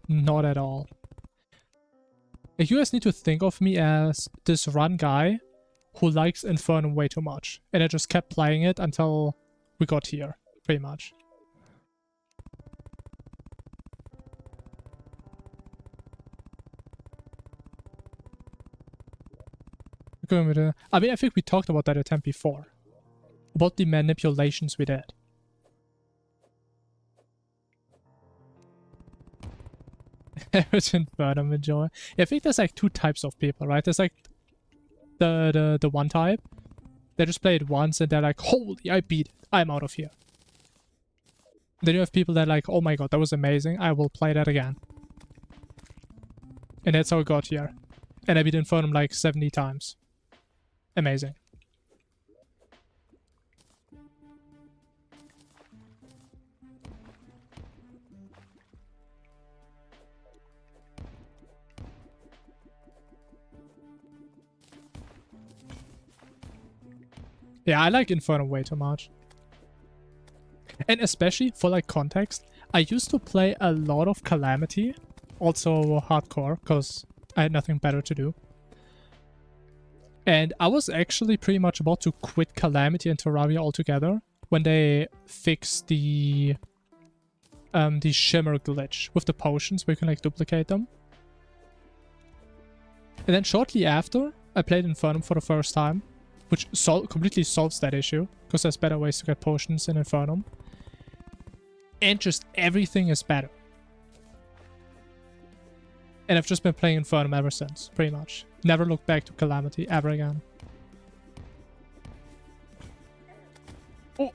Not at all. Like, you guys need to think of me as this run guy who likes Infernum way too much. And I just kept playing it until we got here, pretty much. I mean, I think we talked about that attempt before. About the manipulations we did. Average Infernum enjoy. Yeah, I think there's like 2 types of people, right? There's like the one type. They just play it once and they're like, holy, I beat it. I'm out of here. Then you have people that are like, oh my god, that was amazing. I will play that again. And that's how I got here. And I beat Infernum like 70 times. Amazing. Yeah, I like Infernum way too much. And especially for like context, I used to play a lot of Calamity, also hardcore, because I had nothing better to do. And I was actually pretty much about to quit Calamity and Terraria altogether when they fixed the shimmer glitch with the potions where you can like duplicate them. And then shortly after, I played Infernum for the first time, which completely solves that issue, because there's better ways to get potions in Infernum. And just everything is better. And I've just been playing Infernum ever since, pretty much. Never looked back to Calamity ever again. Oh!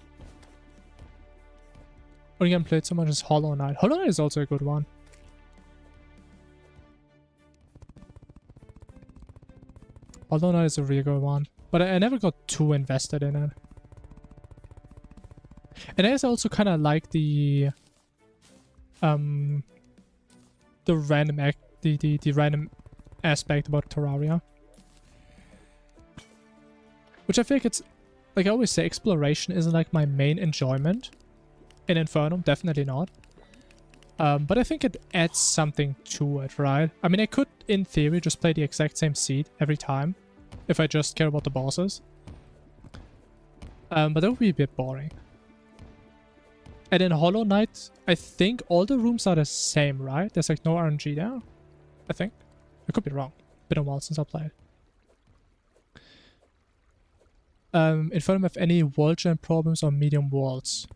Only game played so much as Hollow Knight. Hollow Knight is also a good one. Hollow Knight is a really good one. But I never got too invested in it. And I also kind of like the random the random aspect about Terraria, which I think it's like I always say, exploration isn't like my main enjoyment in Infernum, definitely not. But I think it adds something to it, right? I mean, I could in theory just play the exact same seed every time if I just care about the bosses, but that would be a bit boring. And in Hollow Knight, I think all the rooms are the same, right? There's like no RNG there, I think. I could be wrong. Been a while since I played. Infernum have any wall jam problems or medium walls?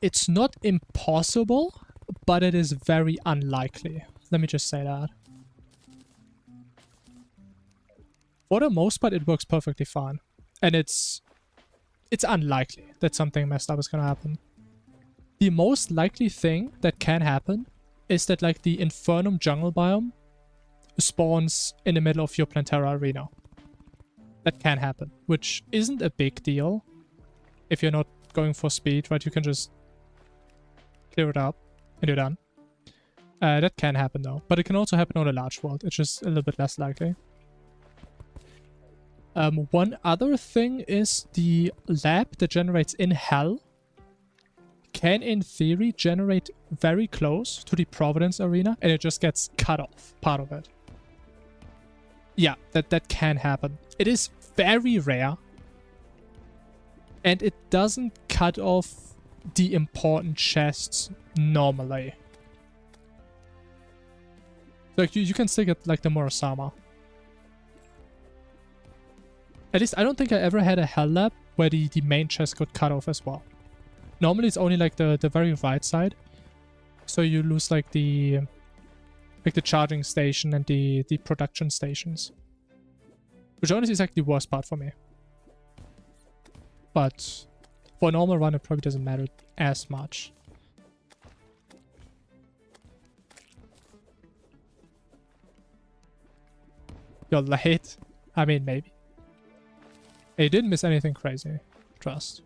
It's not impossible, but it is very unlikely. Let me just say that. For the most part, it works perfectly fine. And it's unlikely that something messed up is gonna happen. The most likely thing that can happen is that like the Infernum jungle biome spawns in the middle of your Plantera arena. That can happen, which isn't a big deal if you're not going for speed, right? You can just clear it up and you're done. That can happen though, but it can also happen on a large world. It's just a little bit less likely. One other thing is the lab that generates in Hell can, in theory, generate very close to the Providence arena, and it just gets cut off, part of it. Yeah, that can happen. It is very rare, and it doesn't cut off the important chests normally. Like, you can still get, like, the Murasama. At least, I don't think I ever had a Hell Lab where the main chest got cut off as well. Normally, it's only, like, the very right side. So you lose, like, the Like the charging station and the production stations. Which honestly is like the worst part for me. But for a normal run, it probably doesn't matter as much. You're late? I mean, maybe. Hey, you didn't miss anything crazy. Trust.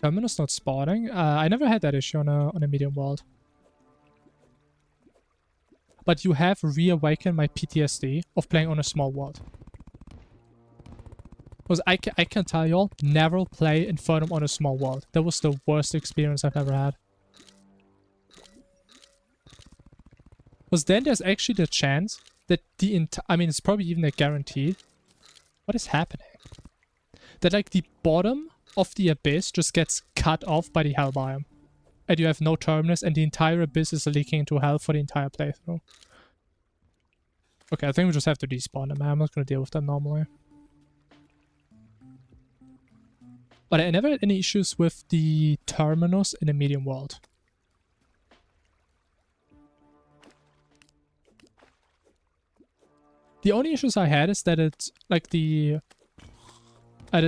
Terminus not spawning? I never had that issue on a medium world. But you have reawakened my PTSD of playing on a small world. Because I can tell y'all, never play Infernum on a small world. That was the worst experience I've ever had. Because then there's actually the chance that the entire... I mean, it's probably even a guarantee. What is happening? That like the bottom of the abyss just gets cut off by the hell biome. And you have no terminus and the entire abyss is leaking into hell for the entire playthrough. Okay, I think we just have to despawn them, man. I'm not going to deal with them normally. But I never had any issues with the terminus in a medium world. The only issues I had is that it's like the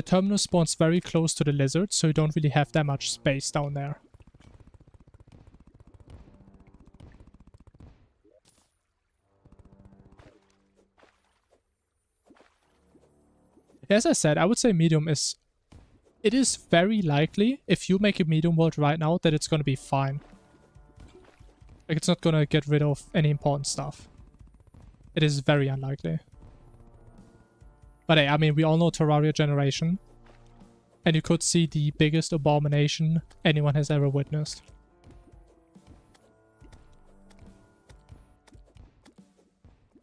terminus spawns very close to the lizard, so you don't really have that much space down there. As I said, I would say medium is... It is very likely, if you make a medium world right now, that it's going to be fine. Like, it's not going to get rid of any important stuff. It is very unlikely. But hey, I mean, we all know Terraria generation. And you could see the biggest abomination anyone has ever witnessed.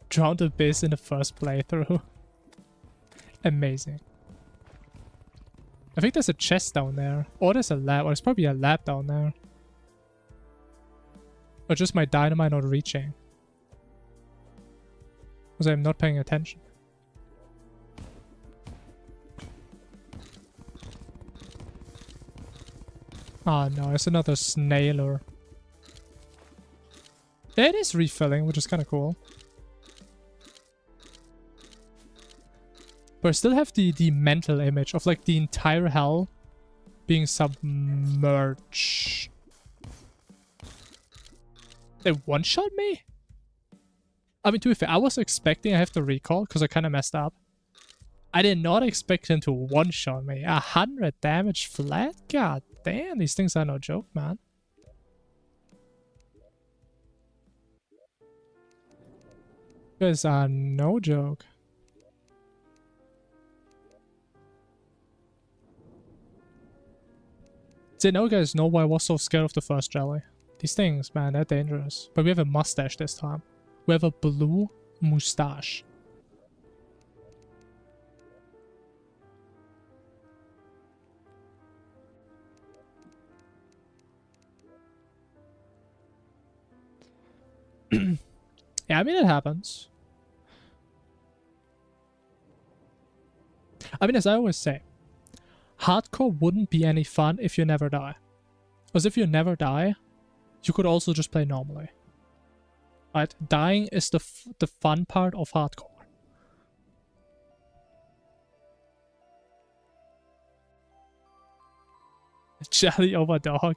Drowned Abyss in the first playthrough. Amazing. I think there's a chest down there. Or there's a lab. Or there's probably a lab down there. Or just my dynamite not reaching. Because I'm not paying attention. Oh no, it's another snailer. It is refilling, which is kind of cool. But I still have the mental image of like the entire hell being submerged. They one-shot me? I mean, to be fair, I was expecting I have to recall because I kind of messed up. I did not expect him to one-shot me. 100 damage flat? God damn, these things are no joke, man. These are no joke. Did you guys know why I was so scared of the first jelly? These things, man, they're dangerous. But we have a mustache this time. We have a blue mustache. Yeah, I mean, it happens. I mean, as I always say, hardcore wouldn't be any fun if you never die. Because if you never die, you could also just play normally. Right? Dying is the fun part of hardcore. Jelly over dog.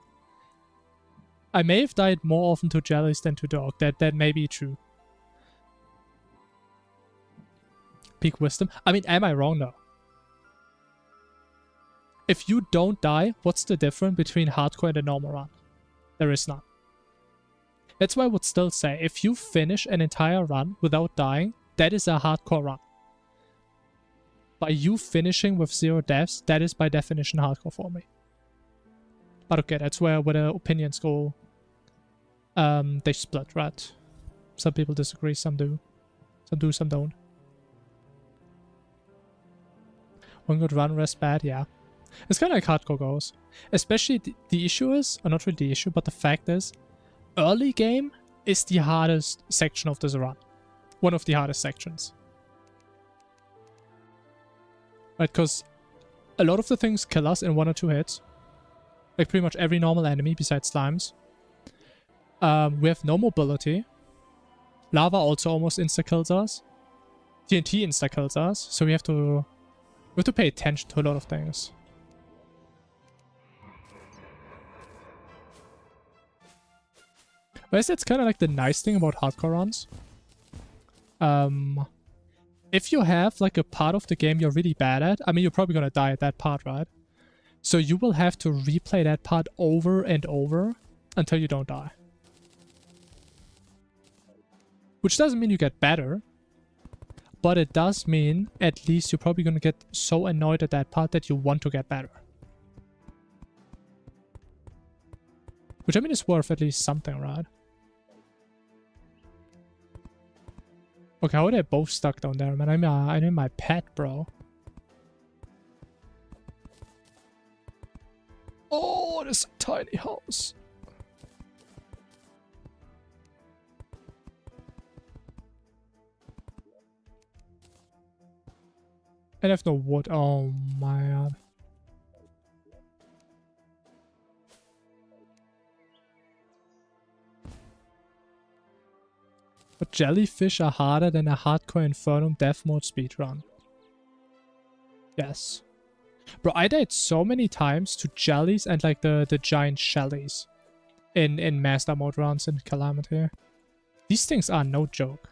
I may have died more often to jellies than to dog. That may be true. Peak wisdom. I mean, am I wrong though? If you don't die, what's the difference between hardcore and a normal run? There is none. That's why I would still say, if you finish an entire run without dying, that is a hardcore run. By you finishing with 0 deaths, that is by definition hardcore for me. But okay, that's where the opinions go. They split, right? Some people disagree, some do. Some do, some don't. One good run, rest bad, yeah. It's kind of like hardcore goes. Especially the issue is, or not really the issue, but the fact is, early game is the hardest section of this run. One of the hardest sections. Right, because a lot of the things kill us in 1 or 2 hits. Like pretty much every normal enemy besides slimes. We have no mobility. Lava also almost insta-kills us. TNT insta-kills us, so we have to pay attention to a lot of things. But that's kind of like the nice thing about hardcore runs. If you have like a part of the game you're really bad at, I mean, you're probably gonna die at that part, right? So you will have to replay that part over and over until you don't die. Which doesn't mean you get better, but it does mean at least you're probably gonna get so annoyed at that part that you want to get better. Which I mean is worth at least something, right? Okay, how are they both stuck down there, man? I'm in my pet, bro. Oh, this tiny house. And I have no wood. Oh my god. But jellyfish are harder than a hardcore Infernum death mode speedrun. Yes. Bro, I died so many times to jellies and like the giant shellies in master mode runs in Calamity. These things are no joke.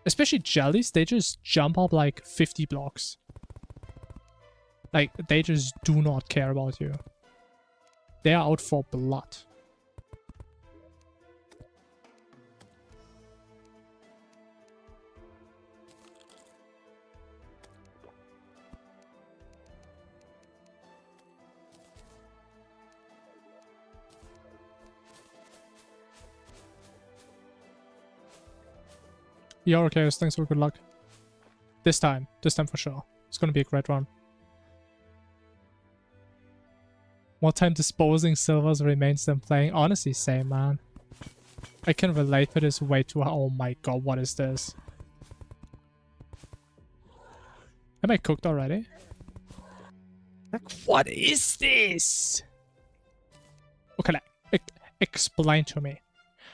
Especially jellies, they just jump up like 50 blocks. Like, they just do not care about you. They are out for blood. Yeah, okay, thanks for good luck. This time for sure. It's gonna be a great run. More time disposing silvers remains than playing. Honestly, same, man. I can relate to this way too. Oh my god, what is this? Am I cooked already? Like, what is this? Okay, like, explain to me.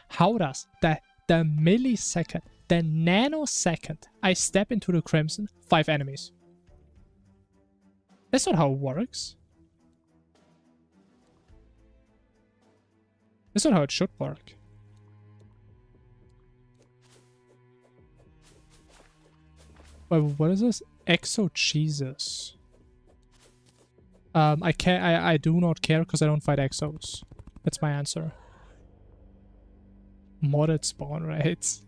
How does the millisecond, the nanosecond I step into the Crimson, 5 enemies? That's not how it works. That's not how it should work. Wait, what is this? Exo Jesus. I do not care because I don't fight exos. That's my answer. Modded spawn rates.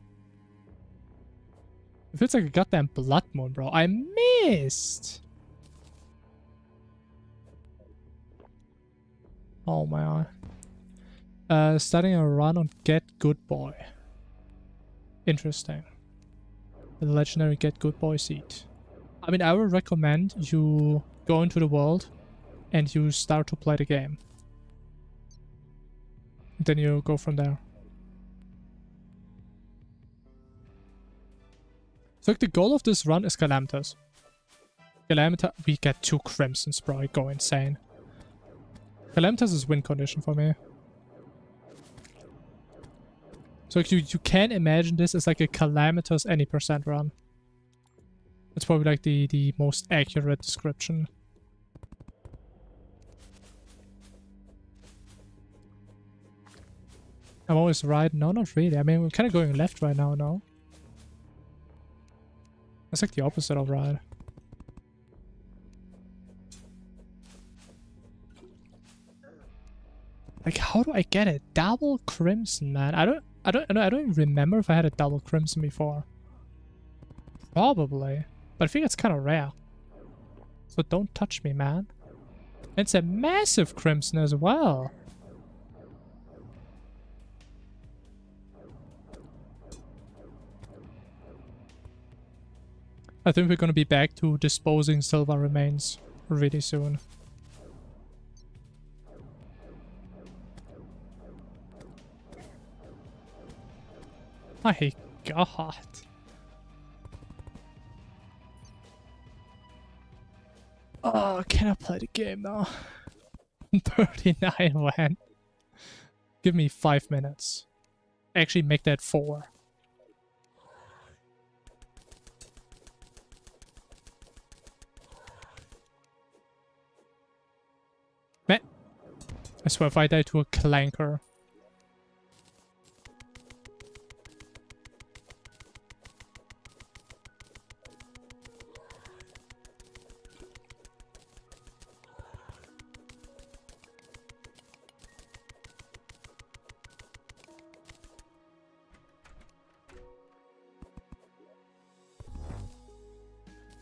It feels like a goddamn blood moon, bro. I missed. Oh my god. Starting a run on Get Good Boy. Interesting. The legendary Get Good Boy seat. I mean, I would recommend you go into the world and you start to play the game. Then you go from there. So like the goal of this run is Calamitas. Calamita, we get 2 Crimsons, bro. I go insane. Calamitas is win condition for me. So like you can imagine this as like a Calamitas any percent run. That's probably like the most accurate description. I'm always right. No, not really. I mean, we're kind of going left right now, no? That's like the opposite of right. Like, how do I get a double crimson, man? I don't even remember if I had a double crimson before. Probably, but I think it's kind of rare. So don't touch me, man. It's a massive crimson as well. I think we're gonna be back to disposing silver remains really soon. My god. Oh, can I play the game now? 39 when? Give me 5 minutes. Actually, make that 4. Man, I swear if I die to a clanker.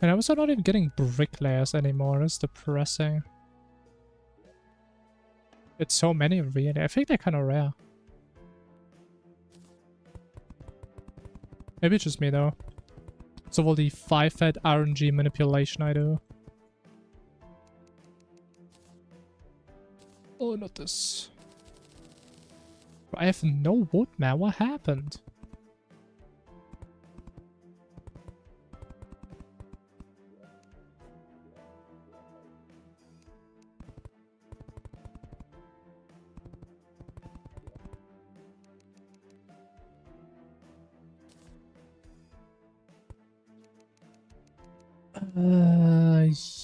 And I was not even getting bricklayers anymore. It's depressing. It's so many really. I think they're kind of rare. Maybe it's just me though. So all the 5-fed RNG manipulation I do. Oh, not this. I have no wood, man. What happened?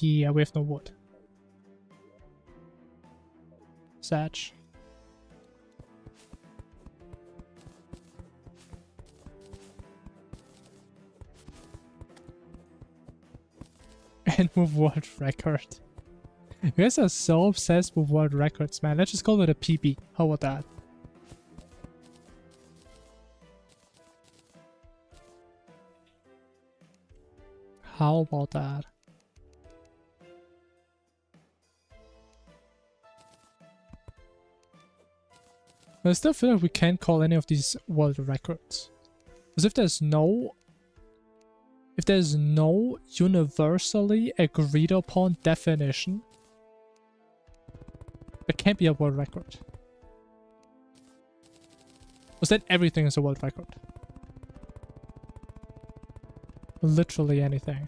Yeah, we have no wood. Satch. And move world record. You guys are so obsessed with world records, man. Let's just call it a PB. How about that? How about that? I still feel like we can't call any of these world records. Because if there's no universally agreed upon definition, it can't be a world record. Because then everything is a world record. Literally anything.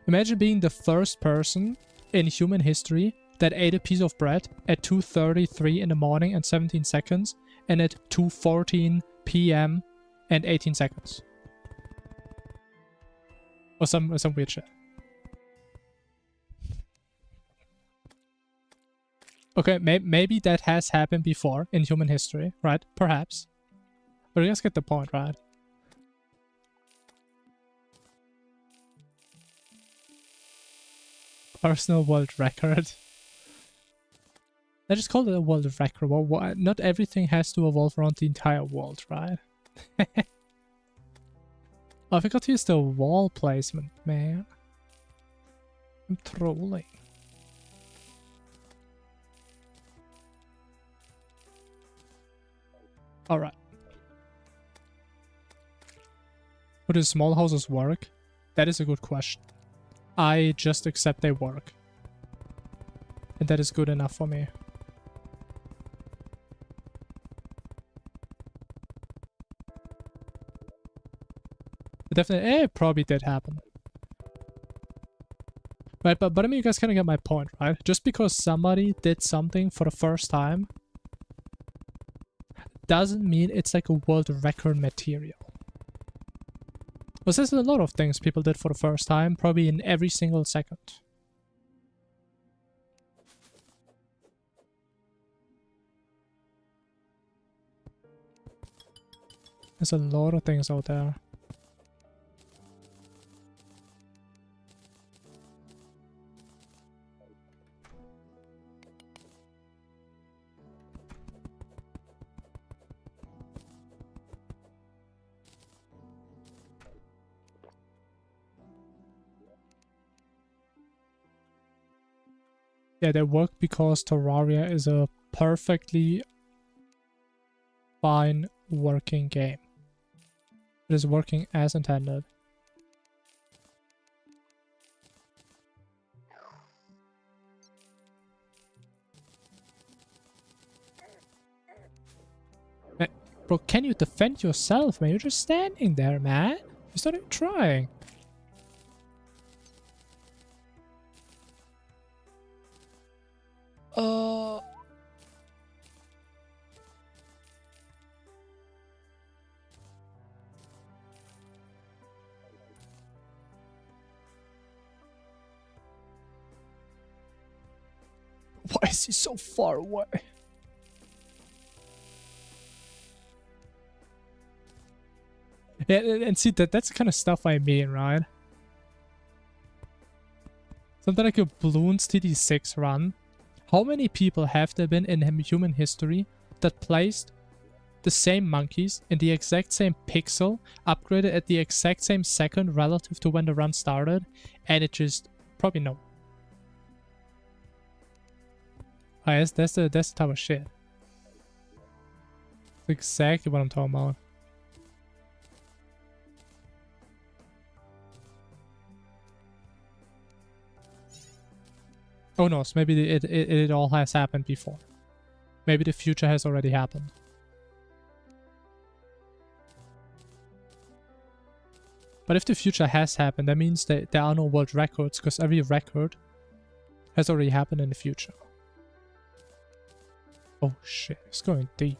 Imagine being the first person in human history that ate a piece of bread at 2:33 in the morning and 17 seconds and at 2:14 p.m. and 18 seconds. Or some weird shit. Okay, maybe that has happened before in human history, right? Perhaps. But you guys get the point, right? Personal world record. Let's just call it a world record. Well, not everything has to evolve around the entire world, right? Oh, I forgot to use the wall placement, man. I'm trolling. Alright. Would the small houses work? That is a good question. I just accept they work. And that is good enough for me. But definitely, it probably did happen. Right, but I mean, you guys kind of get my point, right? Just because somebody did something for the first time doesn't mean it's like a world record material. Because there's a lot of things people did for the first time, probably in every single second. There's a lot of things out there. Yeah, they work because Terraria is a perfectly fine working game. It is working as intended. Man, bro, can you defend yourself, man? You're just standing there, man. You started trying. Uh... Why is he so far away? Yeah, and see, that's the kind of stuff I mean, right? Something like a Bloons TD6 run. How many people have there been in human history that placed the same monkeys in the exact same pixel, upgraded at the exact same second relative to when the run started, and it just... Probably no. That's the type of shit. That's exactly what I'm talking about. Oh no, so maybe it all has happened before. Maybe the future has already happened. But if the future has happened, that means that there are no world records, because every record has already happened in the future. Oh shit, it's going deep.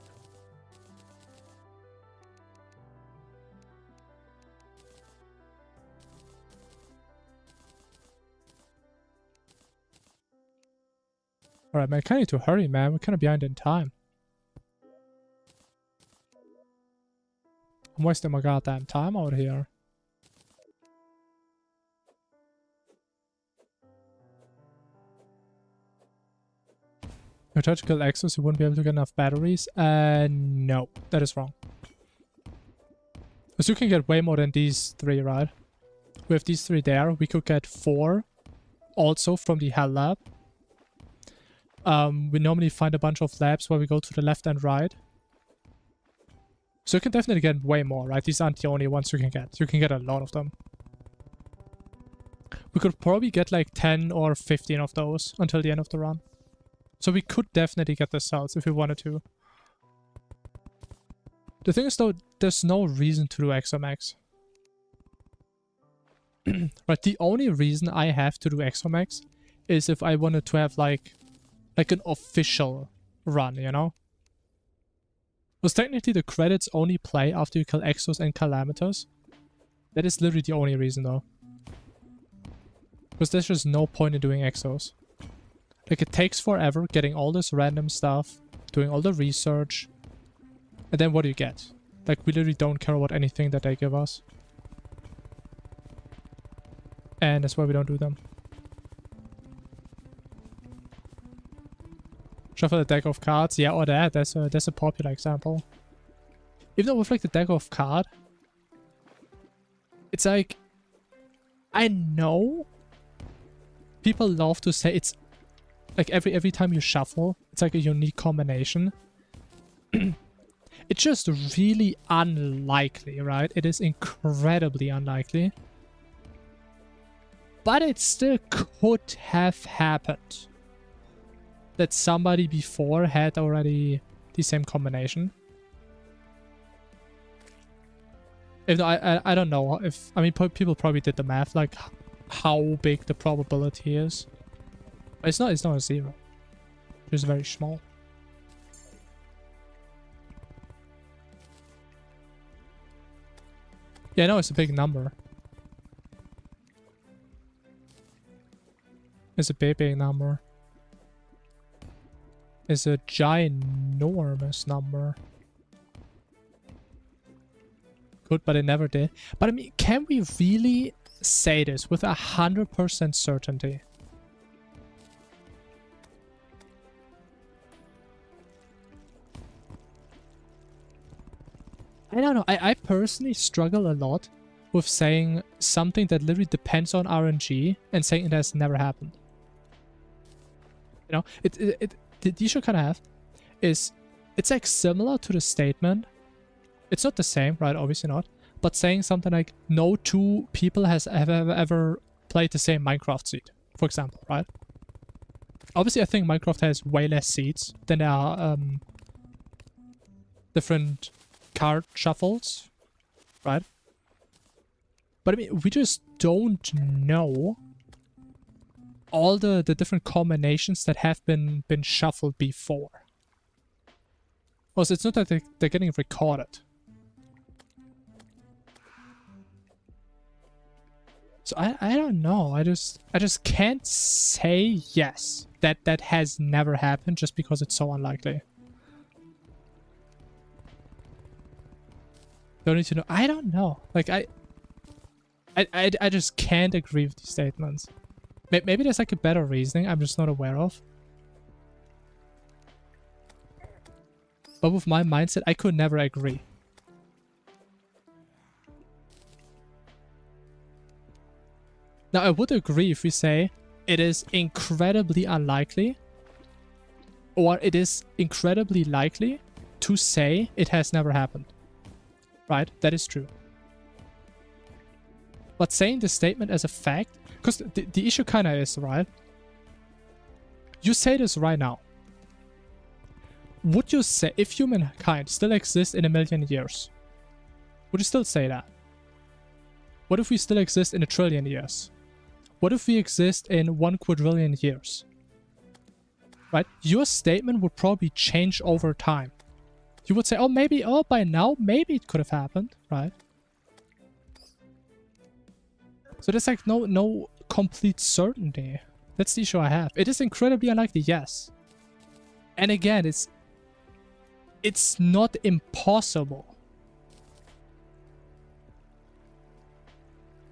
Alright, man, I kinda need to hurry, man. We're kinda behind in time. I'm wasting my goddamn time out here. If you try to kill Exos, you wouldn't be able to get enough batteries? No. That is wrong. Because you can get way more than these 3, right? We have these 3 there. We could get 4 also from the Hell Lab. We normally find a bunch of labs where we go to the left and right. So you can definitely get way more, right? These aren't the only ones you can get. You can get a lot of them. We could probably get like 10 or 15 of those until the end of the run. So we could definitely get the cells if we wanted to. The thing is though, there's no reason to do Exomax. Right, the only reason I have to do Exomax is if I wanted to have like an official run, you know? Because technically the credits only play after you kill Exos and Calamitas. That is literally the only reason though. Because there's just no point in doing Exos. Like, it takes forever getting all this random stuff, doing all the research, and then what do you get? Like, we literally don't care about anything that they give us. And that's why we don't do them. Shuffle the deck of cards, yeah, or that. That's a popular example. Even though with like the deck of card, it's like, I know people love to say it's like every time you shuffle, it's like a unique combination. It's just really unlikely, right? It is incredibly unlikely. But it still could have happened that somebody before had already the same combination. If I don't know if, I mean, people probably did the math, like how big the probability is. But it's not a 0. It's very small. Yeah, no, it's a big number. It's a big number. It's a ginormous number. Good, but it never did. But I mean, can we really say this with 100% certainty? I don't know. I personally struggle a lot with saying something that literally depends on RNG and saying it has never happened. You know, the issue kind of have is it's like similar to the statement. It's not the same, right? Obviously not. But saying something like no 2 people has ever played the same Minecraft seed, for example, right? Obviously, I think Minecraft has way less seeds than there are different card shuffles, right? But I mean, we just don't know all the different combinations that have been shuffled before. Also, it's not that they're getting recorded. So I don't know. I just can't say yes that has never happened just because it's so unlikely. Don't need to know. I don't know. Like I just can't agree with these statements. Maybe there's like a better reasoning I'm just not aware of. But with my mindset, I could never agree. Now, I would agree if we say it is incredibly unlikely, or it is incredibly likely to say it has never happened. Right? That is true. But saying the statement as a fact, because the issue kind of is, right? You say this right now. Would you say, if humankind still exists in 1,000,000 years, would you still say that? What if we still exist in 1,000,000,000,000 years? What if we exist in 1,000,000,000,000 years? Right? Your statement would probably change over time. You would say, oh, maybe, oh, by now, maybe it could have happened, right? So there's like no complete certainty. That's the issue I have. It is incredibly unlikely, yes. And again, it's not impossible.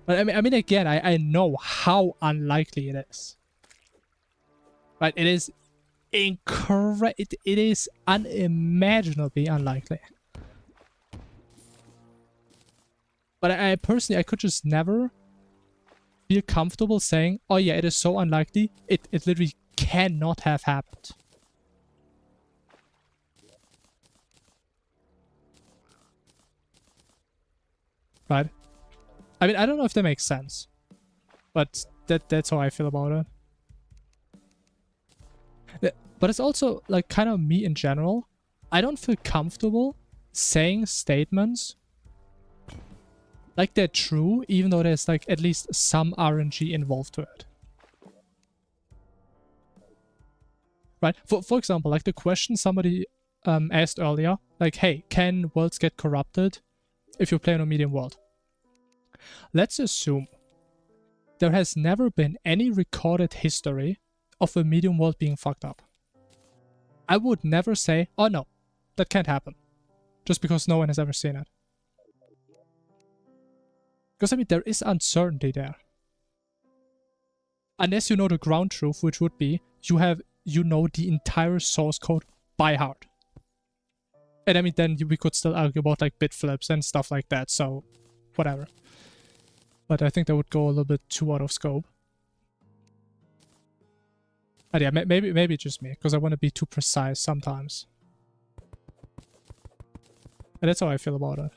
But I mean, again, I know how unlikely it is. Right? It is it is unimaginably unlikely. But I personally, I could just never feel comfortable saying, oh yeah, it is so unlikely, it literally cannot have happened. Right? I mean, I don't know if that makes sense, but that's how I feel about it. But it's also like kind of me in general. I don't feel comfortable saying statements like they're true, even though there's like at least some RNG involved to it. Right? For example, like the question somebody asked earlier, like, hey, can worlds get corrupted if you play on a medium world? Let's assume there has never been any recorded history of a medium world being fucked up. I would never say, oh no, that can't happen. Just because no one has ever seen it. Because I mean, there is uncertainty there. Unless you know the ground truth, which would be, you know the entire source code by heart. And I mean, then we could still argue about like bit flips and stuff like that, so whatever. But I think that would go a little bit too out of scope. But yeah, maybe just me, because I want to be too precise sometimes. And that's how I feel about it.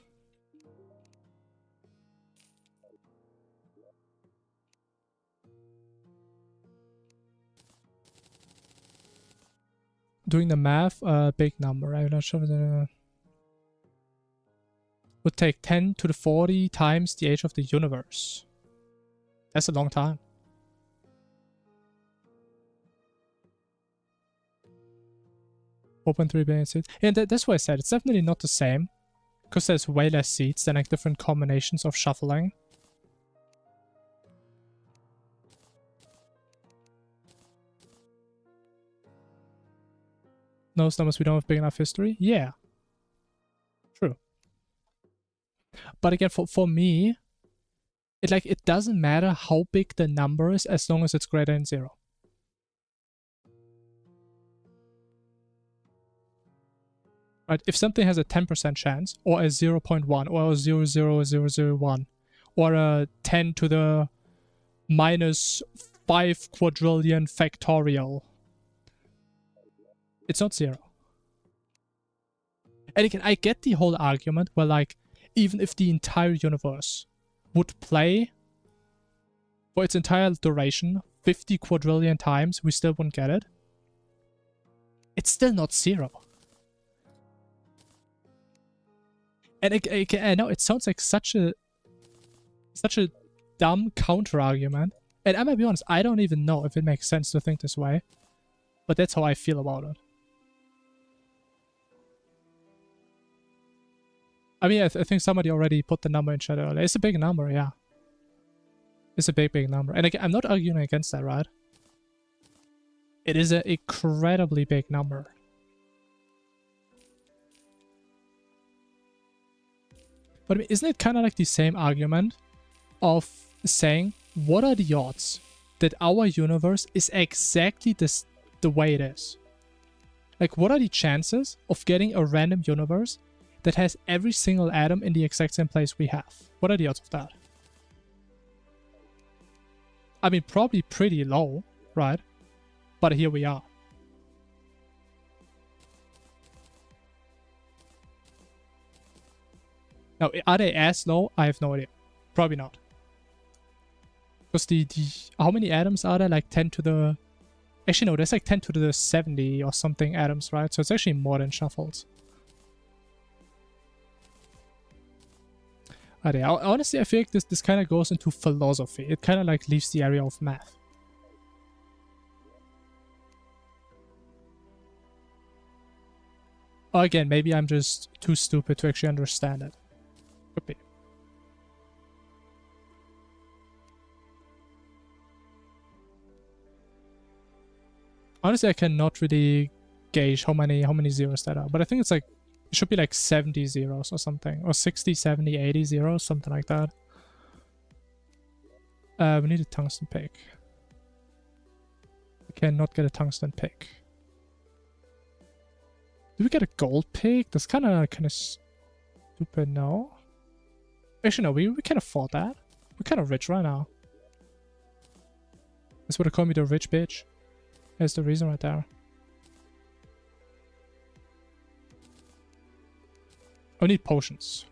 Doing the math, big number. I'm not sure the would take 10 to the 40 times the age of the universe. That's a long time. Open 3 billion seeds. And that's why I said it's definitely not the same. Because there's way less seeds than like different combinations of shuffling. Those numbers we don't have big enough history? Yeah. True. But again, for me, it doesn't matter how big the number is as long as it's greater than 0. Right? If something has a 10% chance, or a 0.1, or a 0.0001, or a 10 to the minus 5 quadrillion factorial, it's not 0. And again, I get the whole argument where like, even if the entire universe would play for its entire duration 50 quadrillion times, we still wouldn't get it. It's still not 0. And I know it sounds like such a dumb counter argument, And I might be honest, I don't even know if it makes sense to think this way. But that's how I feel about it. I mean, I think somebody already put the number in chat earlier. It's a big number, yeah. It's a big, big number. And again, I'm not arguing against that, right? It is an incredibly big number. But I mean, isn't it kind of like the same argument of saying, what are the odds that our universe is exactly the way it is? Like, what are the chances of getting a random universe that has every single atom in the exact same place we have? What are the odds of that? I mean, probably pretty low, right? But here we are. Now, are they as low? I have no idea. Probably not. Because how many atoms are there? Like 10 to the... Actually, no, there's like 10 to the 70 or something atoms, right? So it's actually more than shuffles. Honestly, I feel like this kind of goes into philosophy. It kind of like leaves the area of math. Or again, maybe I'm just too stupid to actually understand it. Could be. Honestly, I cannot really gauge how many zeros that are, but I think it's like, it should be like 70 zeros or something, or 60, 70, 80 zeros, something like that. We need a tungsten pick. We cannot get a tungsten pick. Do we get a gold pick? That's kind of stupid, no? Actually, no, we can afford that. We're kind of rich right now. That's what they call me, the rich bitch. That's the reason right there. I need potions.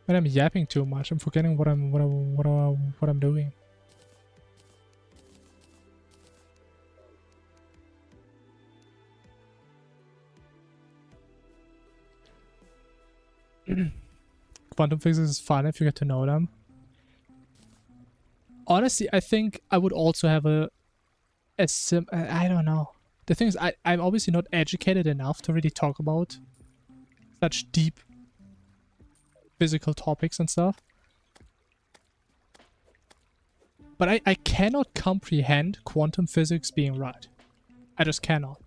When I'm yapping too much, I'm forgetting what I'm doing. Quantum physics is fun if you get to know them. Honestly, I think I would also have I don't know. The thing is, I'm obviously not educated enough to really talk about such deep physical topics and stuff. But I cannot comprehend quantum physics being right. I just cannot.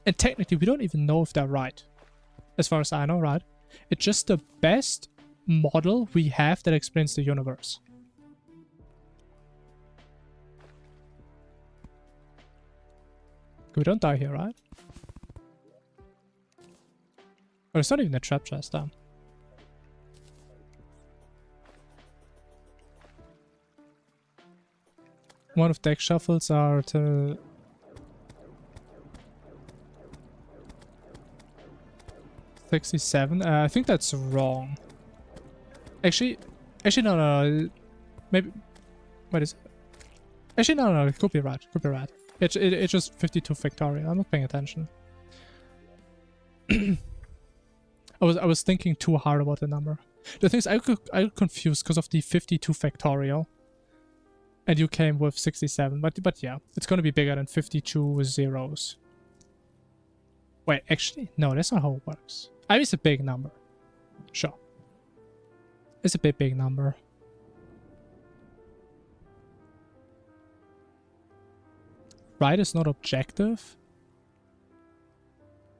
And technically, we don't even know if they're right. As far as I know, right? It's just the best model we have that explains the universe. We don't die here, right? Oh, it's not even a trap chest, damn. One of deck shuffles are to... $67? I think that's wrong. Actually, no. Maybe... What is it? Actually, no. It could be right. Could be right. It's just 52 factorial. I'm not paying attention. I was thinking too hard about the number. The thing is, I got confused because of the 52 factorial. And you came with 67. But yeah, it's gonna be bigger than 52 zeros. Wait, actually, no, that's not how it works. I mean, it's a big number. Sure. It's a big number. Right is not objective.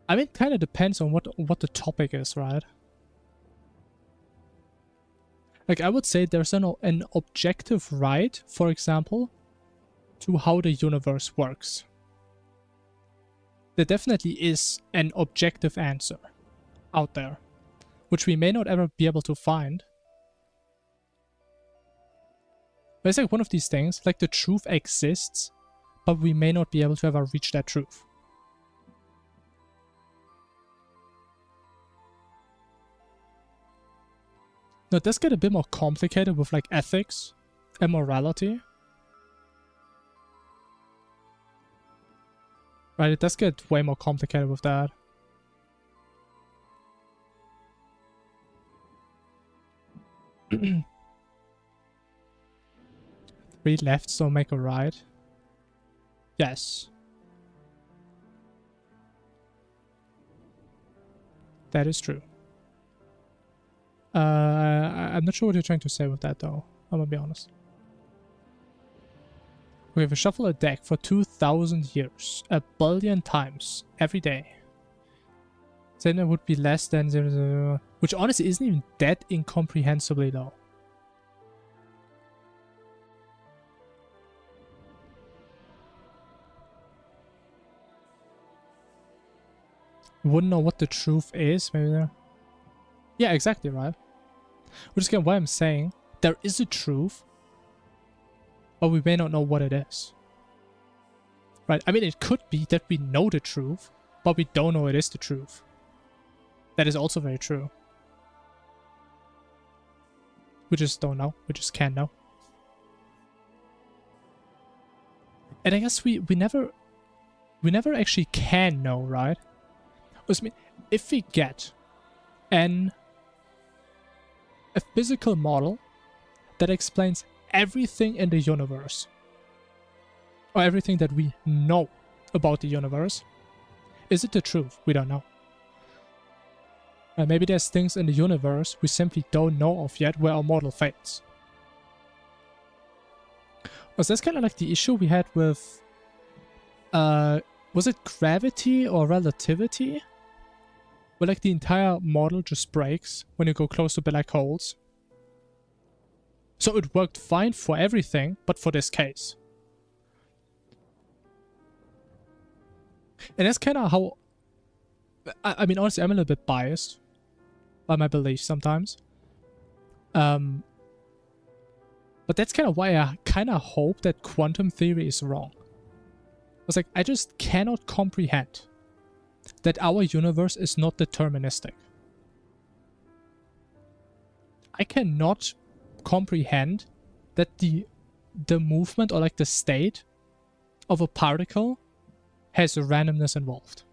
I mean, it kind of depends on what the topic is, right? Like, I would say there's an objective right, for example, to how the universe works. There definitely is an objective answer out there, which we may not ever be able to find. But it's like one of these things, like the truth exists, but we may not be able to ever reach that truth. Now, it does get a bit more complicated with like ethics and morality. Right, it does get way more complicated with that. 3 left, so make a right. Yes. That is true. I'm not sure what you're trying to say with that, though. I'm gonna be honest. We have a shuffle a deck for 2,000 years, 1 billion times, every day. Then it would be less than 0, which honestly isn't even that incomprehensibly low. You wouldn't know what the truth is, maybe there. Yeah, exactly, right? Which is again why I'm saying there is a truth, but we may not know what it is. Right? I mean, it could be that we know the truth, but we don't know it is the truth. That is also very true. We just don't know. We just can't know. And I guess we never actually can know, right? I mean, if we get a physical model that explains everything in the universe, or everything that we know about the universe, is it the truth? We don't know. Maybe there's things in the universe we simply don't know of yet where our model fails. Was this kind of like the issue we had with was it gravity or relativity? Where like the entire model just breaks when you go close to black holes. So it worked fine for everything, but for this case. And that's kind of how... I mean, honestly, I'm a little bit biased by my beliefs sometimes. But that's kind of why I kind of hope that quantum theory is wrong. It's like, I just cannot comprehend that our universe is not deterministic. I cannot comprehend that the movement or like the state of a particle has randomness involved.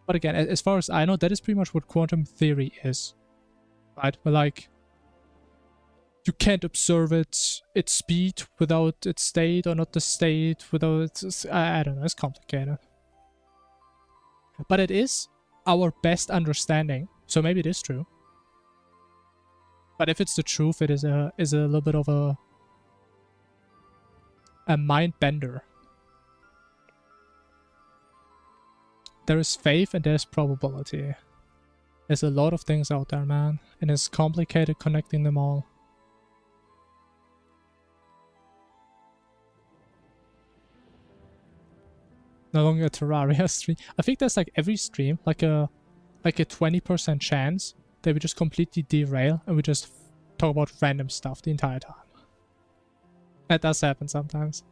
But again, as far as I know, that is pretty much what quantum theory is. Right? But like, you can't observe its speed without its state, or not the state without its... I don't know, it's complicated. But it is our best understanding, so maybe it is true. But if it's the truth, it is a little bit of a mind bender. There is faith and there's probability. There's a lot of things out there, man, and it's complicated connecting them all. No longer a Terraria stream. I think there's like every stream, like a 20% chance that we just completely derail and we just talk about random stuff the entire time. That does happen sometimes.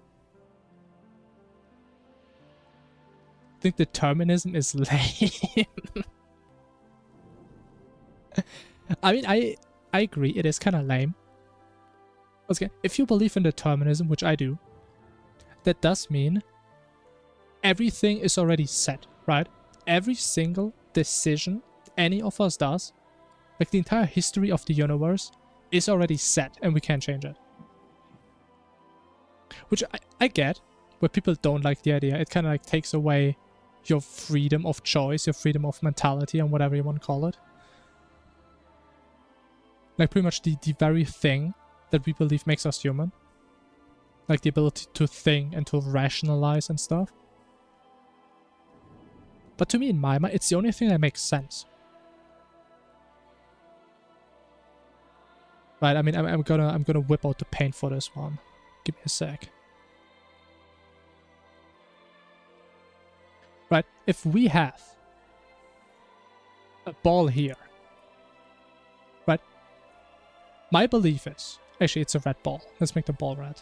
I think determinism is lame. I mean, I agree, it is kind of lame. Okay, if you believe in determinism, which I do, that does mean everything is already set, right? Every single decision any of us does, like the entire history of the universe, is already set and we can't change it. Which I get, but people don't like the idea. It kind of like takes away your freedom of choice, your freedom of mentality, and whatever you want to call it. Like pretty much the very thing that we believe makes us human. Like the ability to think and to rationalize and stuff. But to me, in my mind, it's the only thing that makes sense. Right, I mean, I'm gonna whip out the paint for this one. Give me a sec. Right, if we have a ball here, right, my belief is, actually it's a red ball. Let's make the ball red.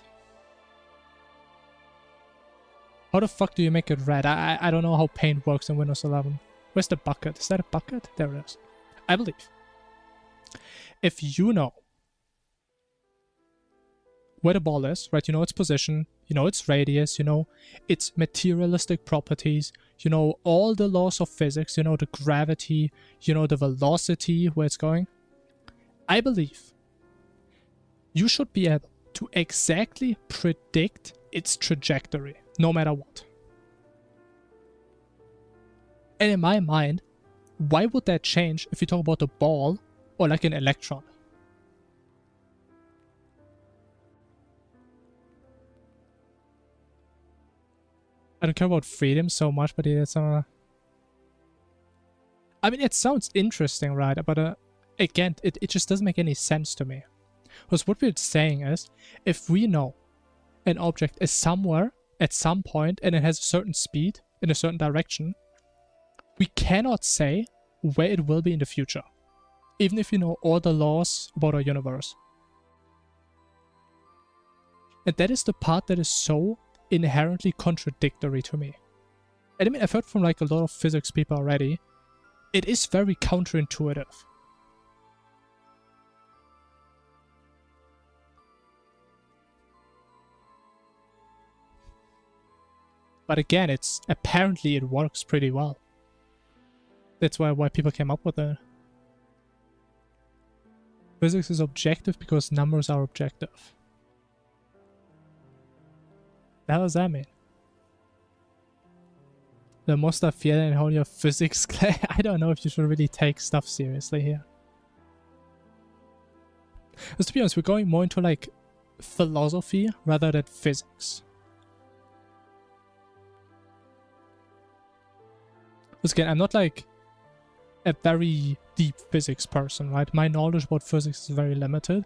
How the fuck do you make it red? I don't know how paint works in Windows 11. Where's the bucket? Is that a bucket? There it is. I believe, if you know where the ball is, right? You know its position, you know its radius, you know its materialistic properties, you know all the laws of physics, you know the gravity, you know the velocity, where it's going. I believe you should be able to exactly predict its trajectory, no matter what. And in my mind, why would that change if you talk about a ball or like an electron? I don't care about freedom so much, but it's I mean, it sounds interesting, right? But again, it just doesn't make any sense to me. Because what we're saying is, if we know an object is somewhere at some point and it has a certain speed in a certain direction, we cannot say where it will be in the future, even if we know all the laws about our universe. And that is the part that is so inherently contradictory to me. And I mean, I've heard from like a lot of physics people already, it is very counterintuitive. But again, apparently it works pretty well. That's why people came up with it. Physics is objective because numbers are objective. What does that mean? The most I fear in how your physics class. I don't know if you should really take stuff seriously here. Because to be honest, we're going more into like philosophy rather than physics. Because again, I'm not like a very deep physics person, right? My knowledge about physics is very limited.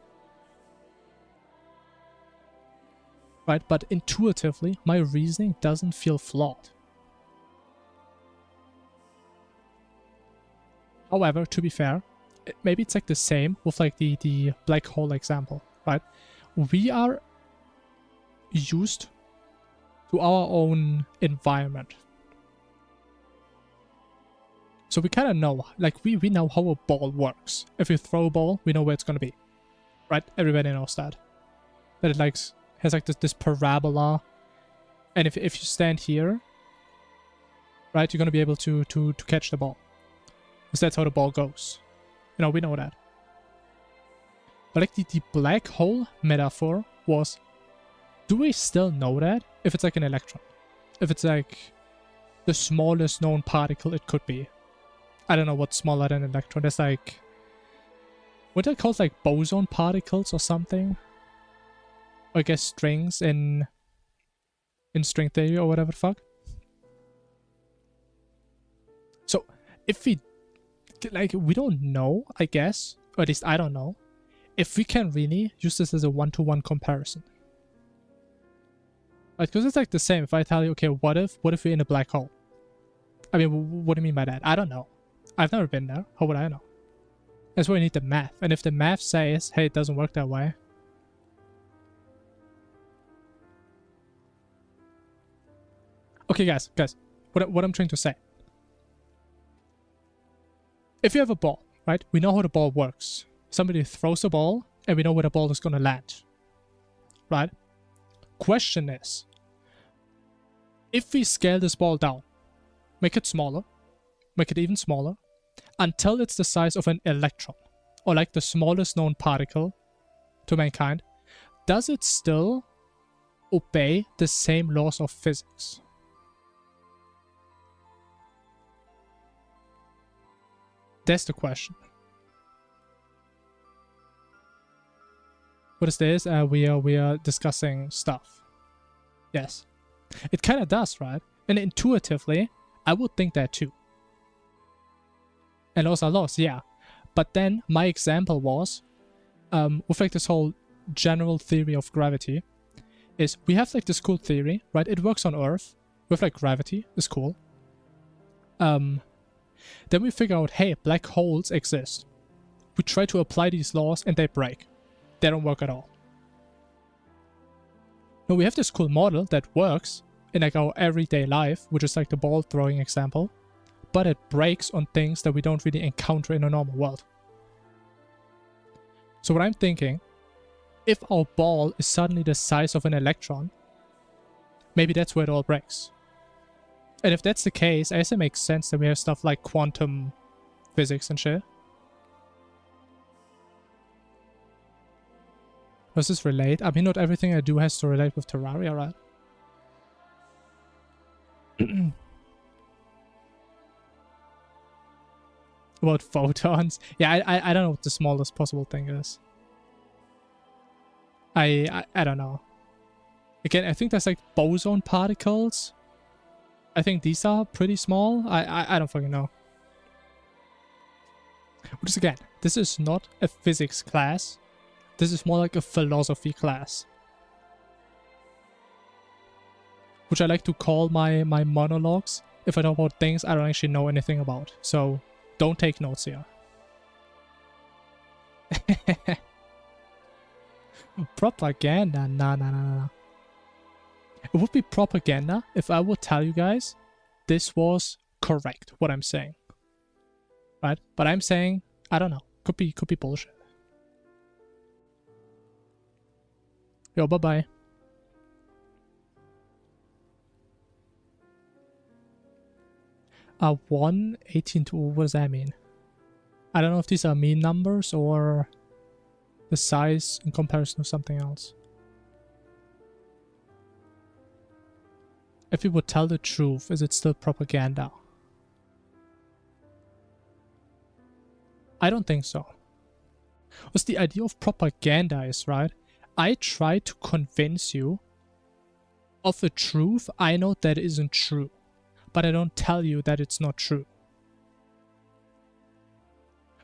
Right? But intuitively, my reasoning doesn't feel flawed. However, to be fair, maybe it's like the same with like the black hole example, right? We are used to our own environment. So we kind of know, like we know how a ball works. If you throw a ball, we know where it's going to be, right? Everybody knows that. That it like has like this parabola, and if you stand here, right, you're going to be able to catch the ball. Because that's how the ball goes. You know, we know that. But like the black hole metaphor was, do we still know that? If it's like an electron. If it's like the smallest known particle it could be. I don't know what's smaller than an electron. There's like, what are they called, like boson particles or something? Or I guess strings in string theory or whatever the fuck. So if we, like, we don't know, I guess, or at least I don't know, if we can really use this as a one-to-one comparison. Right, because it's like the same. If I tell you, okay, what if we're in a black hole? I mean, what do you mean by that? I don't know. I've never been there. How would I know? That's why you need the math. And if the math says, hey, it doesn't work that way. Okay, guys, what I'm trying to say. If you have a ball, right? We know how the ball works. Somebody throws the ball, and we know where the ball is going to land. Right? Question is, if we scale this ball down, make it smaller, make it even smaller, until it's the size of an electron, or like the smallest known particle to mankind, does it still obey the same laws of physics? That's the question. What is this? We are discussing stuff. Yes. It kind of does, right? And intuitively, I would think that too. And laws are laws, yeah. But then my example was, with like this whole general theory of gravity, is we have like this cool theory, right? It works on Earth with like gravity. It's cool. Then we figure out, hey, black holes exist. We try to apply these laws and they break. They don't work at all. Now we have this cool model that works in like our everyday life, which is like the ball throwing example, but it breaks on things that we don't really encounter in a normal world. So what I'm thinking, if our ball is suddenly the size of an electron, maybe that's where it all breaks. And if that's the case, I guess it makes sense that we have stuff like quantum physics and shit. Does this relate? I mean, not everything I do has to relate with Terraria, right? About photons? Yeah, I don't know what the smallest possible thing is. I don't know. Again, I think there's like boson particles. I think these are pretty small. I don't fucking know. Which is, again, this is not a physics class. This is more like a philosophy class. Which I like to call my monologues if I talk about things I don't actually know anything about. So don't take notes here. Propaganda? Nah. It would be propaganda if I would tell you guys this was correct, what I'm saying. Right? But I'm saying, I don't know. Could be bullshit. Yo, bye-bye. 1, 18 to... What does that mean? I don't know if these are mean numbers or the size in comparison to something else. If you would tell the truth, is it still propaganda? I don't think so. Because the idea of propaganda is, right, I try to convince you of a truth I know that isn't true, but I don't tell you that it's not true.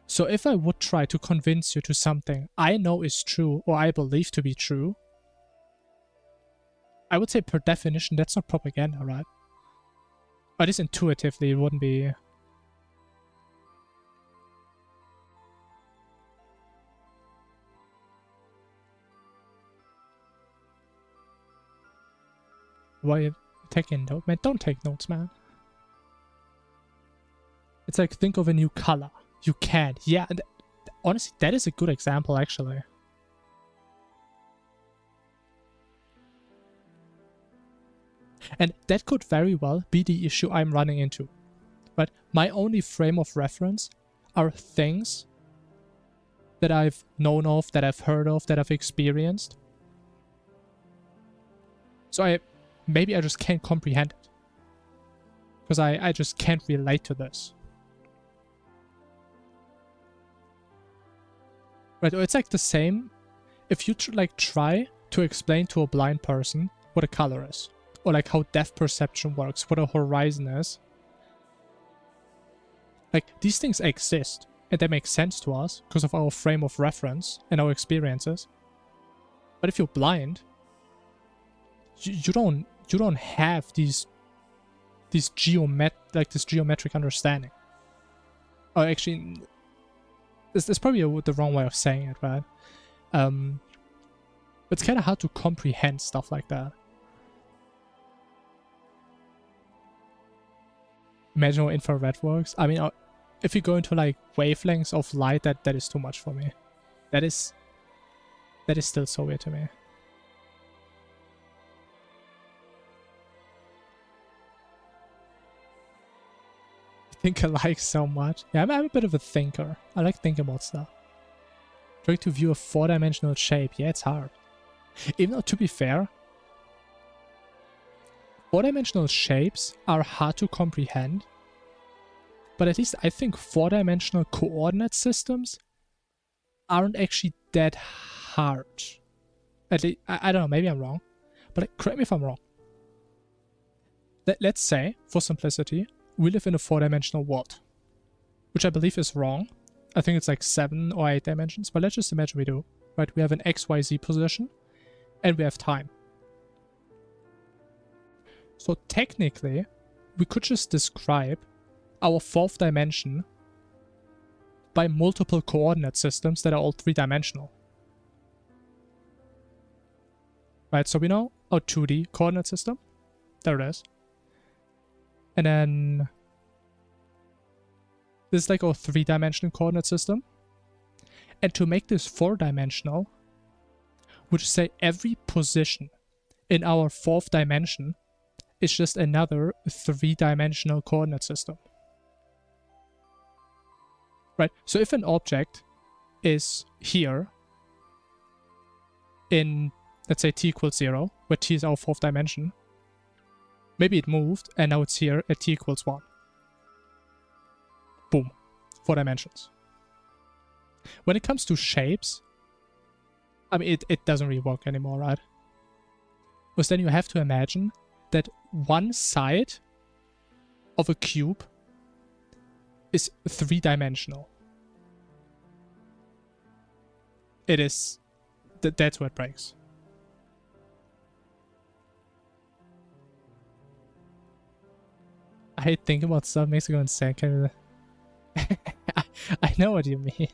So if I would try to convince you to something I know is true or I believe to be true, I would say per definition that's not propaganda, right? Or at least intuitively it wouldn't be. Why are you taking notes? Man, don't take notes, man. It's like, think of a new color. You can't. Yeah, and honestly, that is a good example, actually. And that could very well be the issue I'm running into. But my only frame of reference are things that I've known of, that I've heard of, that I've experienced. So maybe I just can't comprehend it. Because I just can't relate to this. Right, it's like the same if you try to explain to a blind person what a color is. Or like how depth perception works, what a horizon is. Like, these things exist, and they make sense to us because of our frame of reference and our experiences. But if you're blind, you don't have this geometric understanding. Or actually, this is probably the wrong way of saying it, right? It's kind of hard to comprehend stuff like that. Imagine how infrared works. I mean, if you go into like wavelengths of light, that is too much for me. That is still so weird to me. I think alike so much. Yeah, I'm a bit of a thinker. I like thinking about stuff. Trying to view a 4-dimensional shape. Yeah, it's hard. Even though, to be fair, 4-dimensional shapes are hard to comprehend, but at least I think 4-dimensional coordinate systems aren't actually that hard. At least, I don't know, maybe I'm wrong, but correct me if I'm wrong. Let's say, for simplicity, we live in a 4-dimensional world, which I believe is wrong. I think it's like 7 or 8 dimensions, but let's just imagine we do. Right, we have an XYZ position, and we have time. So technically, we could just describe our 4th dimension by multiple coordinate systems that are all 3-dimensional. Right, so we know our 2D coordinate system. There it is. And then this is like our 3-dimensional coordinate system. And to make this 4-dimensional, we just say every position in our 4th dimension is just another 3-dimensional coordinate system. Right, so if an object is here, in, let's say, t equals 0, where t is our fourth dimension. Maybe it moved, and now it's here at t equals 1. Boom. 4 dimensions. When it comes to shapes, I mean, it doesn't really work anymore, right? Because then you have to imagine that one side of a cube is 3-dimensional. It is... that's where it breaks. I hate thinking about stuff, makes me go insane. Can I know what you mean.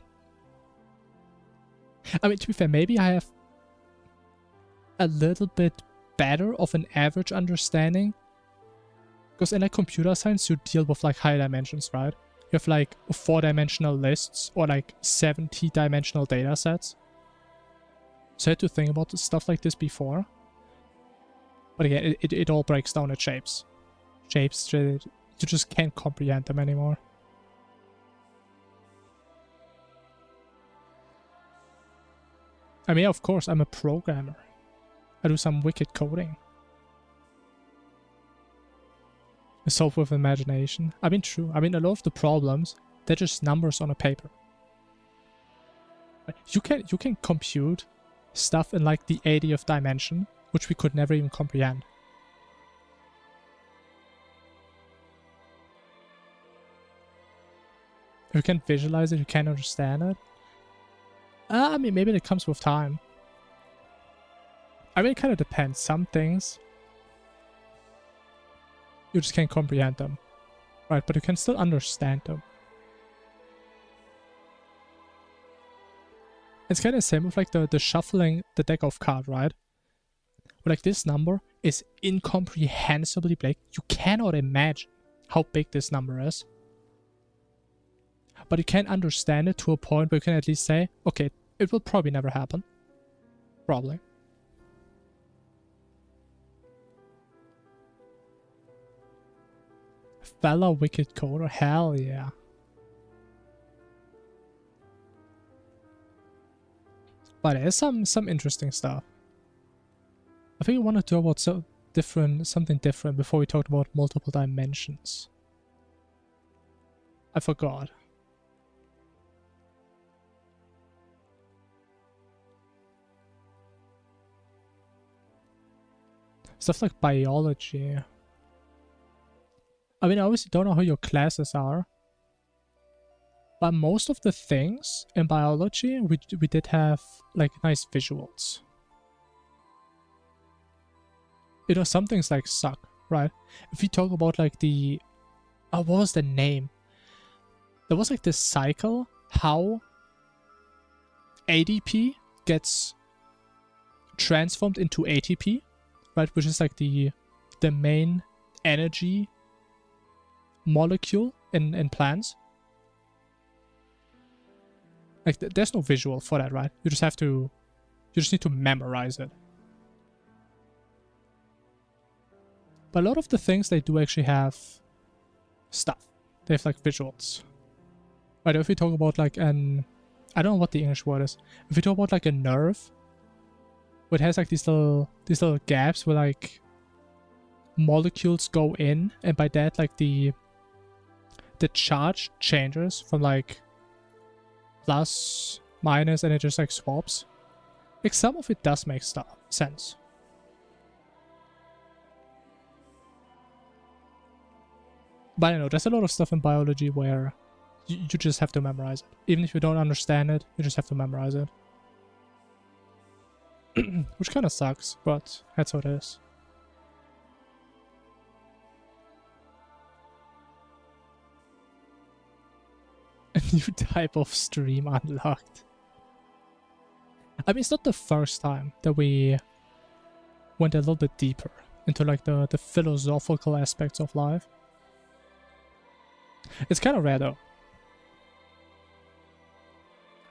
I mean, to be fair, maybe I have a little bit better of an average understanding. Because in like computer science, you deal with like high dimensions, right? You have like 4-dimensional lists or like 70-dimensional data sets. So I had to think about stuff like this before. But again, it all breaks down at shapes. Shapes, you just can't comprehend them anymore. I mean, of course, I'm a programmer. I do some wicked coding. I solve with imagination. I mean, true. I mean, a lot of the problems, they're just numbers on a paper. You can compute stuff in like the 80th dimension, which we could never even comprehend. If you can't visualize it, you can't understand it. I mean, maybe it comes with time. I mean, it kind of depends. Some things, you just can't comprehend them. Right, but you can still understand them. It's kind of the same with like the shuffling the deck of cards, right? But like this number is incomprehensibly big. You cannot imagine how big this number is. But you can understand it to a point where you can at least say, okay, it will probably never happen. Probably. Fella wicked coder, hell yeah. But there's some interesting stuff. I think I want to talk about something different before we talked about multiple dimensions. I forgot. Stuff like biology. I mean, I obviously don't know how your classes are. But most of the things in biology, we did have like nice visuals. You know, some things like suck, right? If we talk about like the... oh, what was the name? There was like this cycle, how ADP gets transformed into ATP, right? Which is like the main energy molecule in plants. Like there's no visual for that, right? You just need to memorize it. But a lot of the things they do actually have stuff. They have like visuals. Right, if we talk about like an... I don't know what the English word is. If we talk about like a nerve, where it has like these little gaps where like molecules go in, and by that like the charge changes from like plus, minus, and it just like swaps. Like some of it does make sense. But I don't know, there's a lot of stuff in biology where you just have to memorize it. Even if you don't understand it, you just have to memorize it. Which kind of sucks, but that's how it is. A new type of stream unlocked. I mean, it's not the first time that we went a little bit deeper into like the philosophical aspects of life. It's kind of rare though.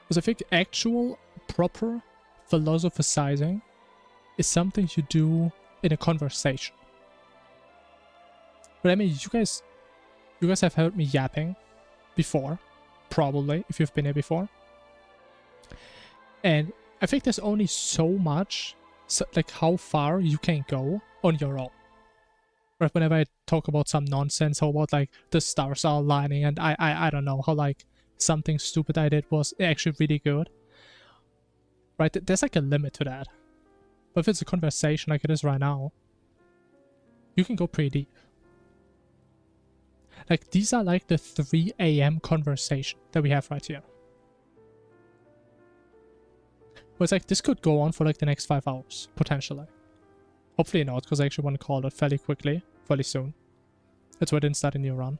Because I think actual, proper philosophizing is something you do in a conversation. But I mean, you guys have heard me yapping before, probably, if you've been here before. And I think there's only so much, so, like how far you can go on your own. Right, whenever I talk about some nonsense, how about like the stars are aligning, and I don't know, how like something stupid I did was actually really good. Right, there's like a limit to that. But if it's a conversation like it is right now, you can go pretty deep. Like, these are like the 3 AM conversation that we have right here. But it's like, this could go on for like the next 5 hours, potentially. Hopefully not, because I actually want to call it fairly quickly, fairly soon. That's why I didn't start a new run.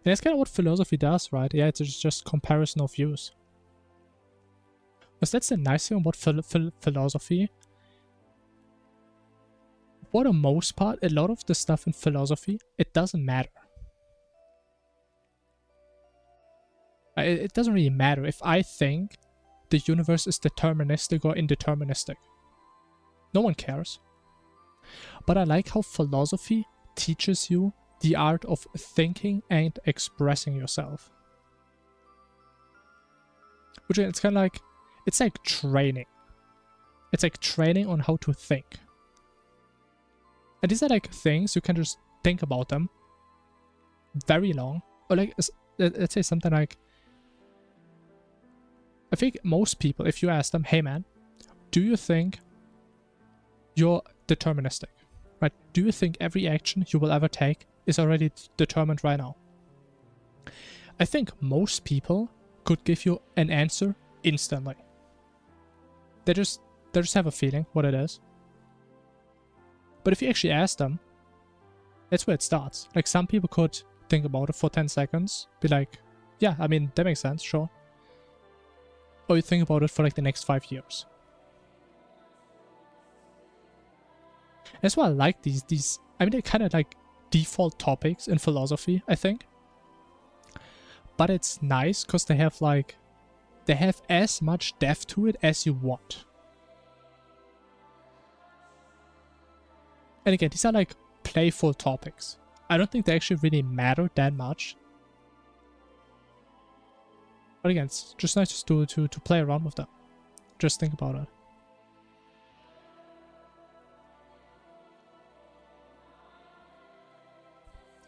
And that's kind of what philosophy does, right? Yeah, it's just comparison of views. Because that's the nice thing about philosophy. For the most part, a lot of the stuff in philosophy, it doesn't matter. It doesn't really matter if I think the universe is deterministic or indeterministic. No one cares. But I like how philosophy teaches you the art of thinking and expressing yourself. Which it's kind of like, it's like training. It's like training on how to think. And these are like things you can just think about them very long. Or like, let's say something like, I think most people, if you ask them, hey man, do you think you're deterministic? Right? Do you think every action you will ever take is already determined right now? I think most people could give you an answer instantly. They just have a feeling what it is. But if you actually ask them, that's where it starts. Like, some people could think about it for 10 seconds, be like, yeah, I mean, that makes sense, sure. Or you think about it for like the next 5 years. That's why I like these. I mean, they're kind of like default topics in philosophy, I think. But it's nice because they have like, they have as much depth to it as you want. And again, these are like playful topics. I don't think they actually really matter that much. But again, it's just nice to play around with them. Just think about it.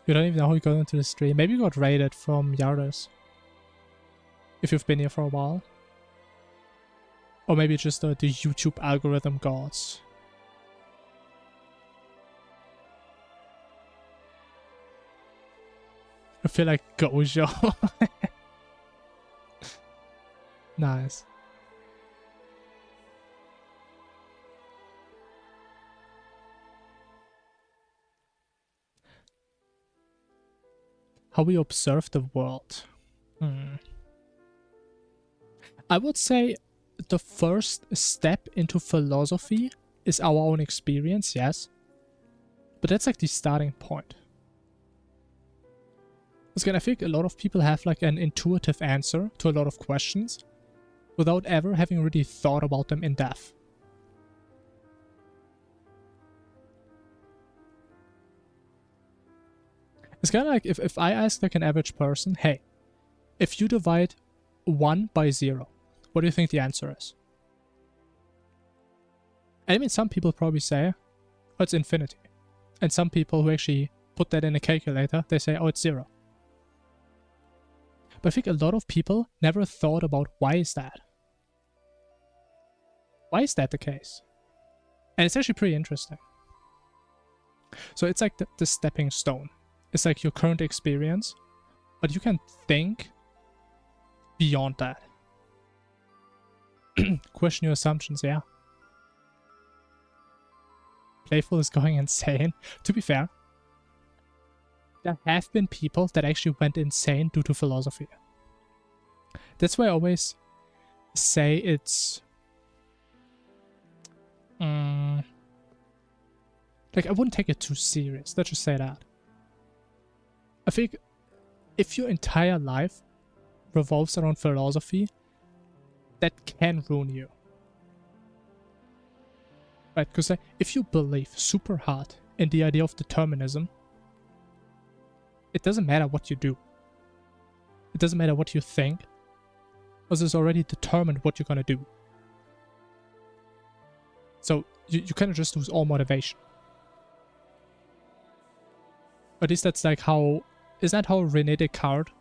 You don't even know how you got into the stream. Maybe you got raided from Yardis. If you've been here for a while. Or maybe just the YouTube algorithm gods. I feel like Gojo. Nice. How we observe the world. I would say the first step into philosophy is our own experience, yes. But that's like the starting point. Because I think a lot of people have like an intuitive answer to a lot of questions without ever having really thought about them in depth. It's kind of like if I ask like an average person, hey, if you divide 1 by 0, what do you think the answer is? And I mean, some people probably say, oh, it's infinity. And some people who actually put that in a calculator, they say, oh, it's 0. But I think a lot of people never thought about why is that? Why is that the case? And it's actually pretty interesting. So it's like the stepping stone. It's like your current experience, but you can think beyond that. Question your assumptions, yeah. Playful is going insane. To be fair, there have been people that actually went insane due to philosophy. That's why I always say it's... like, I wouldn't take it too serious. Let's just say that. I think if your entire life revolves around philosophy, that can ruin you. Right? Because if you believe super hard in the idea of determinism, it doesn't matter what you do. It doesn't matter what you think, because it's already determined what you're gonna do. So you kind of just lose all motivation. At least that's like how... Isn't that how René Descartes,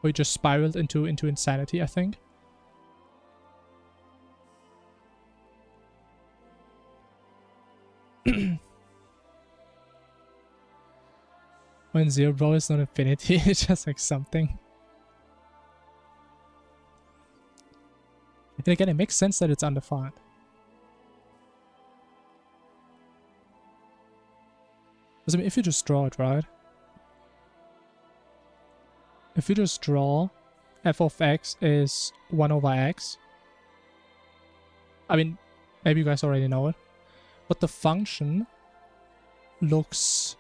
where he just spiraled into insanity, I think? When zero is not infinity, it's just like something. And again, it makes sense that it's undefined. Because I mean, if you just draw it, right? If you just draw f of x is 1 over x. I mean, maybe you guys already know it. But the function looks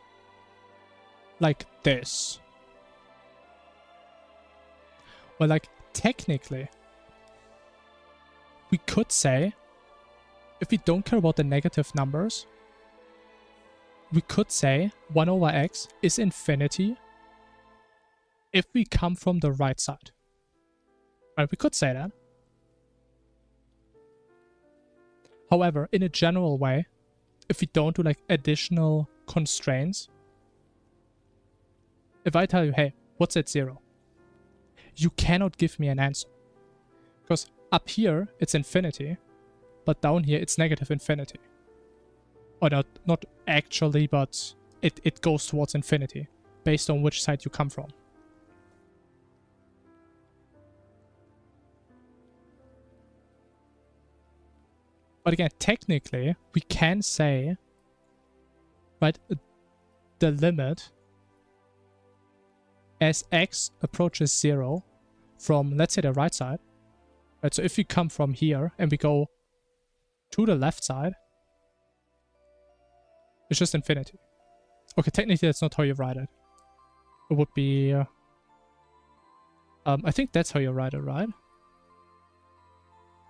like this. Well, like, technically, we could say, if we don't care about the negative numbers, we could say 1 over x is infinity if we come from the right side. Right, we could say that. However, in a general way, if we don't do like additional constraints, if I tell you, hey, what's at 0? You cannot give me an answer. Because up here, it's infinity, but down here, it's negative infinity. Or not actually, but it goes towards infinity, based on which side you come from. But again, technically, we can say, right, the limit as x approaches 0 from, let's say, the right side. Right, so if we come from here and we go to the left side, it's just infinity. Okay, technically that's not how you write it. It would be... I think that's how you write it, right?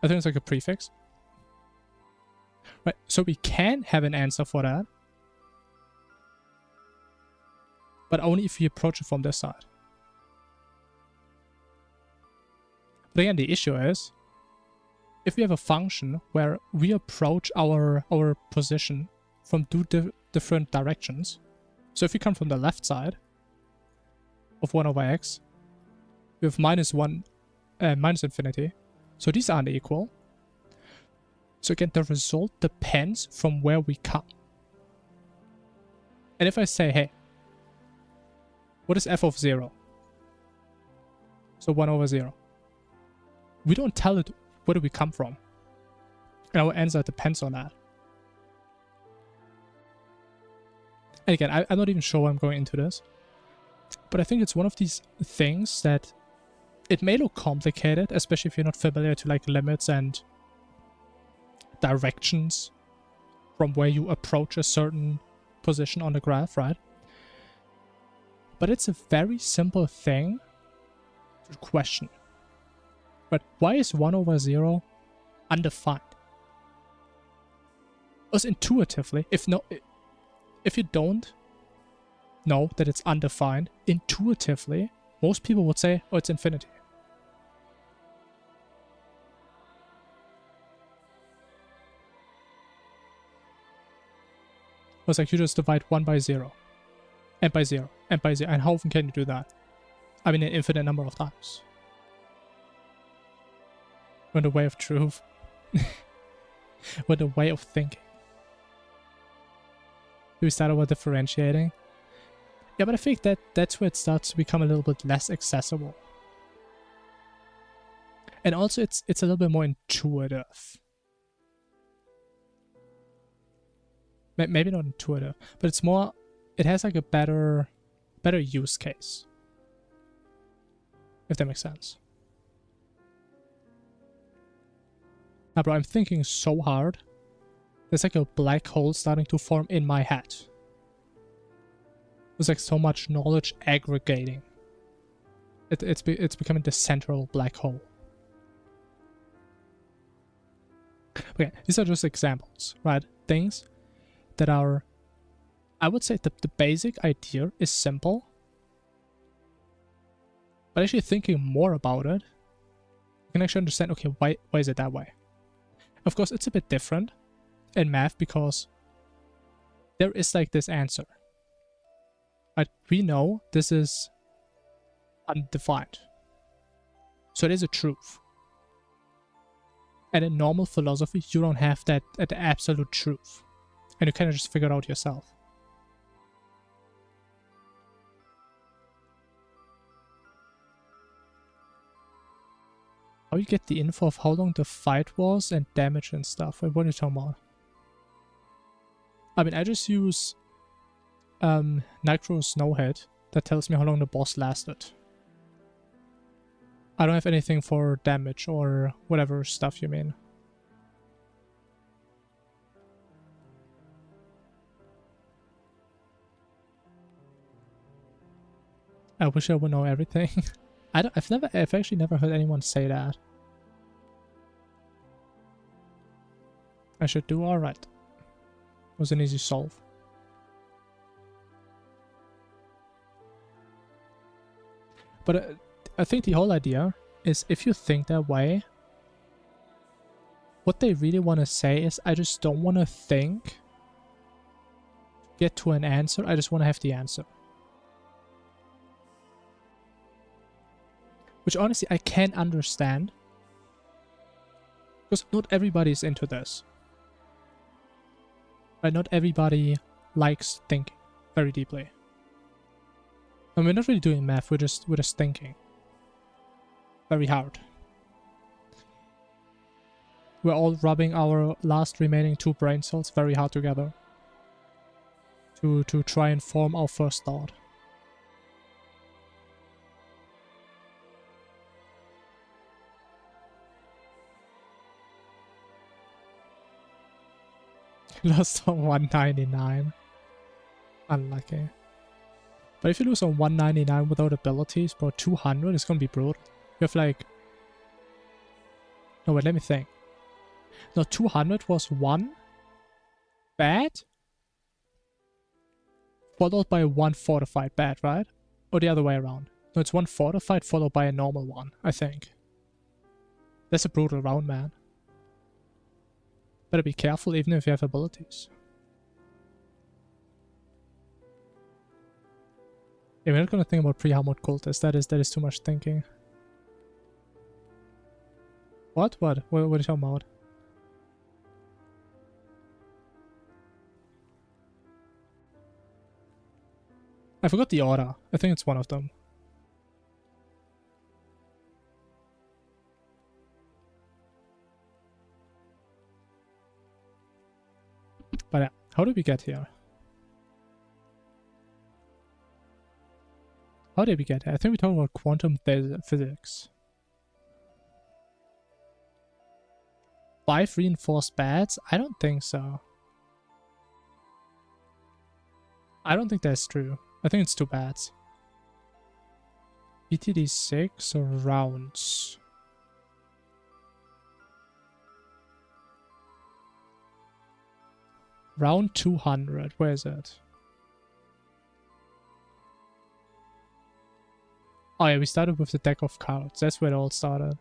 I think it's like a prefix. Right, so we can have an answer for that. But only if we approach it from this side. But again, the issue is, if we have a function where we approach our position from two different directions. So if we come from the left side of 1 over x, we have minus infinity. So these aren't equal. So again, the result depends from where we come. And if I say, hey, what is f of 0? So 1 over 0. We don't tell it where do we come from. And our answer depends on that. And again, I'm not even sure why I'm going into this. But I think it's one of these things that it may look complicated, especially if you're not familiar to like limits and directions from where you approach a certain position on the graph, right? But it's a very simple thing to question. But why is 1 over 0 undefined? Because intuitively, if you don't know that it's undefined, intuitively, most people would say, oh, it's infinity. It's like you just divide 1 by 0, and by 0, and by 0. And how often can you do that? I mean, an infinite number of times. When the way of truth. When the way of thinking. Do we start over differentiating? Yeah, but I think that's where it starts to become a little bit less accessible. And also it's a little bit more intuitive. Maybe not intuitive, but it's more, it has like a better use case. If that makes sense. Now, bro, I'm thinking so hard. There's like a black hole starting to form in my head. There's like so much knowledge aggregating. It's becoming the central black hole. Okay, these are just examples, right? Things that are, I would say the basic idea is simple. But actually thinking more about it, you can actually understand, okay, why is it that way? Of course, it's a bit different in math because there is like this answer. But we know this is undefined. So it is a truth. And in normal philosophy, you don't have that at the absolute truth. And you kind of just figure it out yourself. How you get the info of how long the fight was and damage and stuff? Wait, what are you talking about? I mean, I just use Nitro Snowhead that tells me how long the boss lasted. I don't have anything for damage or whatever stuff you mean. I wish I would know everything. I've actually never heard anyone say that. I should do alright. It was an easy solve. But I think the whole idea is if you think that way, what they really want to say is, I just don't want to think, get to an answer, I just want to have the answer. Which honestly I can understand, because not everybody is into this. Right? Not everybody likes thinking very deeply. And we're not really doing math, we're just thinking. Very hard. We're all rubbing our last remaining 2 brain cells very hard together. To try and form our first thought. Lost on 199. Unlucky. But if you lose on 199 without abilities, bro, 200 is gonna be brutal. You have like... No, wait, let me think. No, 200 was 1 bad, followed by 1 fortified bad, right? Or the other way around. No, it's 1 fortified followed by a normal one, I think. That's a brutal round, man. Better be careful even if you have abilities. Yeah, we're not gonna think about pre-armored cultists. That is too much thinking. What? What are you talking about? I forgot the order. I think it's one of them. But yeah, how did we get here? How did we get here? I think we talked about quantum physics. 5 reinforced bats? I don't think so. I don't think that's true. I think it's 2 bats. BTD 6 or rounds? Round 200. Where is it? Oh yeah, we started with the deck of cards. That's where it all started.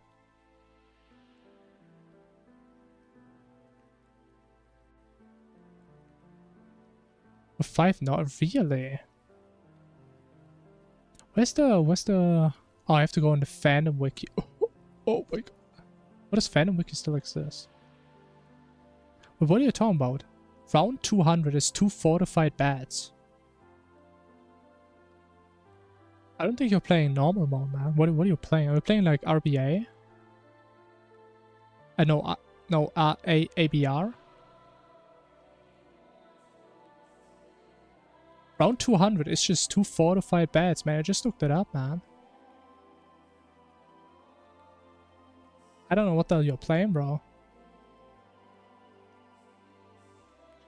A 5? Not really. Where's the... Oh, I have to go on the fandom wiki. Oh my god. What does fandom wiki still exist? But what are you talking about? Round 200 is 2 fortified bats. I don't think you're playing normal mode, man. What are you playing? Are you playing like RBA? No, ABR? Round 200 is just 2 fortified bats, man. I just looked it up, man. I don't know what the hell you're playing, bro.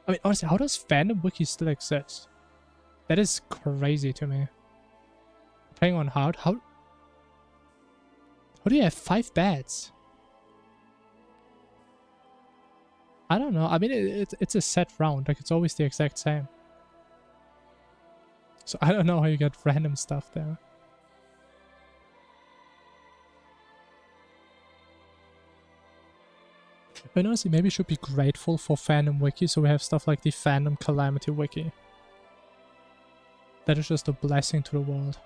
I mean, honestly, how does fandom wiki still exist? That is crazy to me. Playing on hard? How do you have 5 bats? I don't know. I mean, it's a set round. Like, it's always the exact same. So I don't know how you get random stuff there. And honestly, maybe we should be grateful for fandom wiki, so we have stuff like the fandom Calamity wiki. That is just a blessing to the world.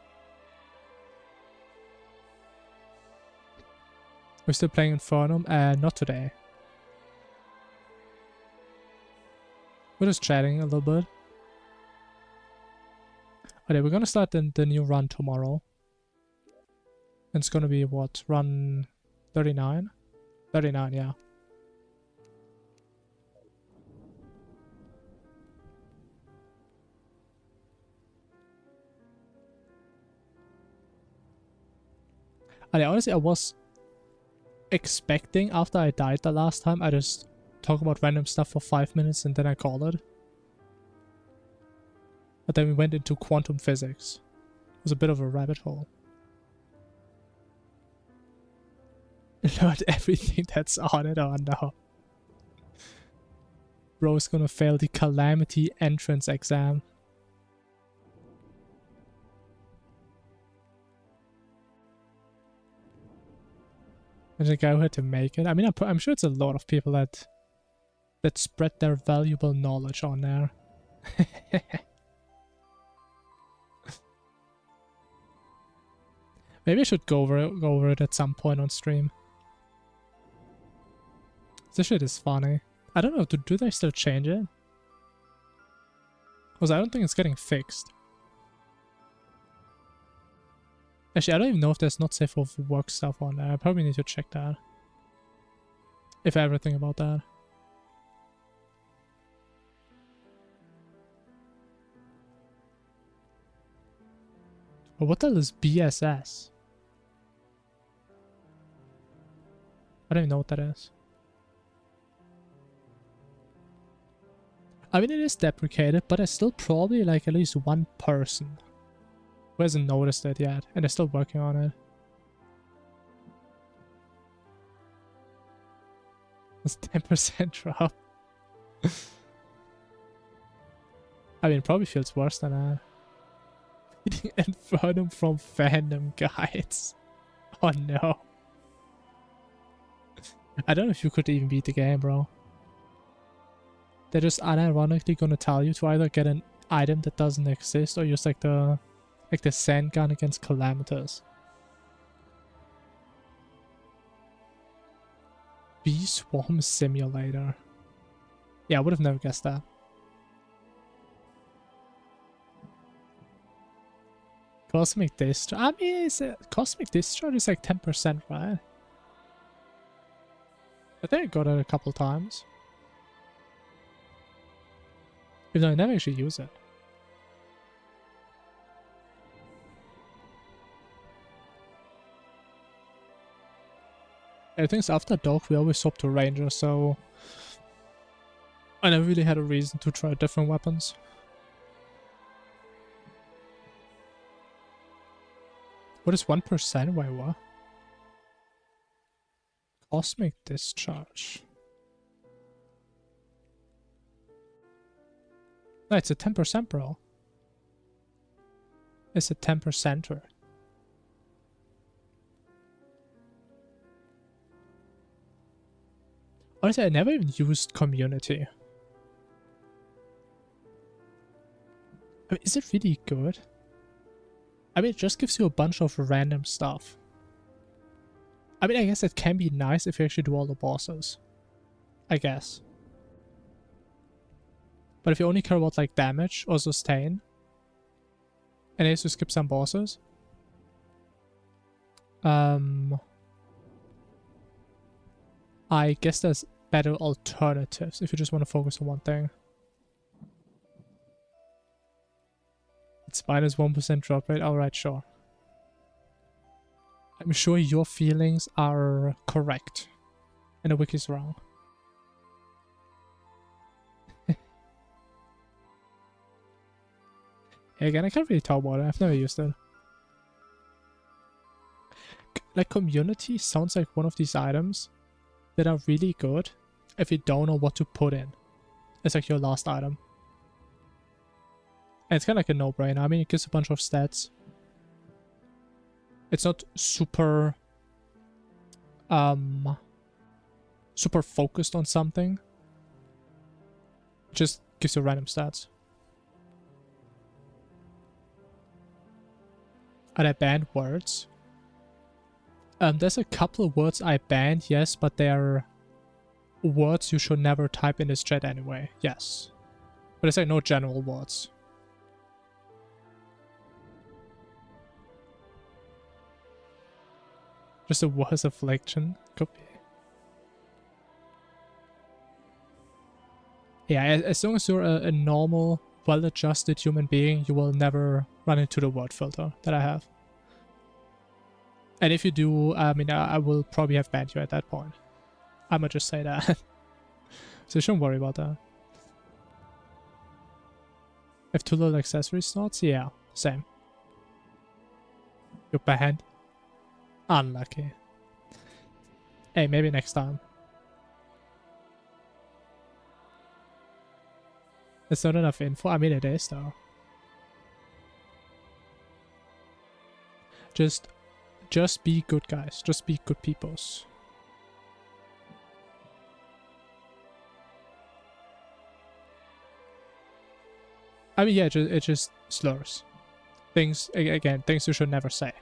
We're still playing Infernum, not today. We're just chatting a little bit. Okay, we're gonna start the new run tomorrow. And it's gonna be what? Run 39? 39, yeah. Okay, honestly, I was expecting after I died the last time, I just talk about random stuff for 5 minutes and then I call it. But then we went into quantum physics. It was a bit of a rabbit hole. Learned everything that's on it. Oh no. Bro's gonna fail the Calamity entrance exam. And the guy who had to make it. I mean, I'm sure it's a lot of people that spread their valuable knowledge on there. Maybe I should go over it at some point on stream. This shit is funny. I don't know, do they still change it? Because I don't think it's getting fixed. Actually, I don't even know if there's not safe for work stuff on there. I probably need to check that. If everything about that. But what the hell is BSS? I don't even know what that is. I mean, it is deprecated, but there's still probably like at least one person who hasn't noticed it yet, and they're still working on it. It's 10% drop. I mean, it probably feels worse than that. Reading Infernum from fandom guides. Oh no. I don't know if you could even beat the game, bro. They're just unironically gonna tell you to either get an item that doesn't exist or use like the sand gun against Calamitas. Bee Swarm Simulator. Yeah, I would have never guessed that. Cosmic Discharge. I mean, Cosmic Discharge is like 10%, right? I think I got it a couple times. Even though I never actually use it. I think after Dog we always swapped to Ranger, so I never really had a reason to try different weapons. What is 1%? Wait, what? Cosmic Discharge. No, it's a 10%, bro. It's a 10%er. Honestly, I never even used Community. I mean, is it really good? I mean, it just gives you a bunch of random stuff. I mean, I guess it can be nice if you actually do all the bosses. I guess. But if you only care about like damage or sustain, and you skip some bosses, I guess there's better alternatives if you just want to focus on one thing. It's minus 1% drop rate. Alright, sure. I'm sure your feelings are correct. And the wiki's wrong. Again, I can't really talk about it. I've never used it. Like, Community sounds like one of these items that are really good if you don't know what to put in. It's like your last item. And it's kind of like a no-brainer. I mean, it gives a bunch of stats. It's not super super focused on something, it just gives you random stats. Are there banned words? There's a couple of words I banned, yes, but they're words you should never type in this chat anyway, yes. But it's like no general words. Just a words affliction. Could be. Yeah, as long as you're a normal, well-adjusted human being, you will never run into the word filter that I have. And if you do, I mean, I will probably have banned you at that point. I'ma just say that. So you shouldn't worry about that. Have too little accessory slots? Yeah, same. You're banned. Unlucky. Hey, maybe next time. It's not enough info. I mean, it is though. Just be good guys. Just be good peoples. I mean, yeah, it just slurs. Things, again, things you should never say.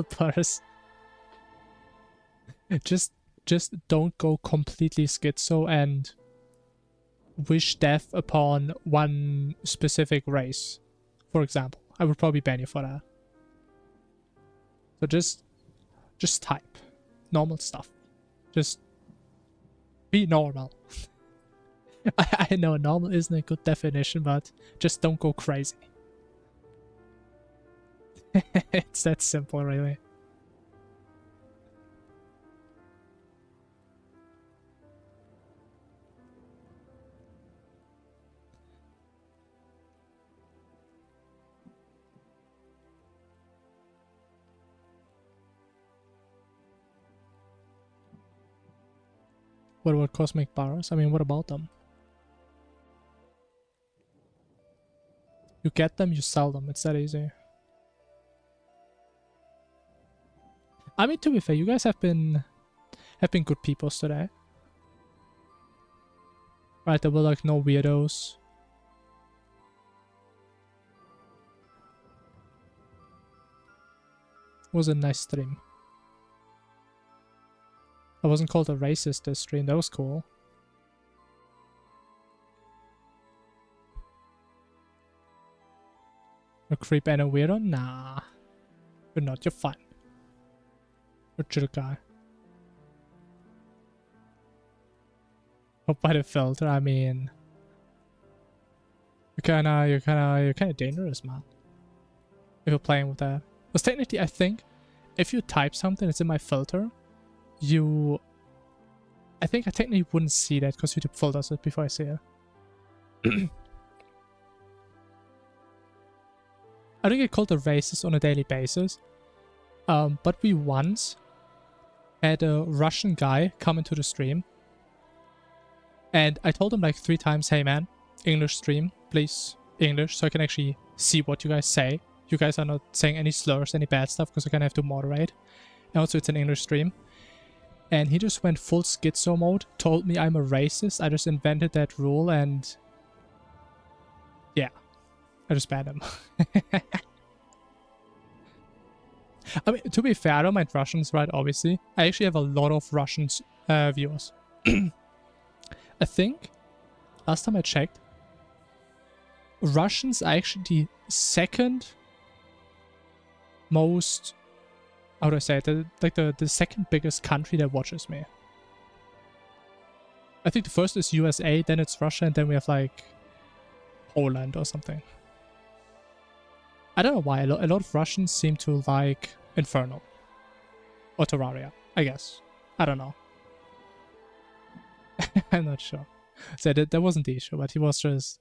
Purse. Just don't go completely schizo and wish death upon one specific race. For example, I would probably ban you for that. So just type normal stuff. Just be normal. I know normal isn't a good definition, but just don't go crazy. It's that simple, really. What about cosmic bars? I mean, what about them? You get them, you sell them. It's that easy. I mean, to be fair, you guys have been good people today. Right, there were like no weirdos. It was a nice stream. I wasn't called a racist this stream, that was cool. A creep and a weirdo? Nah. You're not, you're fine. You're a chill guy. But by the filter, I mean... You're kinda dangerous, man. If you're playing with that. Because technically, I think, if you type something that's in my filter, I think I technically wouldn't see that because YouTube filters it before I see it. I don't get called a racist on a daily basis, but we once had a Russian guy come into the stream, and I told him like 3 times, hey man, English stream, please, English, so I can actually see what you guys say. You guys are not saying any slurs, any bad stuff, because I kind of have to moderate. And also it's an English stream. And he just went full schizo mode, told me I'm a racist, I just invented that rule, and yeah, I just banned him. I mean, to be fair, I don't mind Russians, right, obviously. I actually have a lot of Russian viewers. I think, last time I checked, Russians are actually the second most... How do I say it? The second biggest country that watches me. I think the first is USA, then it's Russia, and then we have like Poland or something. I don't know why. A lot of Russians seem to like Infernum. Or Terraria, I guess. I don't know. I'm not sure. So that wasn't the issue, but he was just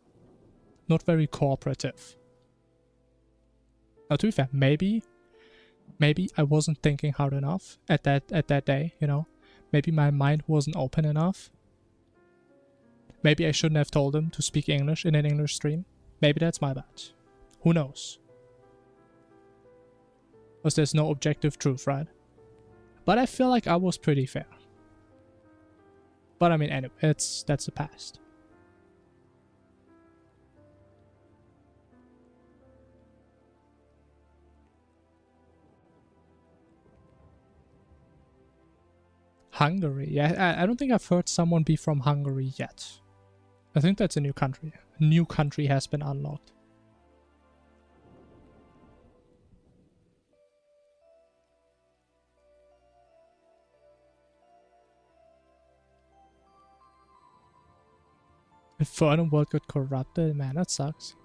not very cooperative. Now, to be fair, maybe I wasn't thinking hard enough at that day, you know? Maybe my mind wasn't open enough. Maybe I shouldn't have told him to speak English in an English stream. Maybe that's my bad. Who knows? Because there's no objective truth, right? But I feel like I was pretty fair. But I mean, anyway, that's the past. Hungary. Yeah, I don't think I've heard someone be from Hungary yet. I think that's a new country. A new country has been unlocked. Infernum world got corrupted. Man, that sucks.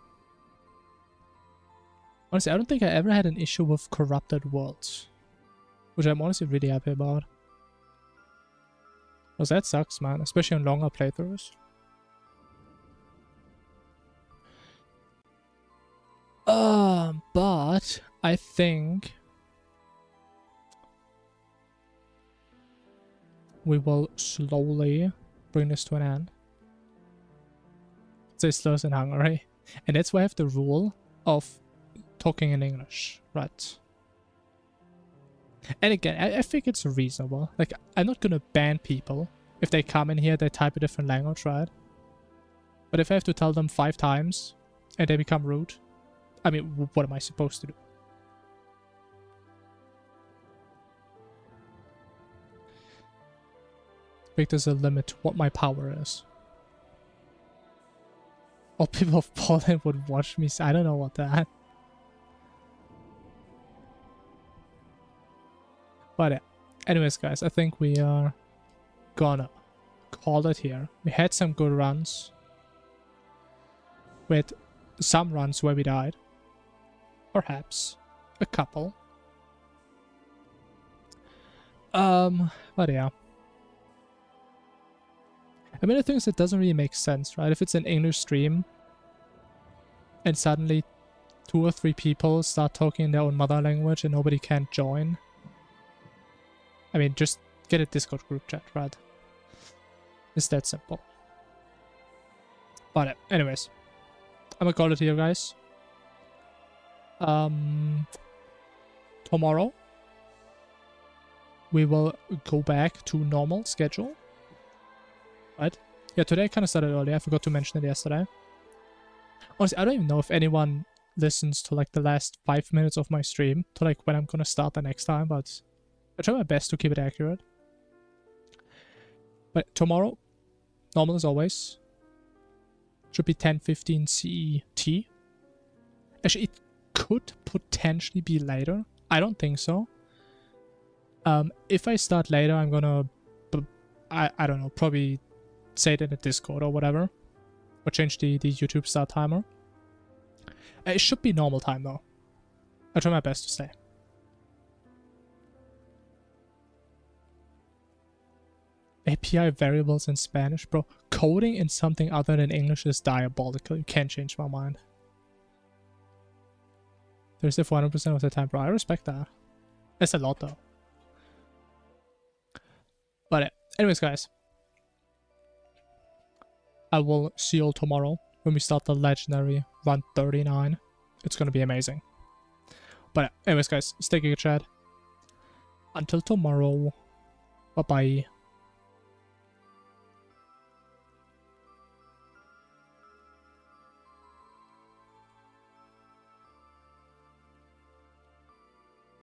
Honestly, I don't think I ever had an issue with corrupted worlds. Which I'm honestly really happy about. Because that sucks, man. Especially on longer playthroughs. But I think we will slowly bring this to an end. Say slurs in Hungary. And that's why I have the rule of talking in English, right? And again, I think it's reasonable. Like, I'm not gonna ban people. If they come in here, they type a different language, right? But if I have to tell them 5 times and they become rude, I mean, what am I supposed to do? I think there's a limit to what my power is. All people of Poland would watch me. I don't know what that. But anyways, guys, I think we are gonna call it here. We had some good runs. We had some runs where we died. Perhaps a couple. But yeah. I mean, the thing is, it doesn't really make sense, right? If it's an English stream and suddenly 2 or 3 people start talking in their own mother language and nobody can join. I mean, just get a Discord group chat, right? It's that simple. But anyways, I'm gonna call it here, guys. Tomorrow we will go back to normal schedule. Right? Yeah, today I kind of started early. I forgot to mention it yesterday. Honestly, I don't even know if anyone listens to like the last 5 minutes of my stream to like when I'm gonna start the next time, but I try my best to keep it accurate. But tomorrow, normal as always. Should be 10:15 CET. Actually, it could potentially be later. I don't think so. If I start later, I'm gonna, I don't know, probably say it in the Discord or whatever. Or change the YouTube start timer. It should be normal time though. I try my best to stay. API variables in Spanish, bro. Coding in something other than English is diabolical. You can't change my mind. Thursday 400% of the time, bro. I respect that. That's a lot though. But anyways, guys. I will see you all tomorrow when we start the legendary run 39. It's gonna be amazing. But anyways, guys, stay good, chat. Until tomorrow. Bye-bye.